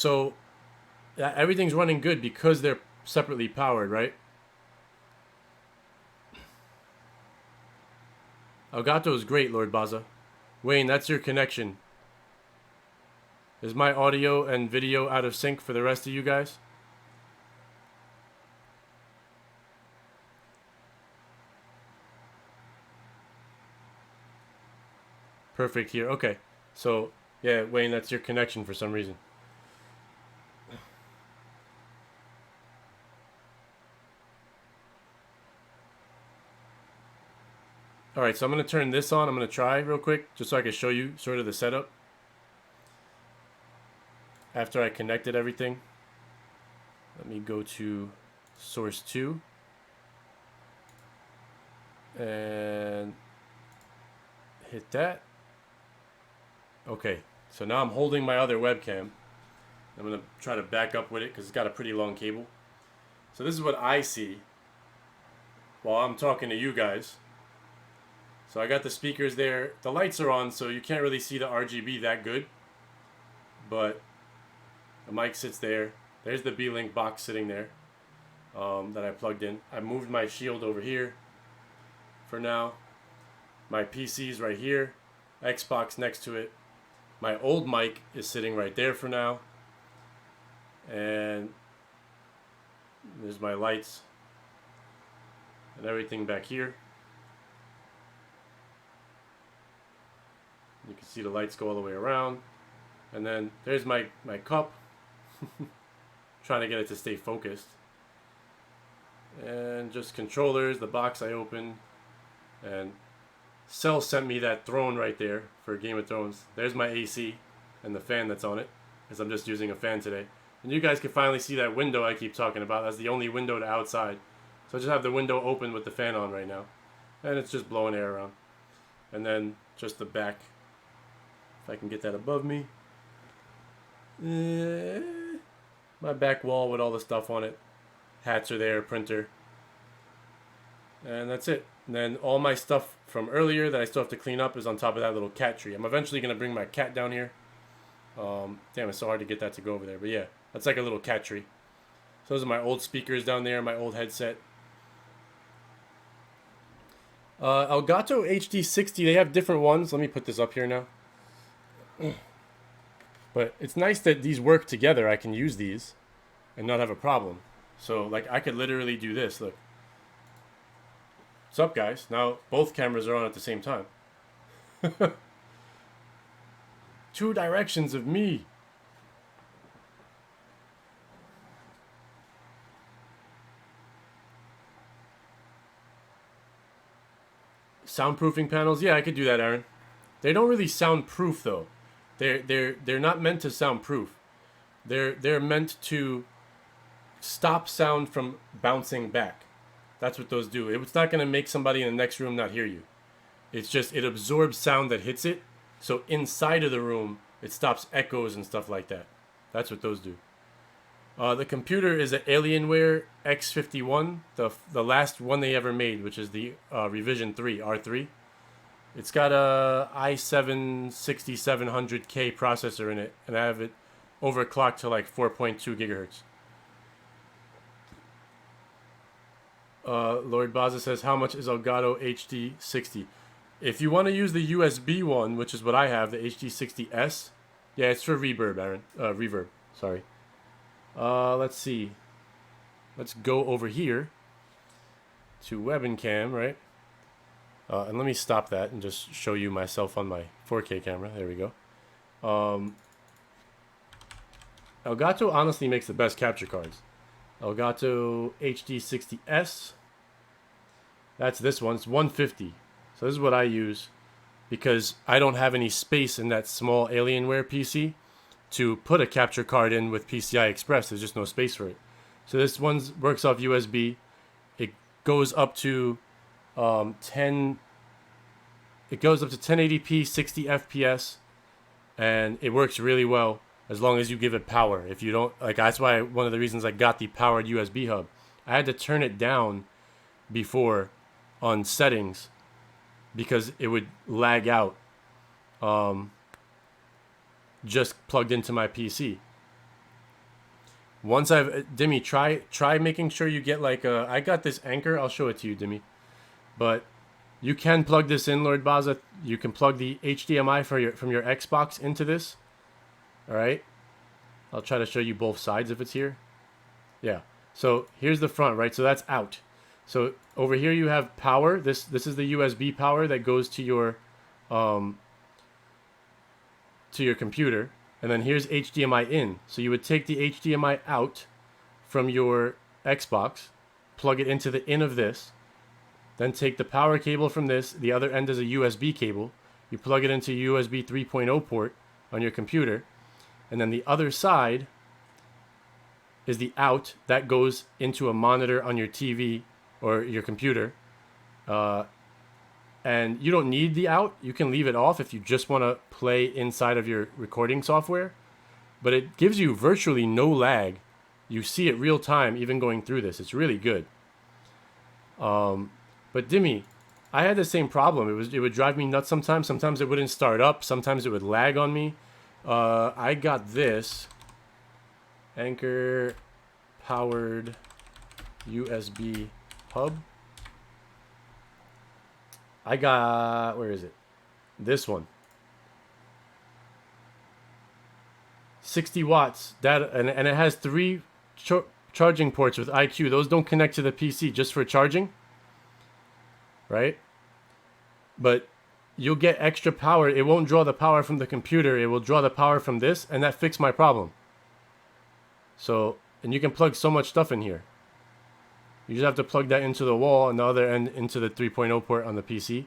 So everything's running good because they're separately powered, right? Elgato is great, Lord Baza. Wayne, that's your connection. Is my audio and video out of sync for the rest of you guys? Perfect here. Okay. So, yeah, Wayne, that's your connection for some reason. Alright, so I'm going to turn this on. I'm going to try real quick, just so I can show you sort of the setup. After I connected everything. Let me go to source 2. And hit that. Okay, so now I'm holding my other webcam. I'm going to try to back up with it because it's got a pretty long cable. So this is what I see while I'm talking to you guys. So I got the speakers there. The lights are on, so you can't really see the RGB that good. But the mic sits there. There's the Beelink box sitting there that I plugged in. I moved my shield over here for now. My PC's right here. Xbox next to it. My old mic is sitting right there for now. And there's my lights and everything back here. You can see the lights go all the way around. And then there's my cup. Trying to get it to stay focused. And just controllers, the box I opened. And Cell sent me that throne right there for Game of Thrones. There's my AC and the fan that's on it, as I'm just using a fan today. And you guys can finally see that window I keep talking about. That's the only window to outside. So I just have the window open with the fan on right now. And it's just blowing air around. And then just the back. If I can get that above me. My back wall with all the stuff on it. Hats are there, printer. And that's it. And then all my stuff from earlier that I still have to clean up is on top of that little cat tree. I'm eventually going to bring my cat down here. Damn, it's so hard to get that to go over there. But yeah, that's like a little cat tree. So those are my old speakers down there, my old headset. Elgato HD60, they have different ones. Let me put this up here now. But it's nice that these work together. I can use these and not have a problem. So like I could literally do this. Look. What's up, guys? Now both cameras are on at the same time. Two directions of me. Soundproofing panels? Yeah, I could do that, Aaron. They don't really soundproof though. They're not meant to soundproof. They're meant to stop sound from bouncing back. That's what those do. It's not going to make somebody in the next room not hear you. It's just it absorbs sound that hits it. So inside of the room, it stops echoes and stuff like that. That's what those do. The computer is an Alienware X51, the last one they ever made, which is the revision 3, R3. It's got a i7 6700K processor in it, and I have it overclocked to like 4.2 gigahertz. Lord Baza says, how much is Elgato HD60? If you want to use the USB one, which is what I have, the HD60S, yeah, it's for reverb, Aaron. Reverb, sorry. Let's see. Let's go over here to Webcam, right? And let me stop that and just show you myself on my 4K camera. There we go. Elgato honestly makes the best capture cards. Elgato HD60S. That's this one. It's 150. So this is what I use because I don't have any space in that small Alienware PC to put a capture card in with PCI Express. There's just no space for it. So this one works off USB. It goes up to 10. It goes up to 1080p, 60 FPS, and it works really well as long as you give it power. If you don't, like, that's why one of the reasons I got the powered USB hub. I had to turn it down before on settings because it would lag out just plugged into my PC. Once I've Dimmy, try making sure you get like a. I got this anchor. I'll show it to you, Dimmy. But you can plug this in, Lord Baza. You can plug the HDMI from your Xbox into this. All right. I'll try to show you both sides if it's here. Yeah. So here's the front, right? So that's out. So over here you have power. This is the USB power that goes to your computer. And then here's HDMI in. So you would take the HDMI out from your Xbox, plug it into the in of this, then take the power cable from this. The other end is a USB cable. You plug it into USB 3.0 port on your computer. And then the other side is the out that goes into a monitor on your TV or your computer. And you don't need the out. You can leave it off if you just want to play inside of your recording software. But it gives you virtually no lag. You see it real time even going through this. It's really good. But Dimmy, I had the same problem. It would drive me nuts sometimes. Sometimes it wouldn't start up. Sometimes it would lag on me. I got this Anchor powered USB hub. I got, where is it? This one. 60 watts. That and it has 3 charging ports with IQ. Those don't connect to the PC, just for charging. Right? But you'll get extra power. It won't draw the power from the computer. It will draw the power from this, and that fixed my problem. So, and you can plug so much stuff in here. You just have to plug that into the wall and the other end into the 3.0 port on the PC.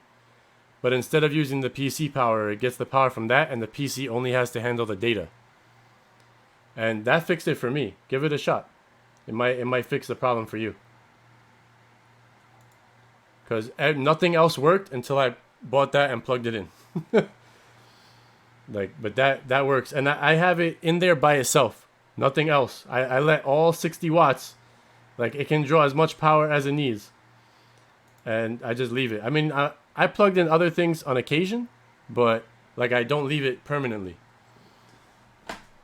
But instead of using the PC power, it gets the power from that, and the PC only has to handle the data. And that fixed it for me. Give it a shot. It might fix the problem for you. Because nothing else worked until I bought that and plugged it in. But that works. And I have it in there by itself. Nothing else. I let all 60 watts. Like, it can draw as much power as it needs. And I just leave it. I mean, I plugged in other things on occasion, but like, I don't leave it permanently.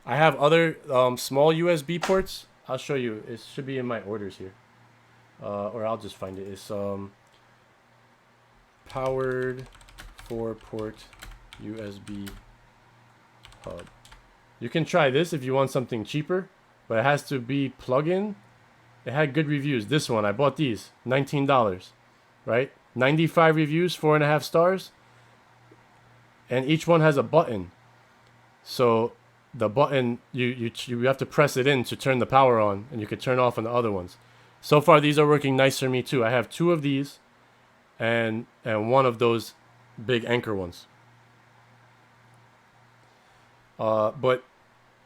I have other small USB ports. I'll show you. It should be in my orders here. Or I'll just find it. It's powered 4-port USB hub. You can try this if you want something cheaper, but it has to be plug-in. It had good reviews. This one, I bought these, $19, right? 95 reviews, 4.5 stars. And each one has a button. So the button, you have to press it in to turn the power on, and you can turn off on the other ones. So far, these are working nice for me too. I have 2 of these and 1 of those big Anchor ones.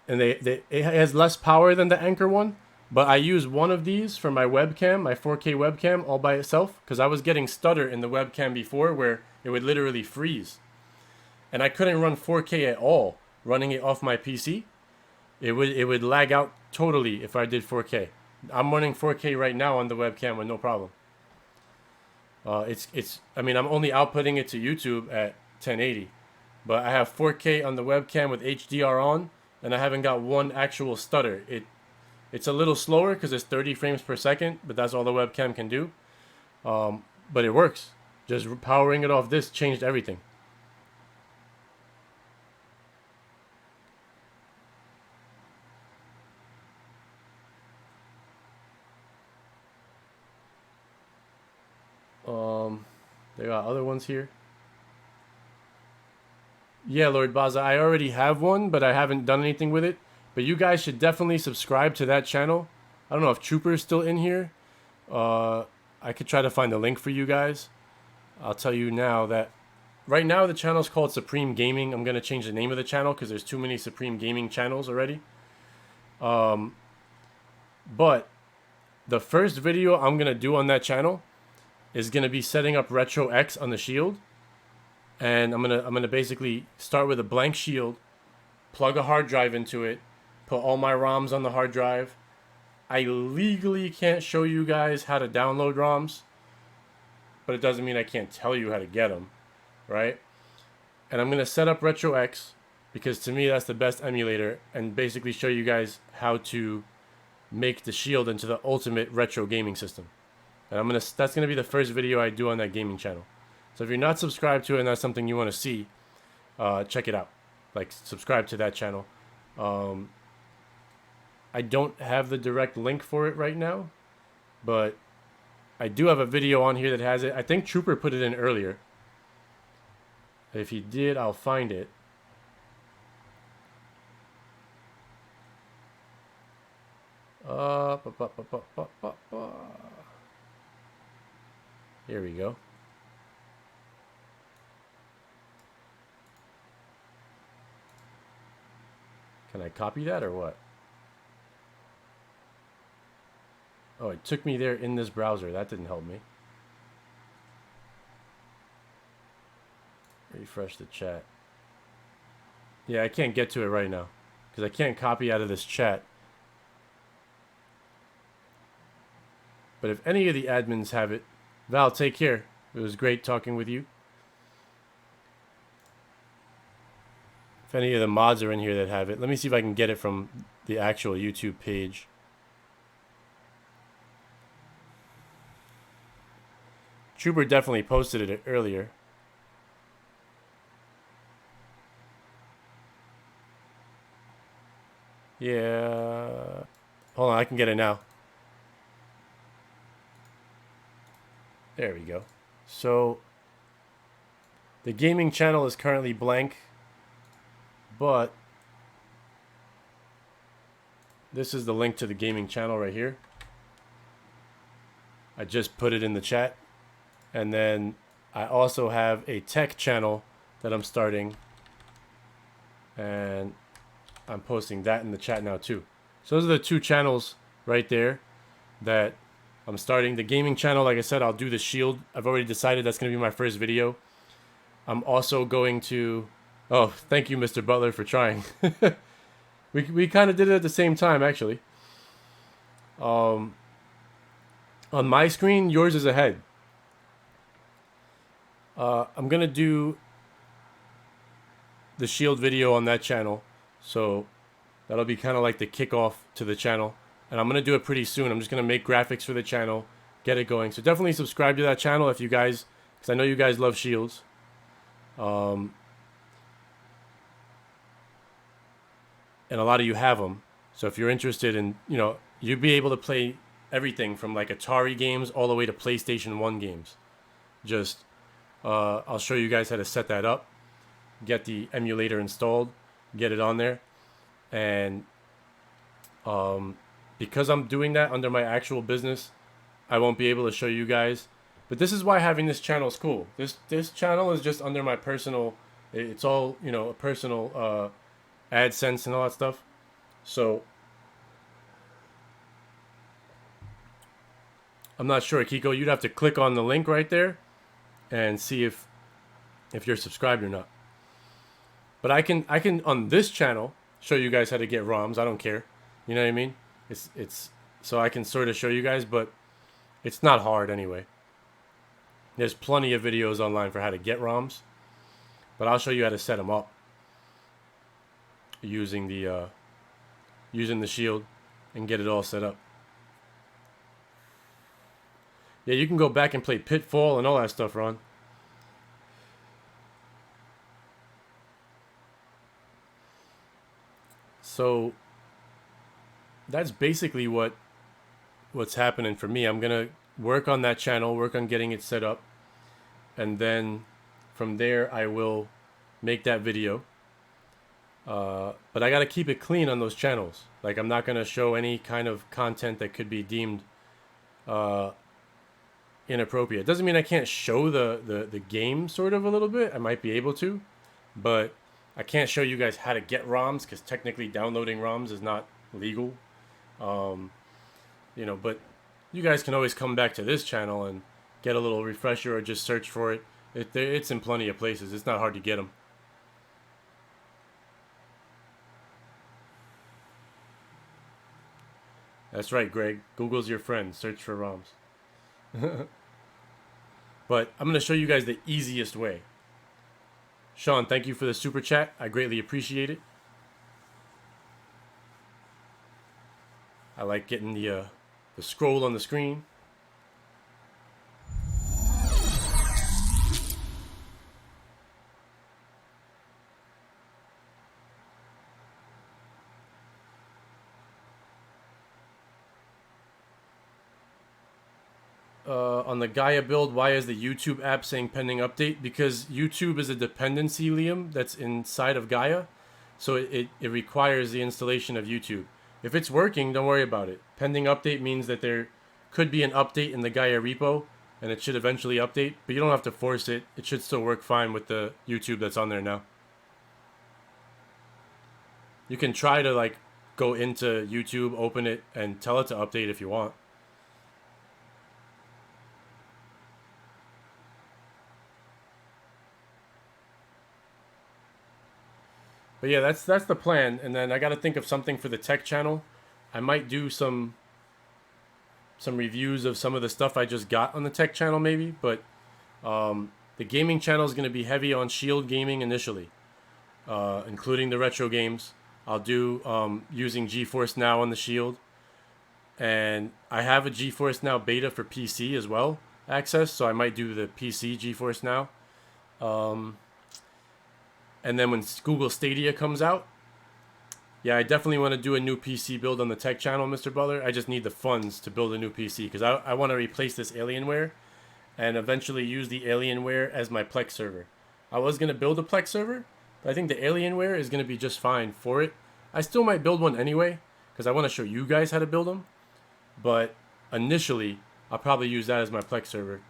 It has less power than the Anchor one. But I use one of these for my webcam, my 4K webcam, all by itself. Because I was getting stutter in the webcam before where it would literally freeze. And I couldn't run 4K at all running it off my PC. It would lag out totally if I did 4K. I'm running 4K right now on the webcam with no problem. I mean, I'm only outputting it to YouTube at 1080. But I have 4K on the webcam with HDR on. And I haven't got one actual stutter. It's a little slower because it's 30 frames per second, but that's all the webcam can do. But it works. Just powering it off this changed everything. They got other ones here. Yeah, Lord Baza, I already have one, but I haven't done anything with it. But you guys should definitely subscribe to that channel. I don't know if Trooper's still in here. I could try to find a link for you guys. I'll tell you now that right now the channel's called Supreme Gaming. I'm going to change the name of the channel because there's too many Supreme Gaming channels already. But the first video I'm going to do on that channel is going to be setting up Retro X on the Shield. And I'm gonna basically start with a blank Shield, plug a hard drive into it, put all my ROMs on the hard drive. I legally can't show you guys how to download ROMs, but it doesn't mean I can't tell you how to get them, right? And I'm gonna set up Retro X because to me that's the best emulator, and basically show you guys how to make the Shield into the ultimate retro gaming system. And that's gonna be the first video I do on that gaming channel. So if you're not subscribed to it and that's something you want to see, check it out. Like, subscribe to that channel. I don't have the direct link for it right now, but I do have a video on here that has it. I think Trooper put it in earlier. If he did, I'll find it. Here we go. Can I copy that or what? Oh, it took me there in this browser. That didn't help me. Refresh the chat. Yeah, I can't get to it right now because I can't copy out of this chat. But if any of the admins have it, Val, take care. It was great talking with you. If any of the mods are in here that have it, let me see if I can get it from the actual YouTube page. Trooper definitely posted it earlier. Yeah. Hold on, I can get it now. There we go. So, the gaming channel is currently blank, but this is the link to the gaming channel right here. I just put it in the chat. And then I also have a tech channel that I'm starting, and I'm posting that in the chat now too. So those are the two channels right there that I'm starting. The gaming channel, like I said, I'll do the Shield. I've already decided that's going to be my first video. I'm also going to... Oh, thank you, Mr. Butler, for trying. we kind of did it at the same time, actually. On my screen, yours is ahead. I'm going to do the Shield video on that channel. So that'll be kind of like the kickoff to the channel. And I'm going to do it pretty soon. I'm just going to make graphics for the channel, get it going. So definitely subscribe to that channel if you guys, because I know you guys love Shields. And a lot of you have them. So if you're interested in, you know, you'd be able to play everything from like Atari games all the way to PlayStation 1 games. Just, I'll show you guys how to set that up. Get the emulator installed, get it on there. And because I'm doing that under my actual business, I won't be able to show you guys. But this is why having this channel is cool. This channel is just under my personal, it's all, you know, a personal AdSense and all that stuff. So I'm not sure, Kiko, you'd have to click on the link right there and see if you're subscribed or not. But I can on this channel show you guys how to get ROMs. I don't care. You know what I mean? It's so I can sort of show you guys, but it's not hard anyway. There's plenty of videos online for how to get ROMs, but I'll show you how to set them up using the Shield and get it all set up. Yeah, you can go back and play Pitfall and all that stuff, Ron. So that's basically what's happening for me. I'm gonna work on that channel, work on getting it set up, and then from there I will make that video. But I gotta keep it clean on those channels. Like, I'm not gonna show any kind of content that could be deemed inappropriate. Doesn't mean I can't show the game sort of a little bit. I might be able to, but I can't show you guys how to get ROMs because technically downloading ROMs is not legal. You know, but you guys can always come back to this channel and get a little refresher or just search for it. It's in plenty of places. It's not hard to get them. That's right, Greg. Google's your friend. Search for ROMs. But I'm going to show you guys the easiest way. Sean, thank you for the super chat. I greatly appreciate it. I like getting the scroll on the screen. On the Gaia build, why is the YouTube app saying pending update? Because YouTube is a dependency, Liam, that's inside of Gaia. So it requires the installation of YouTube. If it's working, don't worry about it. Pending update means that there could be an update in the Gaia repo, and it should eventually update, but you don't have to force it. It should still work fine with the YouTube that's on there now. You can try to like go into YouTube, open it, and tell it to update if you want. But yeah, that's the plan. And then I got to think of something for the tech channel. I might do some reviews of some of the stuff I just got on the tech channel maybe, but the gaming channel is going to be heavy on Shield gaming initially, including the retro games. I'll do using GeForce Now on the Shield, and I have a GeForce Now beta for PC as well access, so I might do the PC GeForce Now. And then when Google Stadia comes out, yeah, I definitely want to do a new PC build on the tech channel, Mr. Butler. I just need the funds to build a new PC because I want to replace this Alienware and eventually use the Alienware as my Plex server. I was going to build a Plex server, but I think the Alienware is going to be just fine for it. I still might build one anyway because I want to show you guys how to build them. But initially, I'll probably use that as my Plex server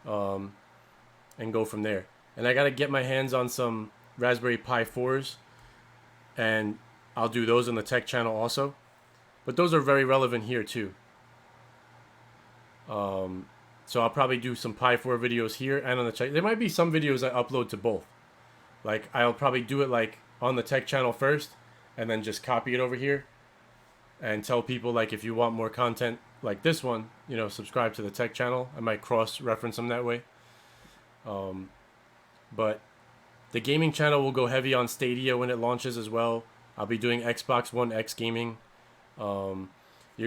and go from there. And I got to get my hands on some Raspberry Pi 4s, and I'll do those on the tech channel also. But those are very relevant here too. So I'll probably do some Pi 4 videos here and on the tech. There might be some videos I upload to both. Like I'll probably do it like on the tech channel first, and then just copy it over here, and tell people like if you want more content like this one, you know, subscribe to the tech channel. I might cross-reference them that way. But the gaming channel will go heavy on Stadia when it launches as well. I'll be doing Xbox One X gaming. You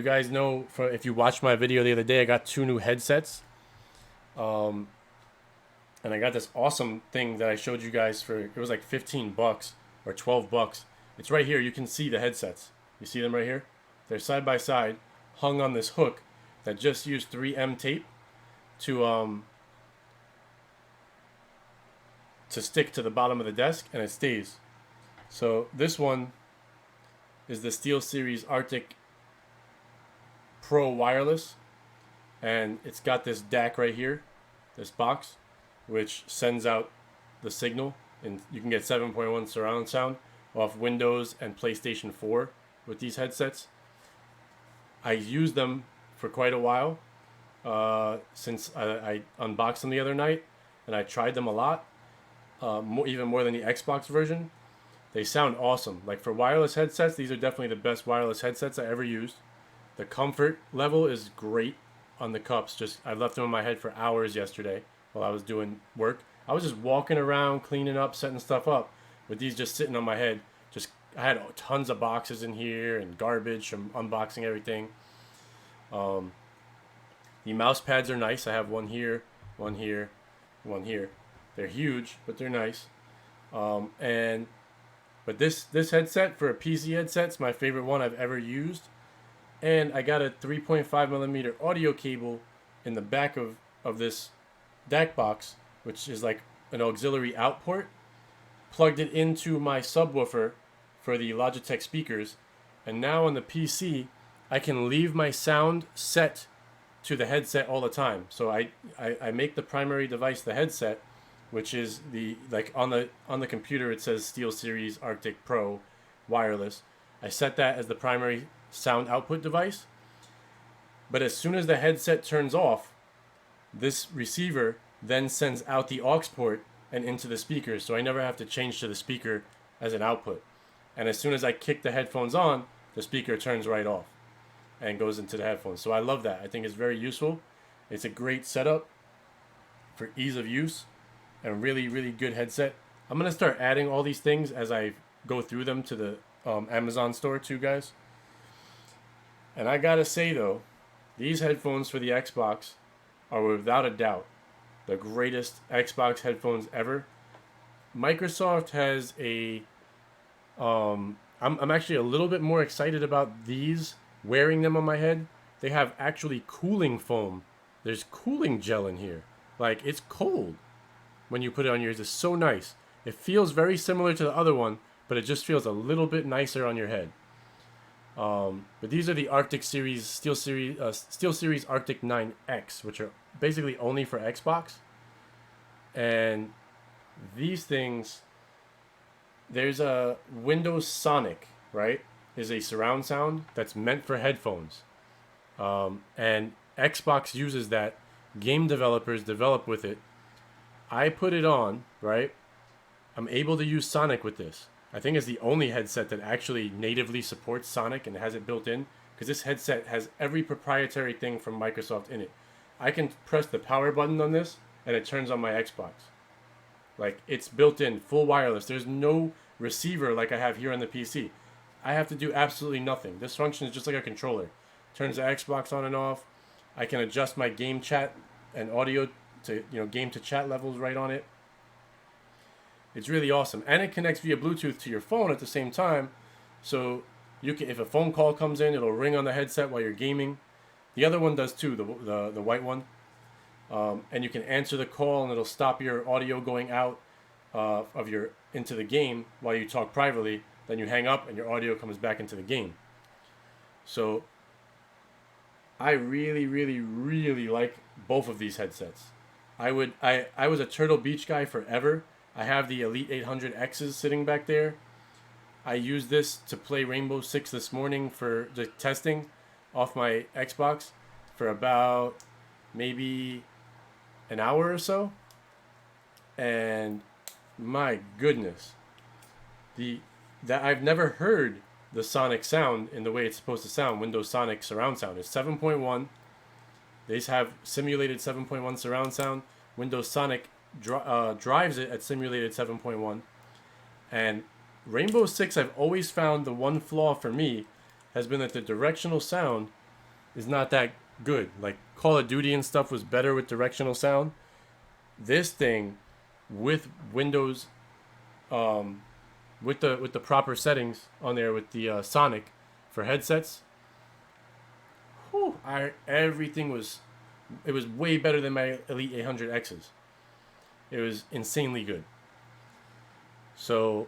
guys know, if you watched my video the other day, I got 2 new headsets. And I got this awesome thing that I showed you guys for, it was like 15 bucks or 12 bucks. It's right here. You can see the headsets. You see them right here? They're side by side, hung on this hook that just used 3M tape to stick to the bottom of the desk, and it stays. So this one is the SteelSeries Arctic Pro wireless, and it's got this DAC right here, this box, which sends out the signal, and you can get 7.1 surround sound off Windows and PlayStation 4 with these headsets. I used them for quite a while since I unboxed them the other night, and I tried them a lot. Even more than the Xbox version. They sound awesome. Like for wireless headsets, these are definitely the best wireless headsets I ever used. The comfort level is great on the cups. Just I left them in my head for hours yesterday while I was doing work. I was just walking around, cleaning up, setting stuff up, with these just sitting on my head. I had tons of boxes in here and garbage from unboxing everything. The mouse pads are nice. I have one here, one here, one here. They're huge, but they're nice. But this headset for a PC headset's my favorite one I've ever used. And I got a 3.5 millimeter audio cable in the back of this DAC box, which is like an auxiliary out port. Plugged it into my subwoofer for the Logitech speakers. And now on the PC, I can leave my sound set to the headset all the time. So I make the primary device the headset, which is on the computer it says SteelSeries Arctic Pro wireless. I set that as the primary sound output device. But as soon as the headset turns off, this receiver then sends out the aux port and into the speakers, so I never have to change to the speaker as an output. And as soon as I kick the headphones on, the speaker turns right off and goes into the headphones. So I love that. I think it's very useful. It's a great setup for ease of use and really, really good headset. I'm going to start adding all these things as I go through them to the Amazon store too, guys. And I gotta say though, these headphones for the Xbox are without a doubt the greatest Xbox headphones ever. Microsoft has a I'm actually a little bit more excited about these wearing them on my head. They have actually cooling foam. There's cooling gel in here. Like it's cold when you put it on yours. It's so nice. It feels very similar to the other one, but it just feels a little bit nicer on your head. But these are the Arctic Series Steel Series Arctic 9X, which are basically only for Xbox. And these things, there's a Windows Sonic, right? Is a surround sound that's meant for headphones. And Xbox uses that. Game developers develop with it. I put it on, right? I'm able to use Sonic with this. I think it's the only headset that actually natively supports Sonic and has it built in, because this headset has every proprietary thing from Microsoft in it. I can press the power button on this and it turns on my Xbox. Like, it's built in, full wireless. There's no receiver like I have here on the PC. I have to do absolutely nothing. This function is just like a controller. Turns the Xbox on and off. I can adjust my game chat and audio to, game to chat levels right on it. It's really awesome. And it connects via Bluetooth to your phone at the same time. So you can, if a phone call comes in, it'll ring on the headset while you're gaming. The other one does too, the white one. And you can answer the call and it'll stop your audio going out into the game while you talk privately. Then you hang up and your audio comes back into the game. So I really, really, really like both of these headsets. I was a Turtle Beach guy forever. I have the Elite 800Xs sitting back there. I used this to play Rainbow Six this morning for the testing off my Xbox for about maybe an hour or so. And my goodness, that I've never heard the Sonic sound in the way it's supposed to sound. Windows Sonic surround sound is 7.1. They have simulated 7.1 surround sound. Windows Sonic drives it at simulated 7.1. And Rainbow Six, I've always found the one flaw for me has been that the directional sound is not that good. Like Call of Duty and stuff was better with directional sound. This thing with Windows, with the proper settings on there with the Sonic for headsets, everything was way better than my Elite 800Xs. It was insanely good. So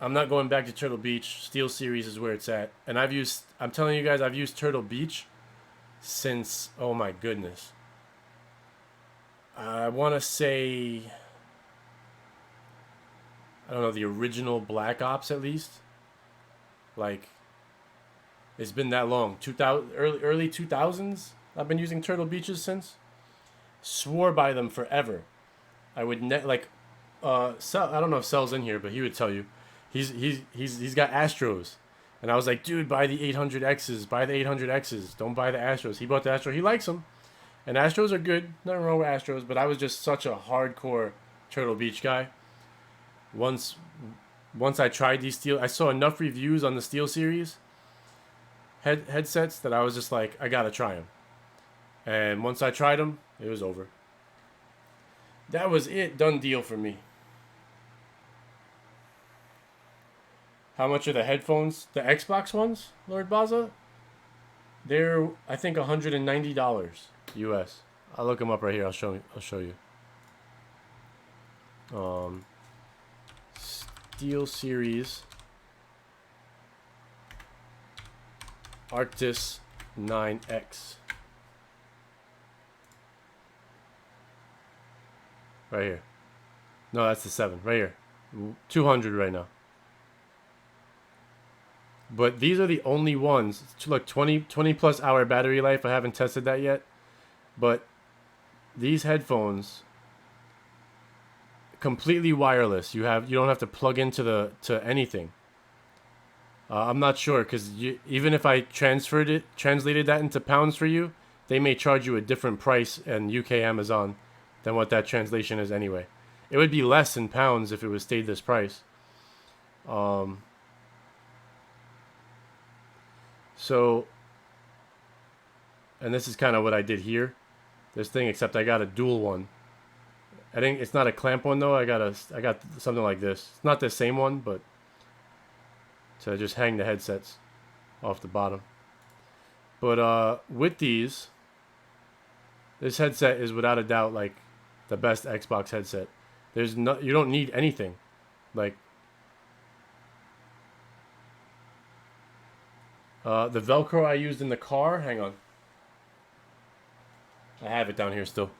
I'm not going back to Turtle Beach. Steel Series is where it's at. And I'm telling you guys, I've used Turtle Beach since, oh my goodness, I want to say, I don't know, the original Black Ops at least. Like, it's been that long. 2000, early 2000s. I've been using Turtle Beaches since. Swore by them forever. I would Cell, I don't know if Cell's in here, but he would tell you. He's got Astros. And I was like, dude, buy the 800Xs. Buy the 800Xs. Don't buy the Astros. He bought the Astros. He likes them. And Astros are good. Nothing wrong with Astros. But I was just such a hardcore Turtle Beach guy. Once I tried these I saw enough reviews on the Steel Series headsets that I was just like, I gotta try them. And once I tried them, it was over. That was it. Done deal for me. How much are the headphones? The Xbox ones, Lord Baza? They're, I think, $190 US. I'll look them up right here. I'll show you. Steel Series Arctis 9X. Right here. No, that's the 7. Right here. 200 right now. But these are the only ones. Look, 20 plus hour battery life. I haven't tested that yet. But these headphones, completely wireless. You don't have to plug into anything. I'm not sure, because even if I translated that into pounds for you, they may charge you a different price in UK Amazon than what that translation is anyway. It would be less in pounds if it stayed this price. So and this is kind of what I did here. This thing, except I got a dual one. I think it's not a clamp one though. I got something like this. It's not the same one, but to just hang the headsets off the bottom. But with these, this headset is without a doubt like the best Xbox headset. You don't need anything. Like the Velcro I used in the car. Hang on, I have it down here still.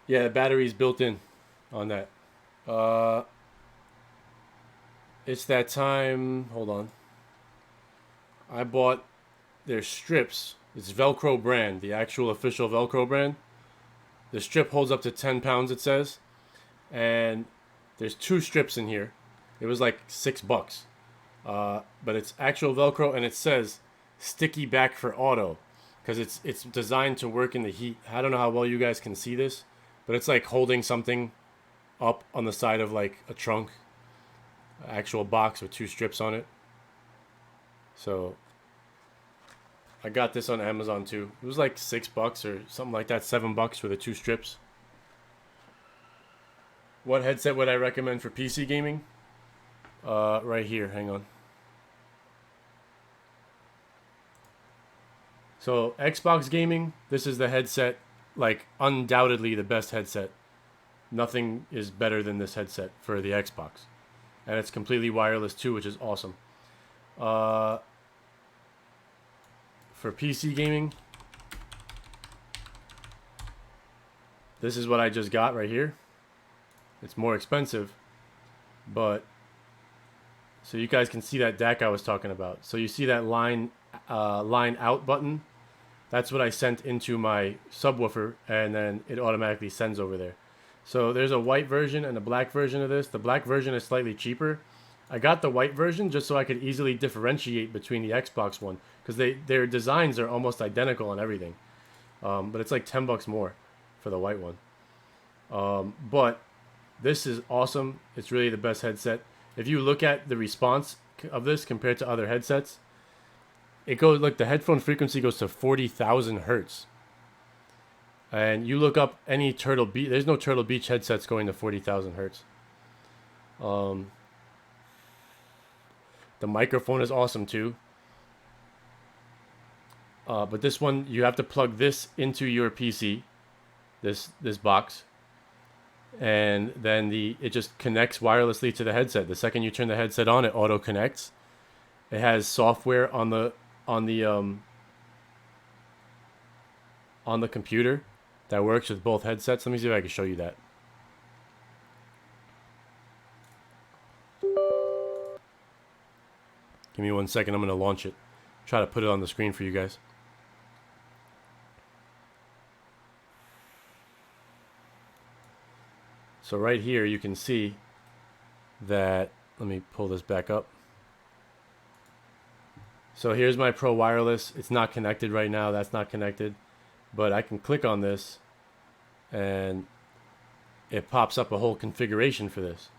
Yeah, the battery's built in on that. It's that time. Hold on. I bought their strips. It's Velcro brand, the actual official Velcro brand. The strip holds up to 10 pounds, it says. And there's 2 strips in here. It was like $6. But it's actual Velcro, and it says sticky back for auto. Because it's designed to work in the heat. I don't know how well you guys can see this. But it's like holding something up on the side of like a trunk. Actual box with 2 strips on it. So I got this on Amazon too. It was like $6 or something like that, $7 for the 2 strips. What headset would I recommend for PC gaming? Right here, hang on. So Xbox gaming, this is the headset, like undoubtedly the best headset. Nothing is better than this headset for the Xbox. And it's completely wireless too, which is awesome. For PC gaming, this is what I just got right here. It's more expensive, but so you guys can see that DAC I was talking about. So you see that line out button? That's what I sent into my subwoofer, and then it automatically sends over there. So there's a white version and a black version of this. The black version is slightly cheaper. I got the white version just so I could easily differentiate between the Xbox one, because their designs are almost identical on everything. But it's like $10 more for the white one. But this is awesome. It's really the best headset. If you look at the response of this compared to other headsets, it goes like the headphone frequency goes to 40,000 hertz. And you look up any Turtle Beach, there's no Turtle Beach headsets going to 40,000 hertz. The microphone is awesome too. But this one, you have to plug this into your PC, this box, and then it just connects wirelessly to the headset. The second you turn the headset on, it auto connects. It has software on the computer that works with both headsets. Let me see if I can show you that. Give me 1 second. I'm going to launch it. Try to put it on the screen for you guys. So right here you can see that, let me pull this back up. So here's my Pro Wireless. It's not connected right now. That's not connected. But I can click on this and it pops up a whole configuration for this.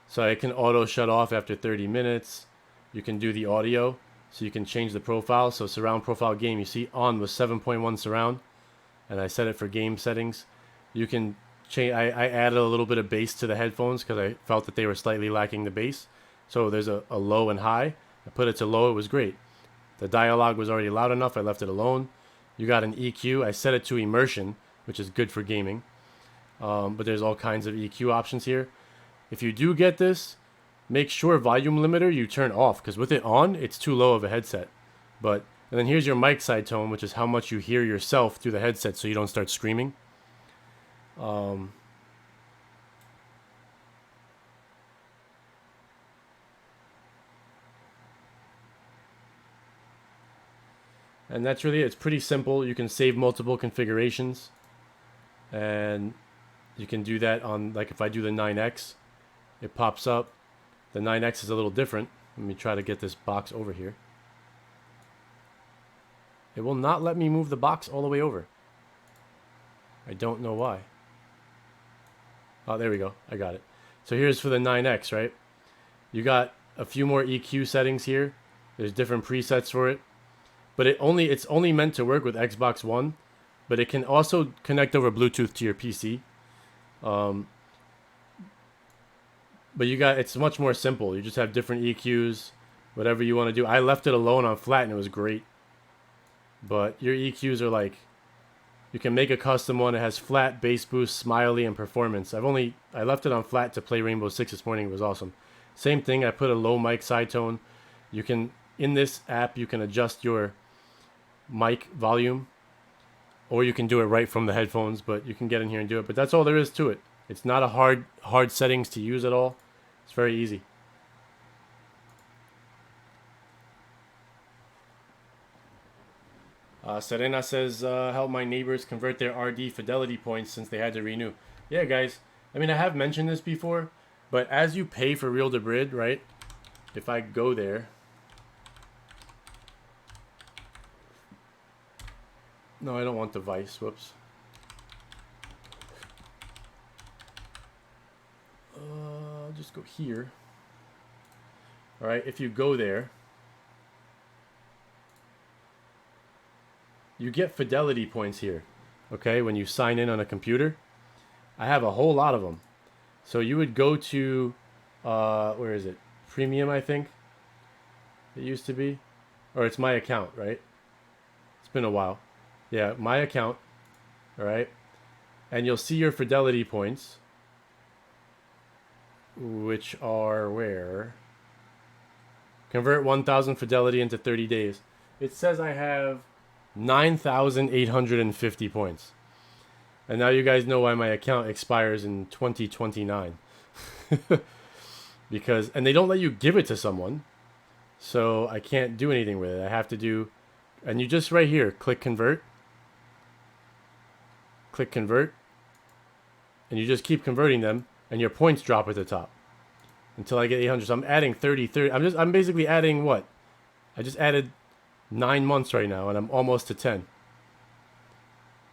So it can auto shut off after 30 minutes. You can do the audio, so you can change the profile. So surround profile game, you see on was 7.1 surround, and I set it for game settings. You can change. I added a little bit of bass to the headphones because I felt that they were slightly lacking the bass. So there's a low and high. I put it to low. It was great. The dialogue was already loud enough. I left it alone. You got an EQ. I set it to immersion, which is good for gaming. But there's all kinds of EQ options here. If you do get this, make sure volume limiter you turn off, because with it on, it's too low of a headset. And then here's your mic side tone, which is how much you hear yourself through the headset so you don't start screaming. And that's really it. It's pretty simple. You can save multiple configurations. And you can do that on, like if I do the 9X, it pops up. The 9X is a little different. Let me try to get this box over here. It will not let me move the box all the way over. I don't know why. Oh, there we go. I got it. So here's for the 9X, right? You got a few more EQ settings here. There's different presets for it. But it's only meant to work with Xbox One, but it can also connect over Bluetooth to your PC. But it's much more simple. You just have different EQs, whatever you want to do. I left it alone on flat and it was great. But your EQs are like, you can make a custom one. It has flat, bass boost, smiley, and performance. I left it on flat to play Rainbow Six this morning. It was awesome. Same thing, I put a low mic side tone. You can, in this app, you can adjust your mic volume, or you can do it right from the headphones, but you can get in here and do it. But that's all there is to it. It's not a hard settings to use at all. It's very easy. Serena says, help my neighbors convert their RD fidelity points since they had to renew. Yeah, guys. I mean, I have mentioned this before, but as you pay for Real to Brid, right? If I go there. No, I don't want device. Whoops. I'll just go here. All right, if you go there, you get fidelity points here, okay, when you sign in on a computer. I have a whole lot of them. So you would go to, where is it? Premium, I think it used to be. Or it's my account, right? It's been a while. Yeah, my account, all right? And you'll see your fidelity points, which are where? Convert 1,000 fidelity into 30 days. It says I have 9,850 points. And now you guys know why my account expires in 2029. And they don't let you give it to someone. So I can't do anything with it. I have to do, and you just right here, click convert. Click convert. And you just keep converting them, and your points drop at the top. Until I get 800. So I'm adding 30. I'm basically adding what? I just added 9 months right now, and I'm almost to 10.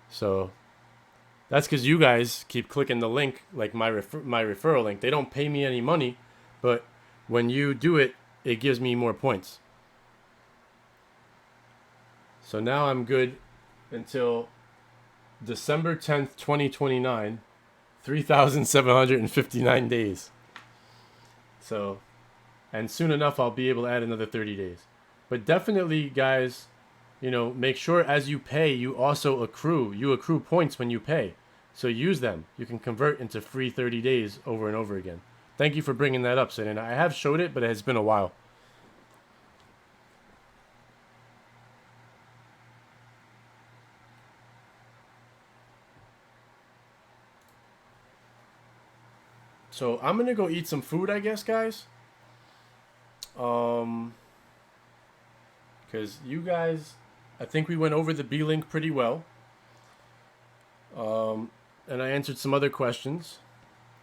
So that's because you guys keep clicking the link, like my referral link. They don't pay me any money, but when you do it, it gives me more points. So now I'm good until December 10th, 2029, 3,759 days. So, and soon enough, I'll be able to add another 30 days. But definitely, guys, make sure as you pay, you also accrue. You accrue points when you pay. So use them. You can convert into free 30 days over and over again. Thank you for bringing that up, Sid. And I have showed it, but it has been a while. So I'm going to go eat some food, I guess, guys. Because you guys, I think we went over the Beelink pretty well. And I answered some other questions.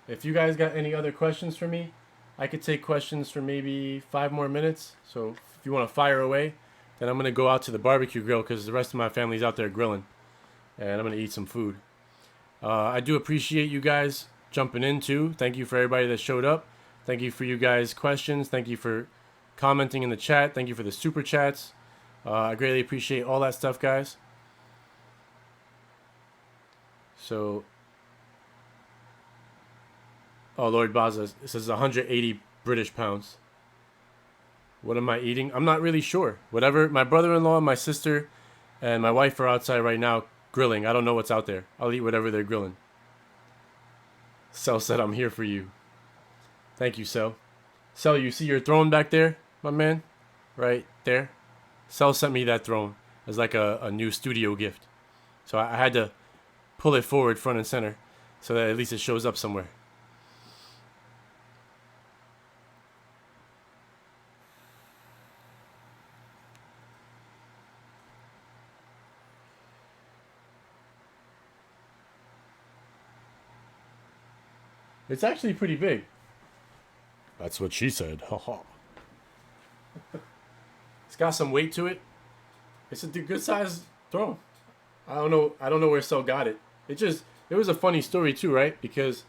If you guys got any other questions for me, I could take questions for maybe 5 more minutes. So if you want to fire away, then I'm going to go out to the barbecue grill because the rest of my family's out there grilling. And I'm going to eat some food. I do appreciate you guys jumping in too. Thank you for everybody that showed up. Thank you for you guys' questions. Thank you for commenting in the chat. Thank you for the super chats. I greatly appreciate all that stuff, guys. So, oh, Lord Baza, it says 180 British pounds. What am I eating? I'm not really sure. Whatever. My brother-in-law, my sister, and my wife are outside right now grilling. I don't know what's out there. I'll eat whatever they're grilling. Cell said, I'm here for you. Thank you, Cell. Cell, you see your throne back there, my man? Right there. Cell sent me that throne as like a new studio gift. So I had to pull it forward front and center so that at least it shows up somewhere. It's actually pretty big. That's what she said. Ha ha. It's got some weight to it. It's a good size throne. I don't know where Cell got it. It was a funny story too, right? Because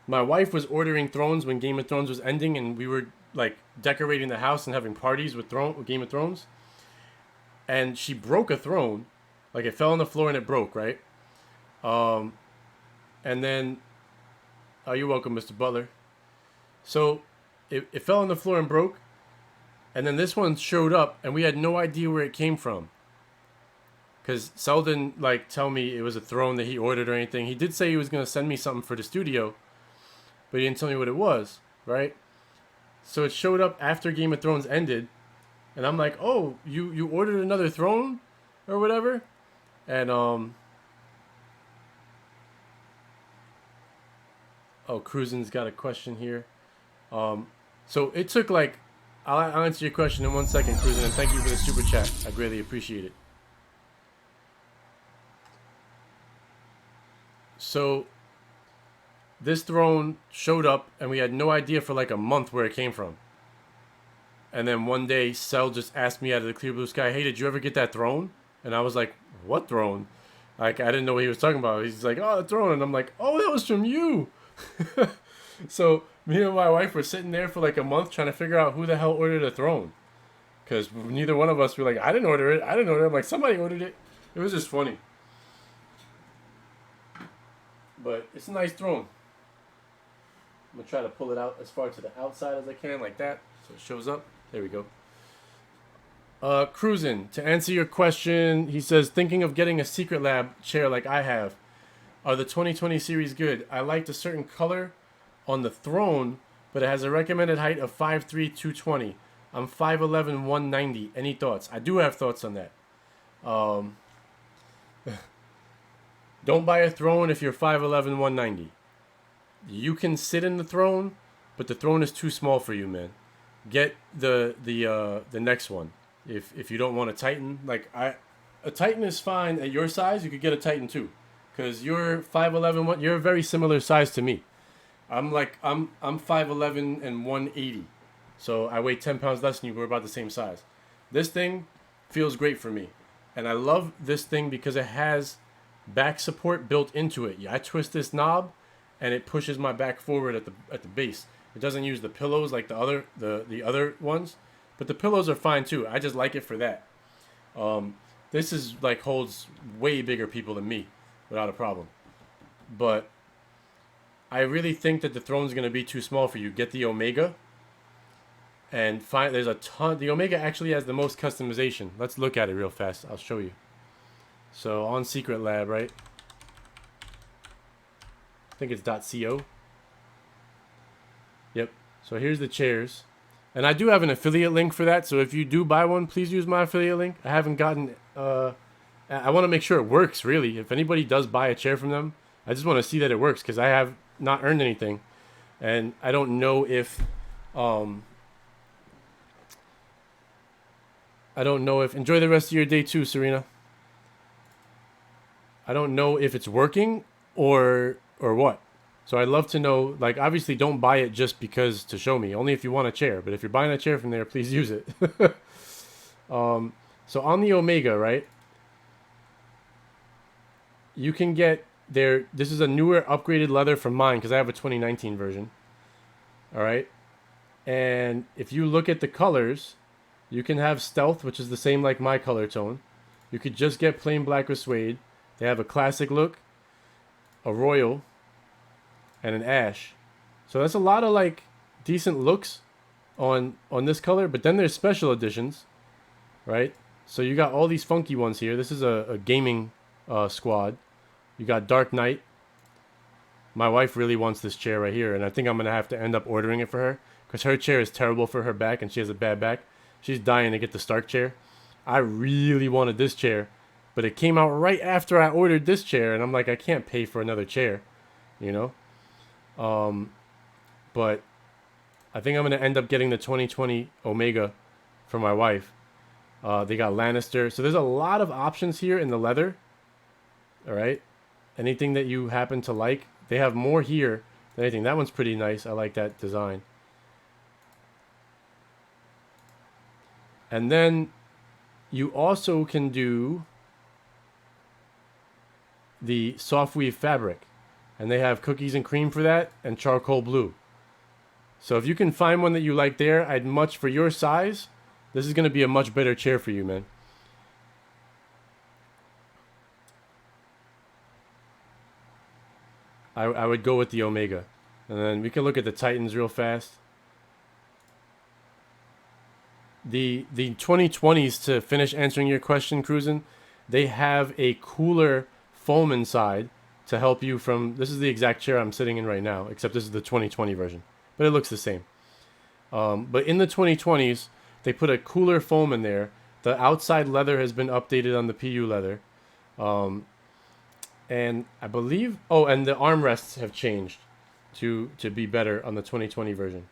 my wife was ordering thrones when Game of Thrones was ending, and we were like decorating the house and having parties with Game of Thrones. And she broke a throne, like it fell on the floor and it broke, right? And then, oh, you're welcome, Mr. Butler. So it fell on the floor and broke, and then this one showed up, and we had no idea where it came from. Because Cell didn't like tell me it was a throne that he ordered or anything. He did say he was gonna send me something for the studio, but he didn't tell me what it was, right? So it showed up after Game of Thrones ended, and I'm like, oh, you ordered another throne, or whatever, and oh, Cruisin's got a question here. So it took like, I'll answer your question in 1 second, Cruisin, and thank you for the super chat. I greatly appreciate it. So this throne showed up, and we had no idea for like a month where it came from. And then one day, Cell just asked me out of the clear blue sky, hey, did you ever get that throne? And I was like, what throne? Like, I didn't know what he was talking about. He's like, oh, the throne. And I'm like, oh, that was from you. So me and my wife were sitting there for like a month trying to figure out who the hell ordered a throne. Because neither one of us were like, I didn't order it. I didn't order it. I'm like, somebody ordered it. It was just funny. But it's a nice throne. I'm going to try to pull it out as far to the outside as I can, like that. So it shows up. There we go. Cruisin', to answer your question, he says, thinking of getting a Secret Lab chair like I have. Are the 2020 series good? I liked a certain color on the throne, but it has a recommended height of 5'3", 220. I'm 5'11", 190. Any thoughts? I do have thoughts on that. Don't buy a throne if you're 5'11", 190. You can sit in the throne, but the throne is too small for you, man. Get the next one. If you don't want a Titan, like a Titan is fine at your size. You could get a Titan too, because you're 5'11", you're a very similar size to me. I'm 5'11" and 180, so I weigh 10 pounds less than you. We're about the same size. This thing feels great for me, and I love this thing because it has back support built into it. I twist this knob, and it pushes my back forward at the base. It doesn't use the pillows like the other ones, but the pillows are fine too. I just like it for that. This is like holds way bigger people than me without a problem. But I really think that the throne's gonna be too small for you. Get the Omega, and there's a ton. The Omega actually has the most customization. Let's look at it real fast. I'll show you. So on Secret Lab, right? I think it's .co. Yep. So here's the chairs. And I do have an affiliate link for that. So if you do buy one, please use my affiliate link. I haven't gotten... I want to make sure it works, really. If anybody does buy a chair from them, I just want to see that it works, because I have not earned anything. And I don't know if... Enjoy the rest of your day too, Serena. I don't know if it's working or what. So I'd love to know, like, obviously don't buy it just because to show me. Only if you want a chair. But if you're buying a chair from there, please use it. So on the Omega, right? You can get there. This is a newer upgraded leather from mine, because I have a 2019 version. All right. And if you look at the colors, you can have stealth, which is the same like my color tone. You could just get plain black with suede. They have a classic look, a royal, and an ash. So that's a lot of like decent looks on this color. But then there's special editions, right? So you got all these funky ones here. This is a gaming squad. You got Dark Knight. My wife really wants this chair right here, and I think I'm gonna have to end up ordering it for her, because her chair is terrible for her back, and she has a bad back. She's dying to get the Stark chair. I really wanted this chair, but it came out right after I ordered this chair, and I'm like, I can't pay for another chair, you know? But I think I'm going to end up getting the 2020 Omega for my wife. They got Lannister. So there's a lot of options here in the leather. All right. Anything that you happen to like. They have more here than anything. That one's pretty nice. I like that design. And then you also can do the soft weave fabric, and they have cookies and cream for that and charcoal blue. So if you can find one that you like there, I'd much for your size, this is going to be a much better chair for you, man. I would go with the Omega. And then we can look at the Titans real fast. The 2020s, to finish answering your question, Cruisin', they have a cooler foam inside to help you from... This is the exact chair I'm sitting in right now, except this is the 2020 version. But it looks the same. But in the 2020s, they put a cooler foam in there. The outside leather has been updated on the PU leather. And I believe... Oh, and the armrests have changed to be better on the 2020 version.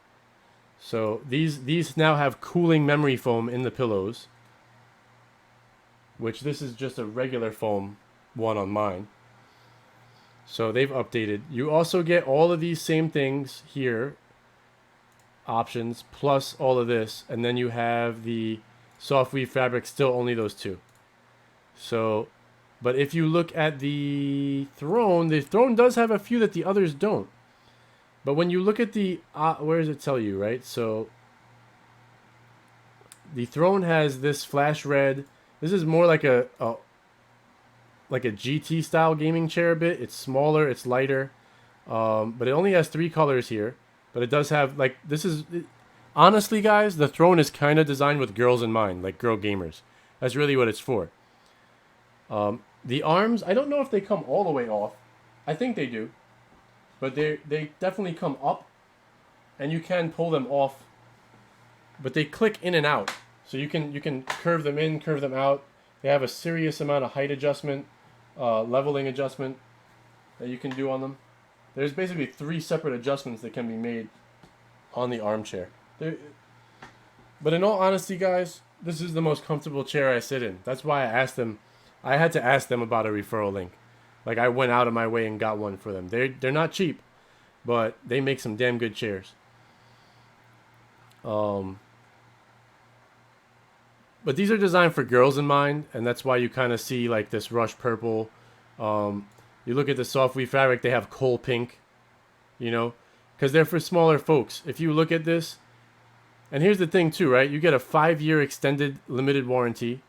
So these now have cooling memory foam in the pillows, which this is just a regular foam one on mine. So they've updated. You also get all of these same things here, options, plus all of this, and then you have the soft weave fabric, still only those two. So, but if you look at the throne does have a few that the others don't. But when you look at the, where does it tell you, right? So the throne has this flash red. This is more like a GT style gaming chair a bit. It's smaller, it's lighter, but it only has 3 colors here. But it does have, like, honestly, guys, the throne is kind of designed with girls in mind, like girl gamers. That's really what it's for. The arms, I don't know if they come all the way off. I think they do. But they definitely come up, and you can pull them off. But they click in and out, so you can curve them in, curve them out. They have a serious amount of height adjustment, leveling adjustment that you can do on them. There's basically 3 separate adjustments that can be made on the armchair. But in all honesty, guys, this is the most comfortable chair I sit in. That's why I asked them. I had to ask them about a referral link. Like, I went out of my way and got one for them. They're not cheap, but they make some damn good chairs. But these are designed for girls in mind, and that's why you kind of see like this rush purple. You look at the soft weave fabric, they have coal pink, you know, because they're for smaller folks. If you look at this, and here's the thing too, right? You get a 5-year extended limited warranty.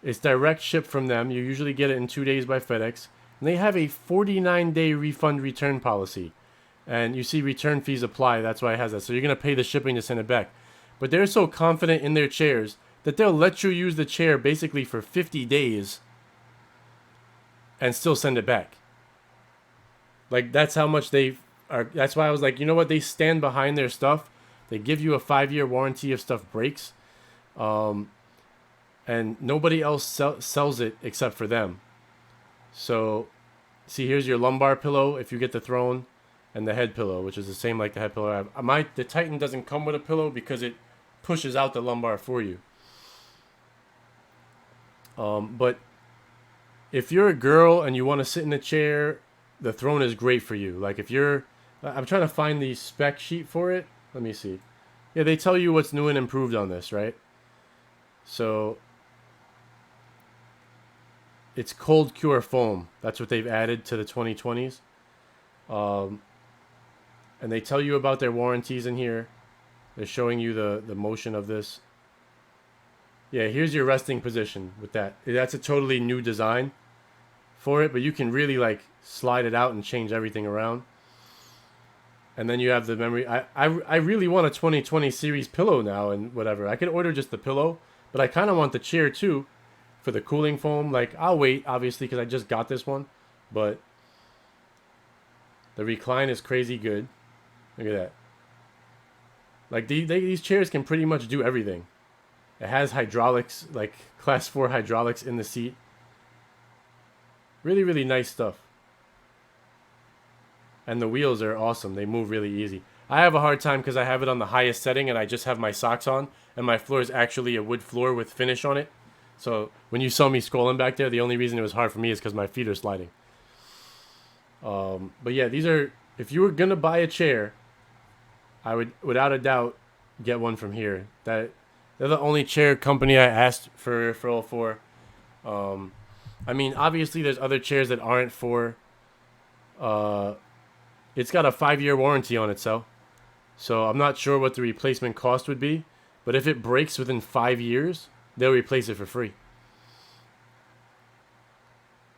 It's direct ship from them. You usually get it in 2 days by FedEx. And they have a 49-day refund return policy. And you see return fees apply. That's why it has that. So you're going to pay the shipping to send it back. But they're so confident in their chairs that they'll let you use the chair basically for 50 days and still send it back. Like, that's how much they are. That's why I was like, you know what? They stand behind their stuff. They give you a 5-year warranty if stuff breaks. And nobody else sells it except for them. So, see, here's your lumbar pillow if you get the throne, and the head pillow, which is the same like the head pillow I have. The Titan doesn't come with a pillow because it pushes out the lumbar for you. But if you're a girl and you want to sit in a chair, the throne is great for you. Like, if you're... I'm trying to find the spec sheet for it. Let me see. Yeah, they tell you what's new and improved on this, right? So... It's cold cure foam. That's what they've added to the 2020s. And they tell you about their warranties in here. They're showing you the motion of this. Yeah, here's your resting position with that. That's a totally new design for it, but you can really like slide it out and change everything around. And then you have the memory. I really want a 2020 series pillow now and whatever. I could order just the pillow, but I kind of want the chair too. For the cooling foam, like, I'll wait, obviously, because I just got this one. But the recline is crazy good. Look at that. Like, these chairs can pretty much do everything. It has hydraulics, like class 4 hydraulics in the seat. Really, really nice stuff. And the wheels are awesome. They move really easy. I have a hard time because I have it on the highest setting and I just have my socks on. And my floor is actually a wood floor with finish on it. So when you saw me scrolling back there, the only reason it was hard for me is because my feet are sliding. But yeah, these are... If you were going to buy a chair, I would, without a doubt, get one from here. They're the only chair company I asked for all four. I mean, obviously there's other chairs that aren't for. It's got a 5-year warranty on it, so I'm not sure what the replacement cost would be, but if it breaks within 5 years, they'll replace it for free.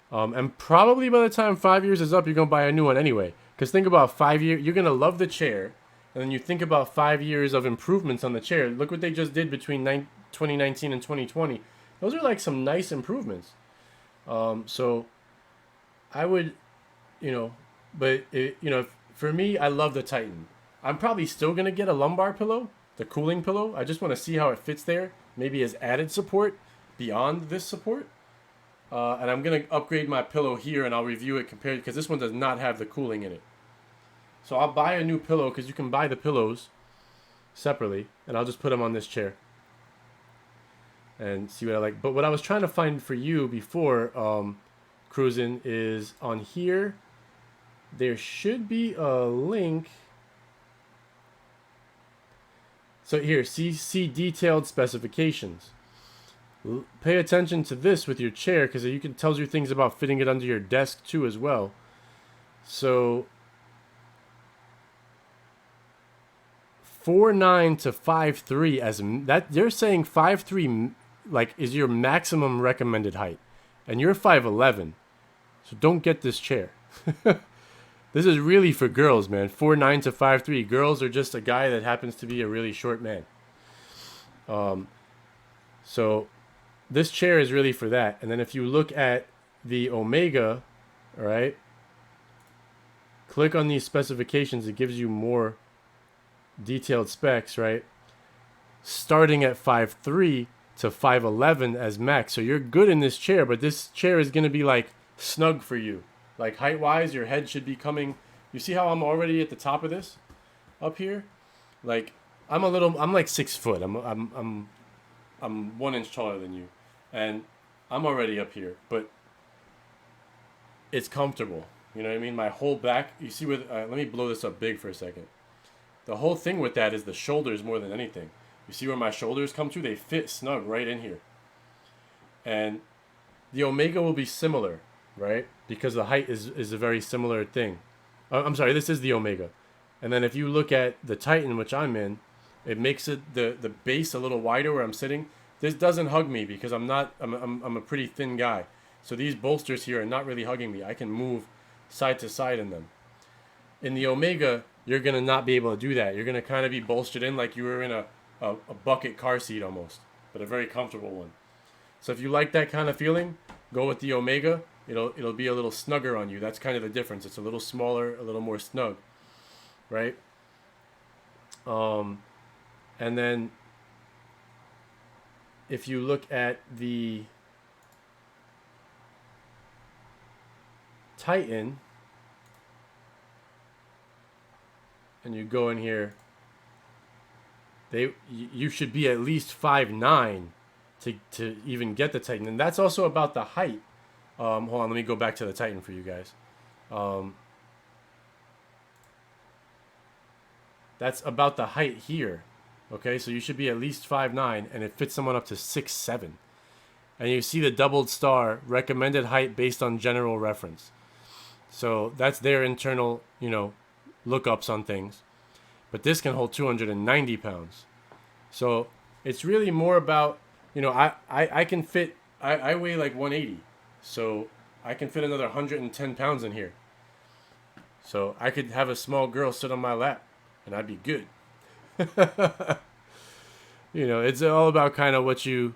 And probably by the time 5 years is up, you're gonna buy a new one anyway. Because think about 5 years, you're gonna love the chair, and then you think about 5 years of improvements on the chair. Look what they just did between 2019 and 2020. Those are like some nice improvements. So I would, but for me, I love the Titan. I'm probably still gonna get a lumbar pillow, the cooling pillow. I just want to see how it fits there. Maybe as added support beyond this support. And I'm going to upgrade my pillow here, and I'll review it compared, because this one does not have the cooling in it. So I'll buy a new pillow, because you can buy the pillows separately, and I'll just put them on this chair and see what I like. But what I was trying to find for you before cruising is on here. There should be a link. So here, see detailed specifications. Pay attention to this with your chair, because you can tells you things about fitting it under your desk too as well. So 4.9 to 5.3 as that, they're saying 5.3 like is your maximum recommended height, and you're 5'11", so don't get this chair. This is really for girls, man. 4.9 to 5'3. Girls are just a guy that happens to be a really short man. So this chair is really for that. And then if you look at the Omega, all right, click on these specifications. It gives you more detailed specs, right? Starting at 5'3 to 5'11 as max. So you're good in this chair, but this chair is going to be like snug for you. Like height-wise, your head should be coming. You see how I'm already at the top of this up here? Like I'm like 6 foot. I'm 1 inch taller than you, and I'm already up here, but it's comfortable. You know what I mean? My whole back, you see with, let me blow this up big for a second. The whole thing with that is the shoulders more than anything. You see where my shoulders come to? They fit snug right in here. And the Omega will be similar, right? Because the height is a very similar thing. I'm sorry, this is the Omega. And then if you look at the Titan, which I'm in, it makes it the base a little wider where I'm sitting. This doesn't hug me because I'm a pretty thin guy. So these bolsters here are not really hugging me. I can move side to side in them. In the Omega, you're going to not be able to do that. You're going to kind of be bolstered in like you were in a bucket car seat almost, but a very comfortable one. So if you like that kind of feeling, go with the Omega. It'll be a little snugger on you. That's kind of the difference. It's a little smaller, a little more snug, right? And then if you look at the Titan and you go in here, you should be at least 5'9" to even get the Titan. And that's also about the height. Hold on, let me go back to the Titan for you guys. That's about the height here. Okay, so you should be at least 5'9", and it fits someone up to 6'7". And you see the doubled star, recommended height based on general reference. So that's their internal, lookups on things. But this can hold 290 pounds. So it's really more about, I can fit, I weigh like 180. So I can fit another 110 pounds in here. So I could have a small girl sit on my lap, and I'd be good. It's all about kind of what you're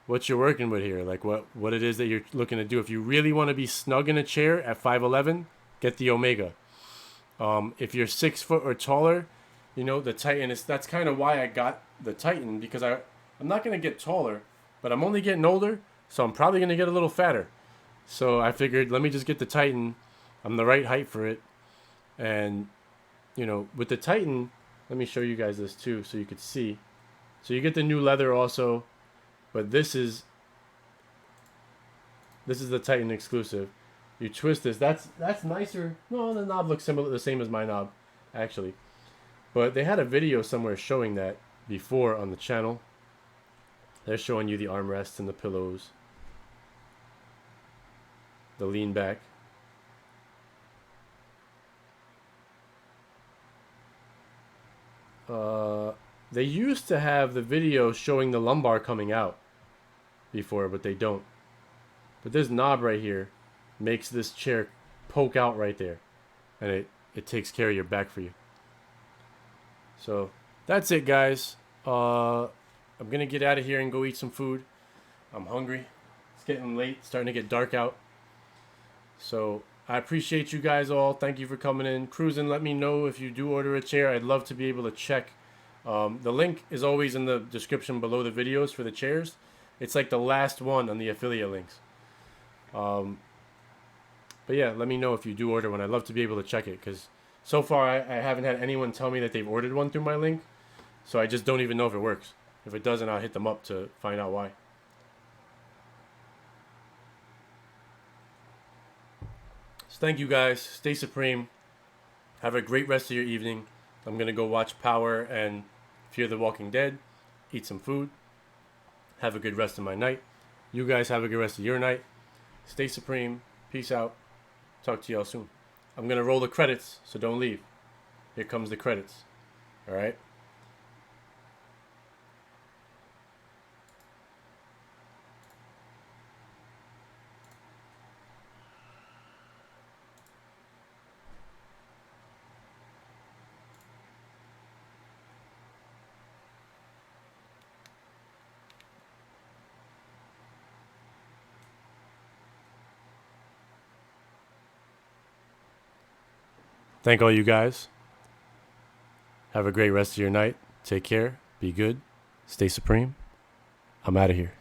working with here, like what it is that you're looking to do. If you really want to be snug in a chair at 5'11", get the Omega. If you're 6 foot or taller, the Titan that's kind of why I got the Titan, because I'm not going to get taller, but I'm only getting older, so I'm probably going to get a little fatter. So I figured, let me just get the Titan. I'm the right height for it. And with the Titan, let me show you guys this too so you could see. So you get the new leather also, but this is the Titan exclusive. You twist this. That's nicer. No, the knob looks similar, the same as my knob, actually. But they had a video somewhere showing that before on the channel. They're showing you the armrests and the pillows. The lean back. They used to have the video showing the lumbar coming out before, but they don't. But this knob right here makes this chair poke out right there. And it takes care of your back for you. So that's it, guys. I'm going to get out of here and go eat some food. I'm hungry. It's getting late. It's starting to get dark out. So I appreciate you guys all. Thank you for coming in. Cruising, let me know if you do order a chair. I'd love to be able to check. The link is always in the description below the videos for the chairs. It's like the last one on the affiliate links. But yeah, let me know if you do order one. I'd love to be able to check it, because so far I haven't had anyone tell me that they've ordered one through my link. So I just don't even know if it works. If it doesn't, I'll hit them up to find out why. So thank you guys. Stay supreme. Have a great rest of your evening. I'm going to go watch Power and Fear the Walking Dead. Eat some food. Have a good rest of my night. You guys have a good rest of your night. Stay supreme. Peace out. Talk to y'all soon. I'm going to roll the credits, so don't leave. Here comes the credits. All right? Thank all you guys. Have a great rest of your night. Take care. Be good. Stay supreme. I'm out of here.